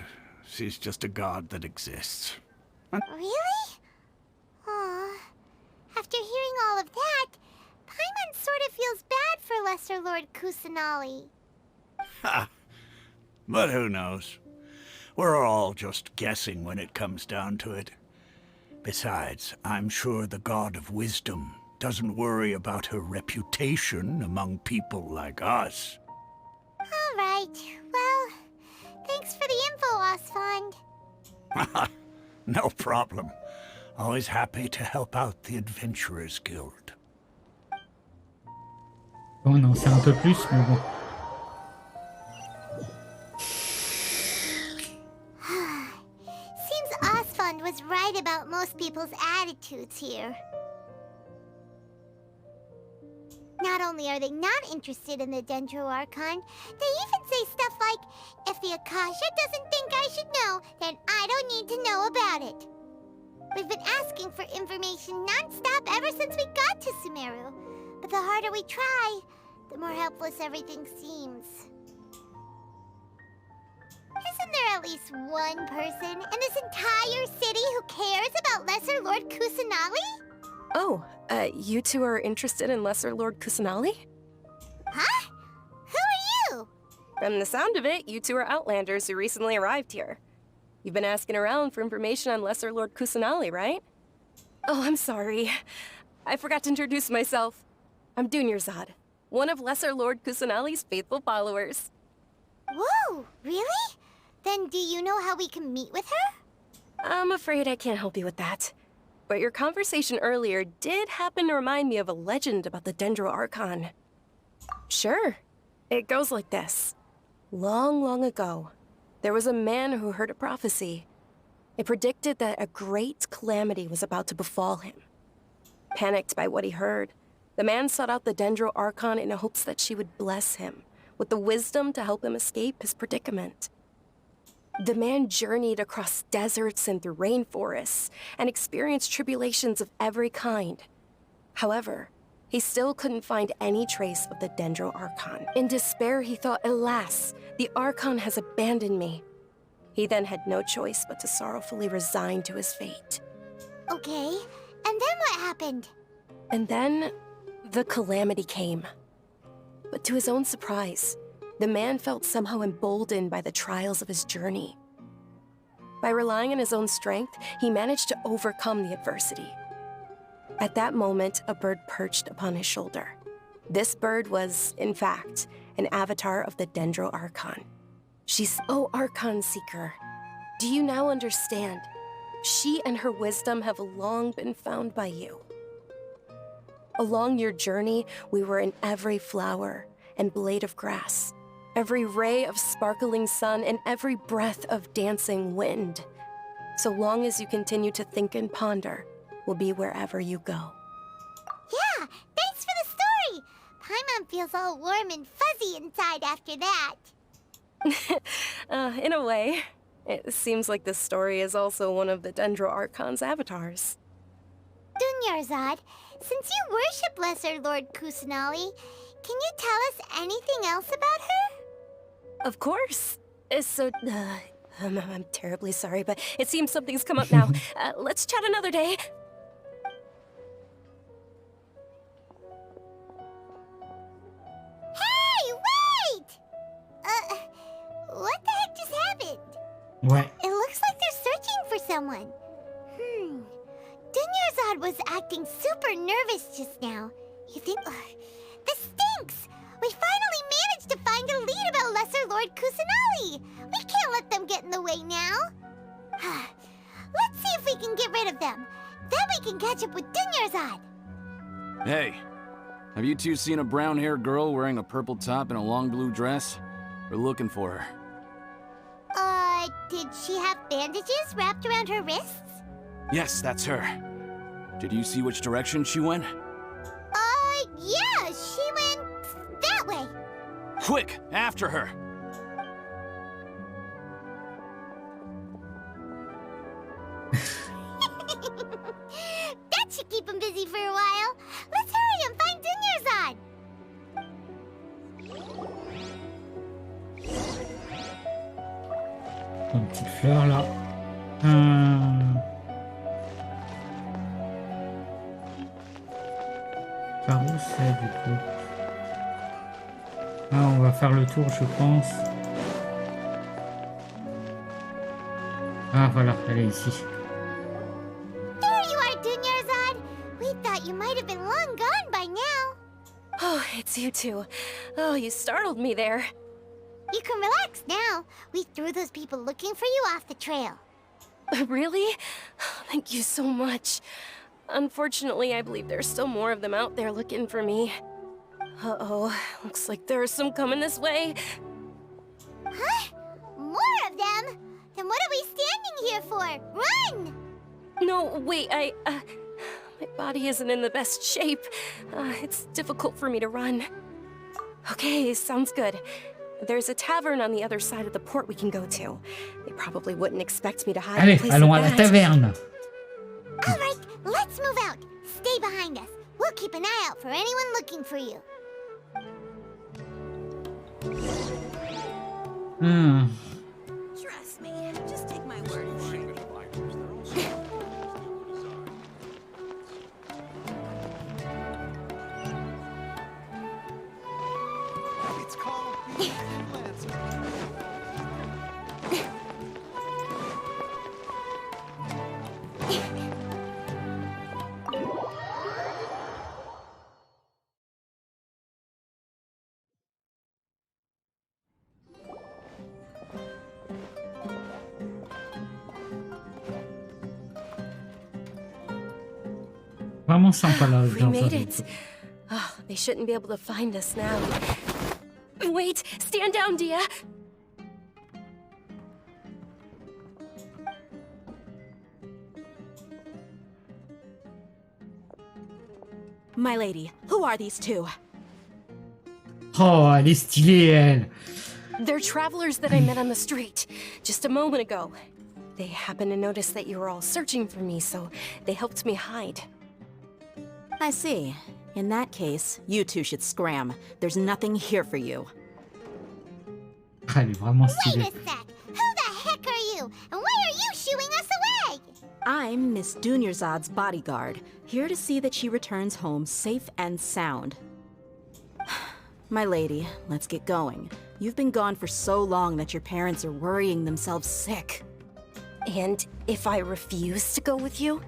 she's just a god that exists. Really? Aw. After hearing all of that, Paimon sort of feels bad for Lesser Lord Kusanali. Ha! But who knows? We're all just guessing when it comes down to it. Besides, I'm sure the God of Wisdom doesn't worry about her reputation among people like us. All right. Well, thanks for the info, Osfond. No problem. Always happy to help out the Adventurers Guild. On en sait un peu plus, mais bon. Seems Osfond was right about most people's attitudes here. Not only are they not interested in the Dendro Archon, they even say stuff like, if the Akasha doesn't think I should know, then I don't need to know about it. We've been asking for information non-stop ever since we got to Sumeru. But the harder we try, the more helpless everything seems. Isn't there at least one person in this entire city who cares about Lesser Lord Kusanali? Oh, you two are interested in Lesser Lord Kusanali? Huh? Who are you? From the sound of it, you two are Outlanders who recently arrived here. You've been asking around for information on Lesser Lord Kusanali, right? Oh, I'm sorry. I forgot to introduce myself. I'm Dunyarzad, one of Lesser Lord Kusanali's faithful followers. Whoa, really? Then do you know how we can meet with her? I'm afraid I can't help you with that. But your conversation earlier did happen to remind me of a legend about the Dendro Archon. Sure. It goes like this. Long, long ago, there was a man who heard a prophecy. It predicted that a great calamity was about to befall him. Panicked by what he heard, the man sought out the Dendro Archon in hopes that she would bless him with the wisdom to help him escape his predicament. The man journeyed across deserts and through rainforests and experienced tribulations of every kind. However, he still couldn't find any trace of the Dendro Archon. In despair, he thought, alas, the Archon has abandoned me. He then had no choice but to sorrowfully resign to his fate. Okay, and then what happened? And then, the calamity came. But to his own surprise, the man felt somehow emboldened by the trials of his journey. By relying on his own strength, he managed to overcome the adversity. At that moment, a bird perched upon his shoulder. This bird was, in fact, an avatar of the Dendro Archon. Oh, Archon Seeker, do you now understand? She and her wisdom have long been found by you. Along your journey, we were in every flower and blade of grass, every ray of sparkling sun, and every breath of dancing wind. So long as you continue to think and ponder, we'll be wherever you go. Yeah, thanks for the story! Paimon feels all warm and fuzzy inside after that. In a way. It seems like this story is also one of the Dendro Archon's avatars. Dunyarzad, since you worship Lesser Lord Kusanali, can you tell us anything else about her? Of course. I'm terribly sorry, but it seems something's come up now. Let's chat another day. Hey, wait! What the heck just happened? Ouais. It looks like they're searching for someone. Dunyarzad was acting super nervous just now. You think... this stinks! We finally managed to find a lead about Lesser Lord Kusanali! We can't let them get in the way now! Let's see if we can get rid of them. Then we can catch up with Dunyarzad! Hey, have you two seen a brown-haired girl wearing a purple top and a long blue dress? We're looking for her. Did she have bandages wrapped around her wrists? Yes, that's her. Did you see which direction she went? Yeah, she went that way. Quick, after her! Une petite fleur là. Par où c'est du coup? Ah, on va faire le tour, je pense. Ah voilà, elle est ici. There you are, Dunyarzad! We thought you might have been long gone by now. Oh, it's you two. Oh, you startled me there. You can relax now. We threw those people looking for you off the trail. Really? Thank you so much. Unfortunately, I believe there's still more of them out there looking for me. Uh-oh, looks like there's some coming this way. Huh? More of them? Then what are we standing here for? Run! No, wait, my body isn't in the best shape. It's difficult for me to run. Okay, sounds good. There's a tavern on the other side of the port we can go to. They probably wouldn't expect me to hide in a Allez, place allons like à la that. taverne. All right, let's move out. Stay behind us. We'll keep an eye out for anyone looking for you. Trust me, just take my word. It's called Lancer. Vraiment sympa là. We made it. Oh, they shouldn't be able to find us now. Wait, stand down, Dia. My lady, who are these two? Oh, elle est stylée, elle. They're travelers that I met on the street just a moment ago. They happened to notice that you were all searching for me, so they helped me hide. I see. In that case, you two should scram. There's nothing here for you. Elle est vraiment Wait stylée. a sec. Who the heck are you? And why are you shooing us away? I'm Miss Dunyarzad's bodyguard, here to see that she returns home safe and sound. My lady, let's get going. You've been gone for so long that your parents are worrying themselves sick. And if I refuse to go with you?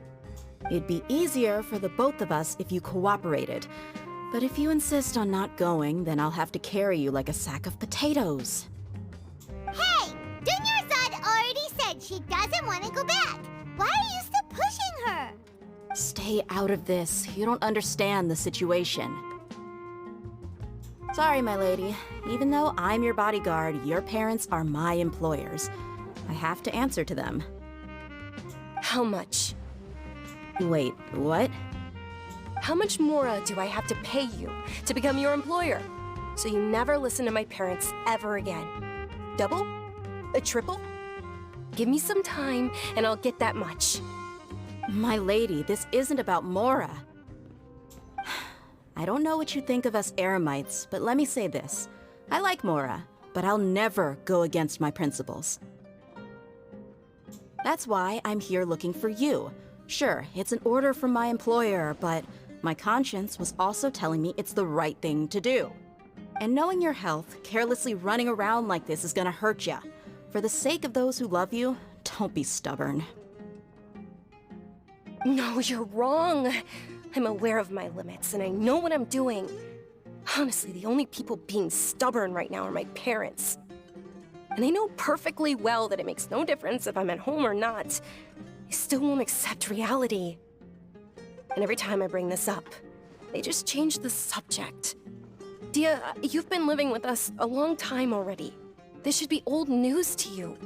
It'd be easier for the both of us if you cooperated. But if you insist on not going, then I'll have to carry you like a sack of potatoes. Hey! Dunyarzad already said she doesn't want to go back. Why are you still pushing her? Stay out of this. You don't understand the situation. Sorry, my lady. Even though I'm your bodyguard, your parents are my employers. I have to answer to them. How much? Wait, what? How much more do I have to pay you to become your employer? So you never listen to my parents ever again. Double? A triple? Give me some time and I'll get that much. My lady, this isn't about Mora. I don't know what you think of us Eremites, but let me say this. I like Mora, but I'll never go against my principles. That's why I'm here looking for you. Sure, it's an order from my employer, but my conscience was also telling me it's the right thing to do. And knowing your health, carelessly running around like this is gonna hurt ya. For the sake of those who love you, don't be stubborn. No, you're wrong. I'm aware of my limits and I know what I'm doing. Honestly, the only people being stubborn right now are my parents. And they know perfectly well that it makes no difference if I'm at home or not. They still won't accept reality. And every time I bring this up, they just change the subject. Dia, you've been living with us a long time already. This should be old news to you.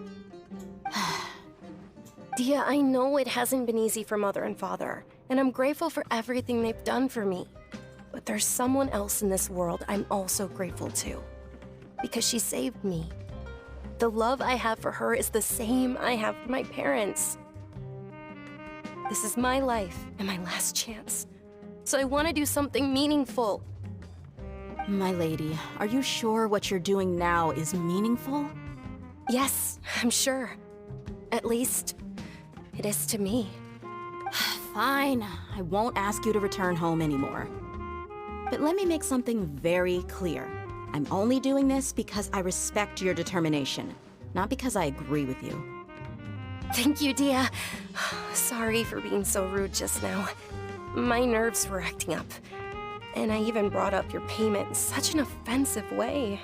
Dia, I know it hasn't been easy for Mother and Father, and I'm grateful for everything they've done for me. But there's someone else in this world I'm also grateful to. Because she saved me. The love I have for her is the same I have for my parents. This is my life and my last chance. So I want to do something meaningful. My lady, are you sure what you're doing now is meaningful? Yes, I'm sure. At least, it is to me. Fine, I won't ask you to return home anymore. But let me make something very clear. I'm only doing this because I respect your determination, not because I agree with you. Thank you, Dia. Sorry for being so rude just now. My nerves were acting up. And I even brought up your payment in such an offensive way.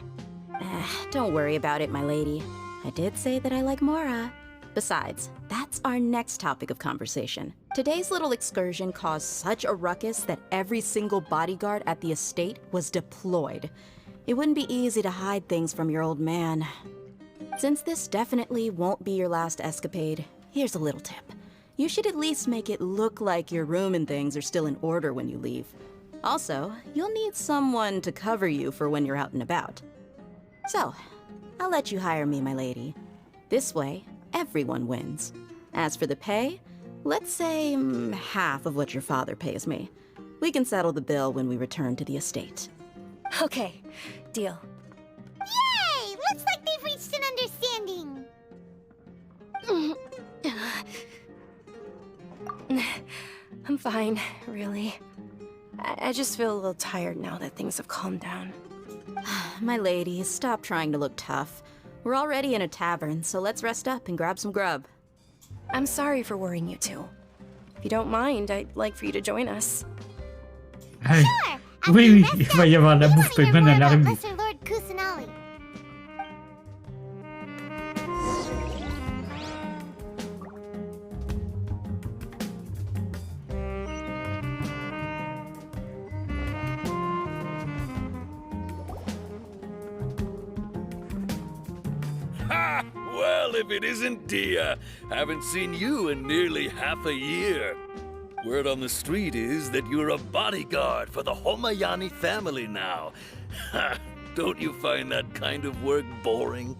Don't worry about it, my lady. I did say that I like Mora. Besides, that's our next topic of conversation. Today's little excursion caused such a ruckus that every single bodyguard at the estate was deployed. It wouldn't be easy to hide things from your old man. Since this definitely won't be your last escapade, here's a little tip. You should at least make it look like your room and things are still in order when you leave. Also, you'll need someone to cover you for when you're out and about. So, I'll let you hire me, my lady. This way, everyone wins. As for the pay, let's say half of what your father pays me. We can settle the bill when we return to the estate. Okay, deal. Yay! Looks like they've reached an understanding. I'm fine, really. I just feel a little tired now that things have calmed down. My lady, stop trying to look tough. We're already in a tavern, so let's rest up and grab some grub. I'm sorry for worrying you two. If you don't mind, I'd like for you to join us. Hey. Oui, oui, il va y avoir la bouffe payment à l'arrivée. Lesser Lord Kusanali. Ha! Well, if it isn't Dia. Haven't seen you in nearly half a year. Word on the street is that you're a bodyguard for the Homayani family now. Ha! Don't you find that kind of work boring?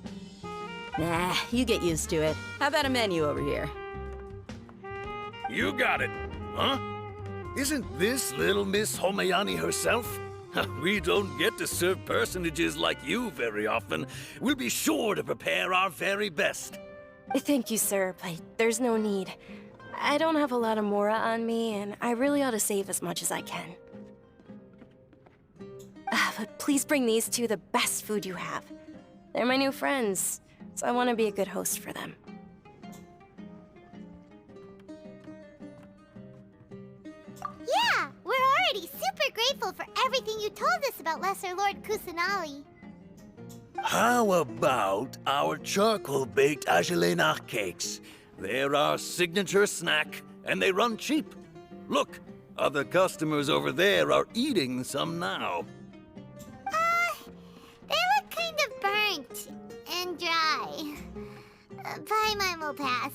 Nah, you get used to it. How about a menu over here? You got it, huh? Isn't this little Miss Homayani herself? We don't get to serve personages like you very often. We'll be sure to prepare our very best. Thank you, sir, but there's no need. I don't have a lot of Mora on me, and I really ought to save as much as I can. But please bring these two the best food you have. They're my new friends, so I want to be a good host for them. Yeah, we're already super grateful for everything you told us about Lesser Lord Kusanali. How about our charcoal-baked Agelenach cakes? They're our signature snack, and they run cheap. Look, other customers over there are eating some now. They look kind of burnt and dry. Paimon will pass.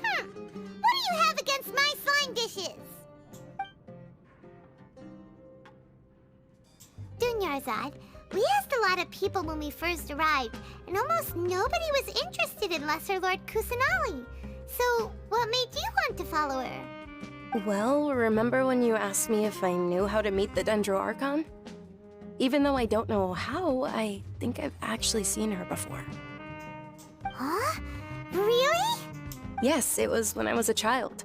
What do you have against my slime dishes? Dunyarzad, we asked a lot of people when we first arrived, and almost nobody was interested in Lesser Lord Kusanali. So, what made you want to follow her? Well, remember when you asked me if I knew how to meet the Dendro Archon? Even though I don't know how, I think I've actually seen her before. Huh? Really? Yes, it was when I was a child.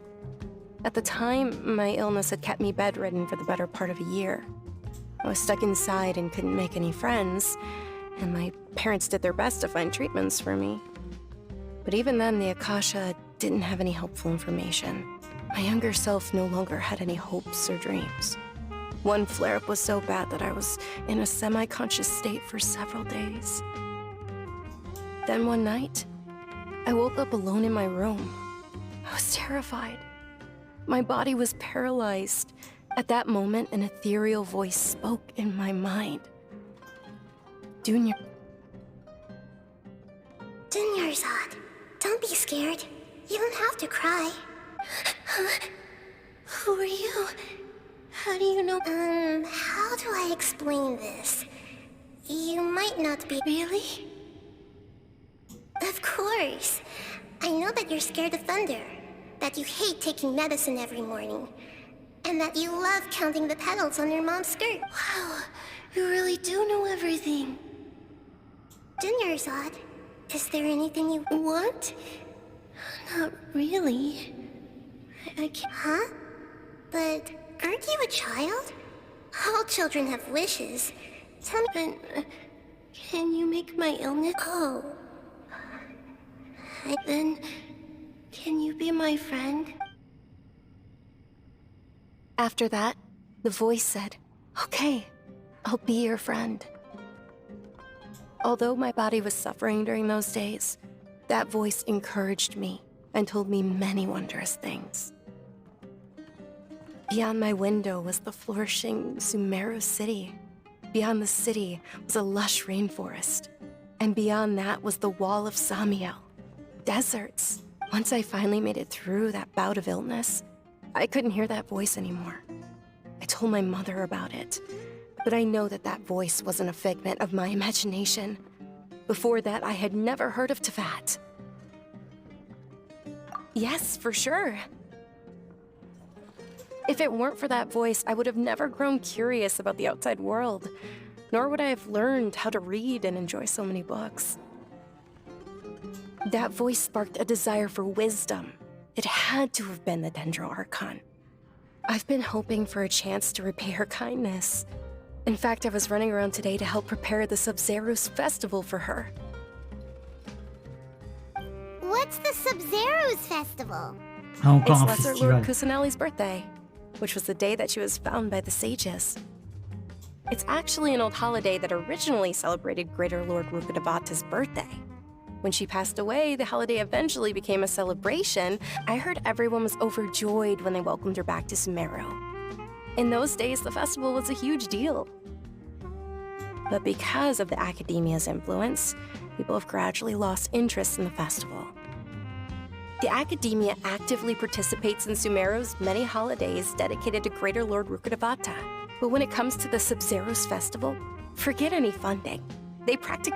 At the time, my illness had kept me bedridden for the better part of a year. I was stuck inside and couldn't make any friends, and my parents did their best to find treatments for me. But even then, the Akasha didn't have any helpful information. My younger self no longer had any hopes or dreams. One flare-up was so bad that I was in a semi-conscious state for several days. Then one night, I woke up alone in my room. I was terrified. My body was paralyzed. At that moment, an ethereal voice spoke in my mind. Dunyarzad, don't be scared. You don't have to cry. Who are you? How do you know? How do I explain this? You might not be... Really? Of course. I know that you're scared of thunder, that you hate taking medicine every morning, and that you love counting the petals on your mom's skirt. Wow, you really do know everything. Dinner's odd. Is there anything you want? Not really. I can't. Huh? But aren't you a child? All children have wishes. Tell me. But can you make my illness? Oh. Then, can you be my friend? After that, the voice said, "Okay, I'll be your friend." Although my body was suffering during those days, that voice encouraged me and told me many wondrous things. Beyond my window was the flourishing Sumeru city. Beyond the city was a lush rainforest. And beyond that was the wall of Samiel. Deserts. Once I finally made it through that bout of illness, I couldn't hear that voice anymore. I told my mother about it, but I know that that voice wasn't a figment of my imagination. Before that, I had never heard of Teyvat. Yes, for sure. If it weren't for that voice, I would have never grown curious about the outside world, nor would I have learned how to read and enjoy so many books. That voice sparked a desire for wisdom. It had to have been the Dendro Archon. I've been hoping for a chance to repay her kindness. In fact, I was running around today to help prepare the Sub-Zerus festival for her. What's the Sub-Zerus festival? Encore un It's Lesser Lord festival. Kusanali's birthday, which was the day that she was found by the sages. It's actually an old holiday that originally celebrated Greater Lord Rukkhadevata's birthday. When she passed away, the holiday eventually became a celebration. I heard everyone was overjoyed when they welcomed her back to Sumeru. In those days, the festival was a huge deal. But because of the Academia's influence, people have gradually lost interest in the festival. The Academia actively participates in Sumeru's many holidays dedicated to Greater Lord Rukkhadevata. But when it comes to the Sub-Zerus festival, forget any funding.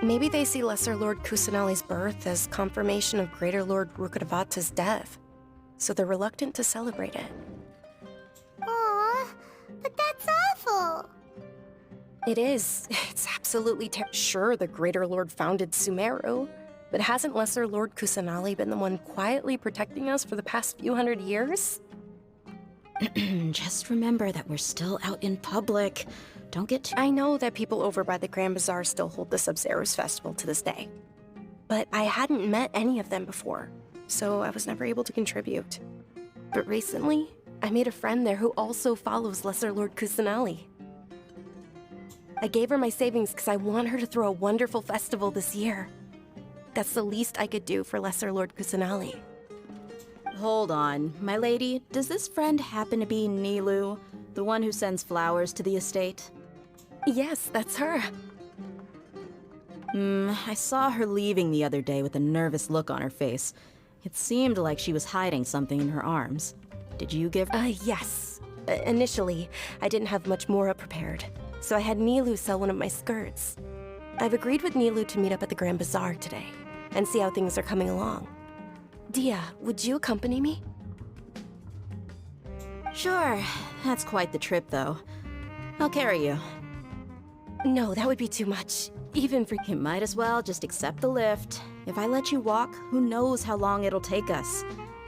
Maybe they see Lesser Lord Kusanali's birth as confirmation of Greater Lord Rukkhadevata's death, so they're reluctant to celebrate it. Aw, but that's awful. It is. It's absolutely sure the Greater Lord founded Sumeru, but hasn't Lesser Lord Kusanali been the one quietly protecting us for the past few hundred years? Just remember that we're still out in public. Don't get too... I know that people over by the Grand Bazaar still hold the Sub-Zerus festival to this day. But I hadn't met any of them before, so I was never able to contribute. But recently, I made a friend there who also follows Lesser Lord Kusanali. I gave her my savings because I want her to throw a wonderful festival this year. That's the least I could do for Lesser Lord Kusanali. Hold on, my lady. Does this friend happen to be Nilu, the one who sends flowers to the estate? Yes, that's her. I saw her leaving the other day with a nervous look on her face. It seemed like she was hiding something in her arms. Did you give... Yes. Initially, I didn't have much more prepared, so I had Nilu sell one of my skirts. I've agreed with Nilu to meet up at the Grand Bazaar today, and see how things are coming along. Dia, would you accompany me? Sure. That's quite the trip, though. I'll carry you. No, that would be too much. Even for... You might as well just accept the lift. If I let you walk, who knows how long it'll take us.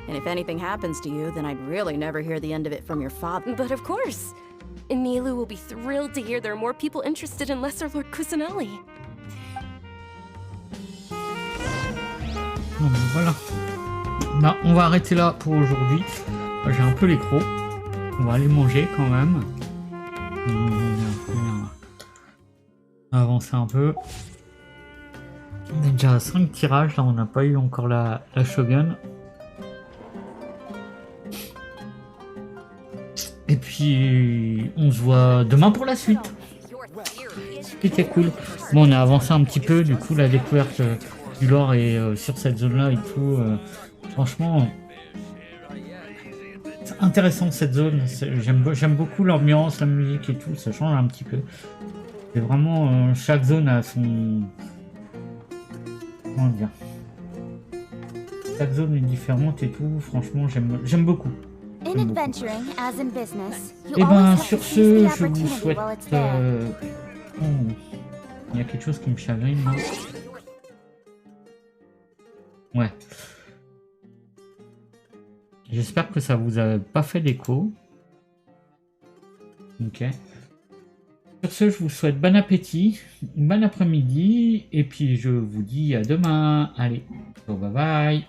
And if anything happens to you, then I'd really never hear the end of it from your father. But of course! Nilu will be thrilled to hear there are more people interested in Lesser Lord Kusanali. Bon, ben voilà. Bah, on va arrêter là pour aujourd'hui. J'ai un peu les crocs. On va aller manger quand même. On va avancer un peu. On est déjà à 5 tirages. Là, on n'a pas eu encore la Shogun. Et puis, on se voit demain pour la suite. C'était cool. Bon, on a avancé un petit peu. Du coup, la découverte du lore et sur cette zone-là et tout. Franchement, c'est intéressant cette zone. J'aime beaucoup l'ambiance, la musique et tout. Ça change un petit peu. C'est vraiment chaque zone a son... Comment dire? Chaque zone est différente et tout. Franchement, j'aime beaucoup. In adventuring, as in business, you Et always ben have sur to seize ce, the je vous opportunity souhaite... while it's there. Oh, il y a quelque chose qui me chagrine. Là. Ouais. J'espère que ça vous a pas fait d'écho. Ok. Sur ce, je vous souhaite bon appétit, bon après-midi, et puis je vous dis à demain. Allez, bye bye.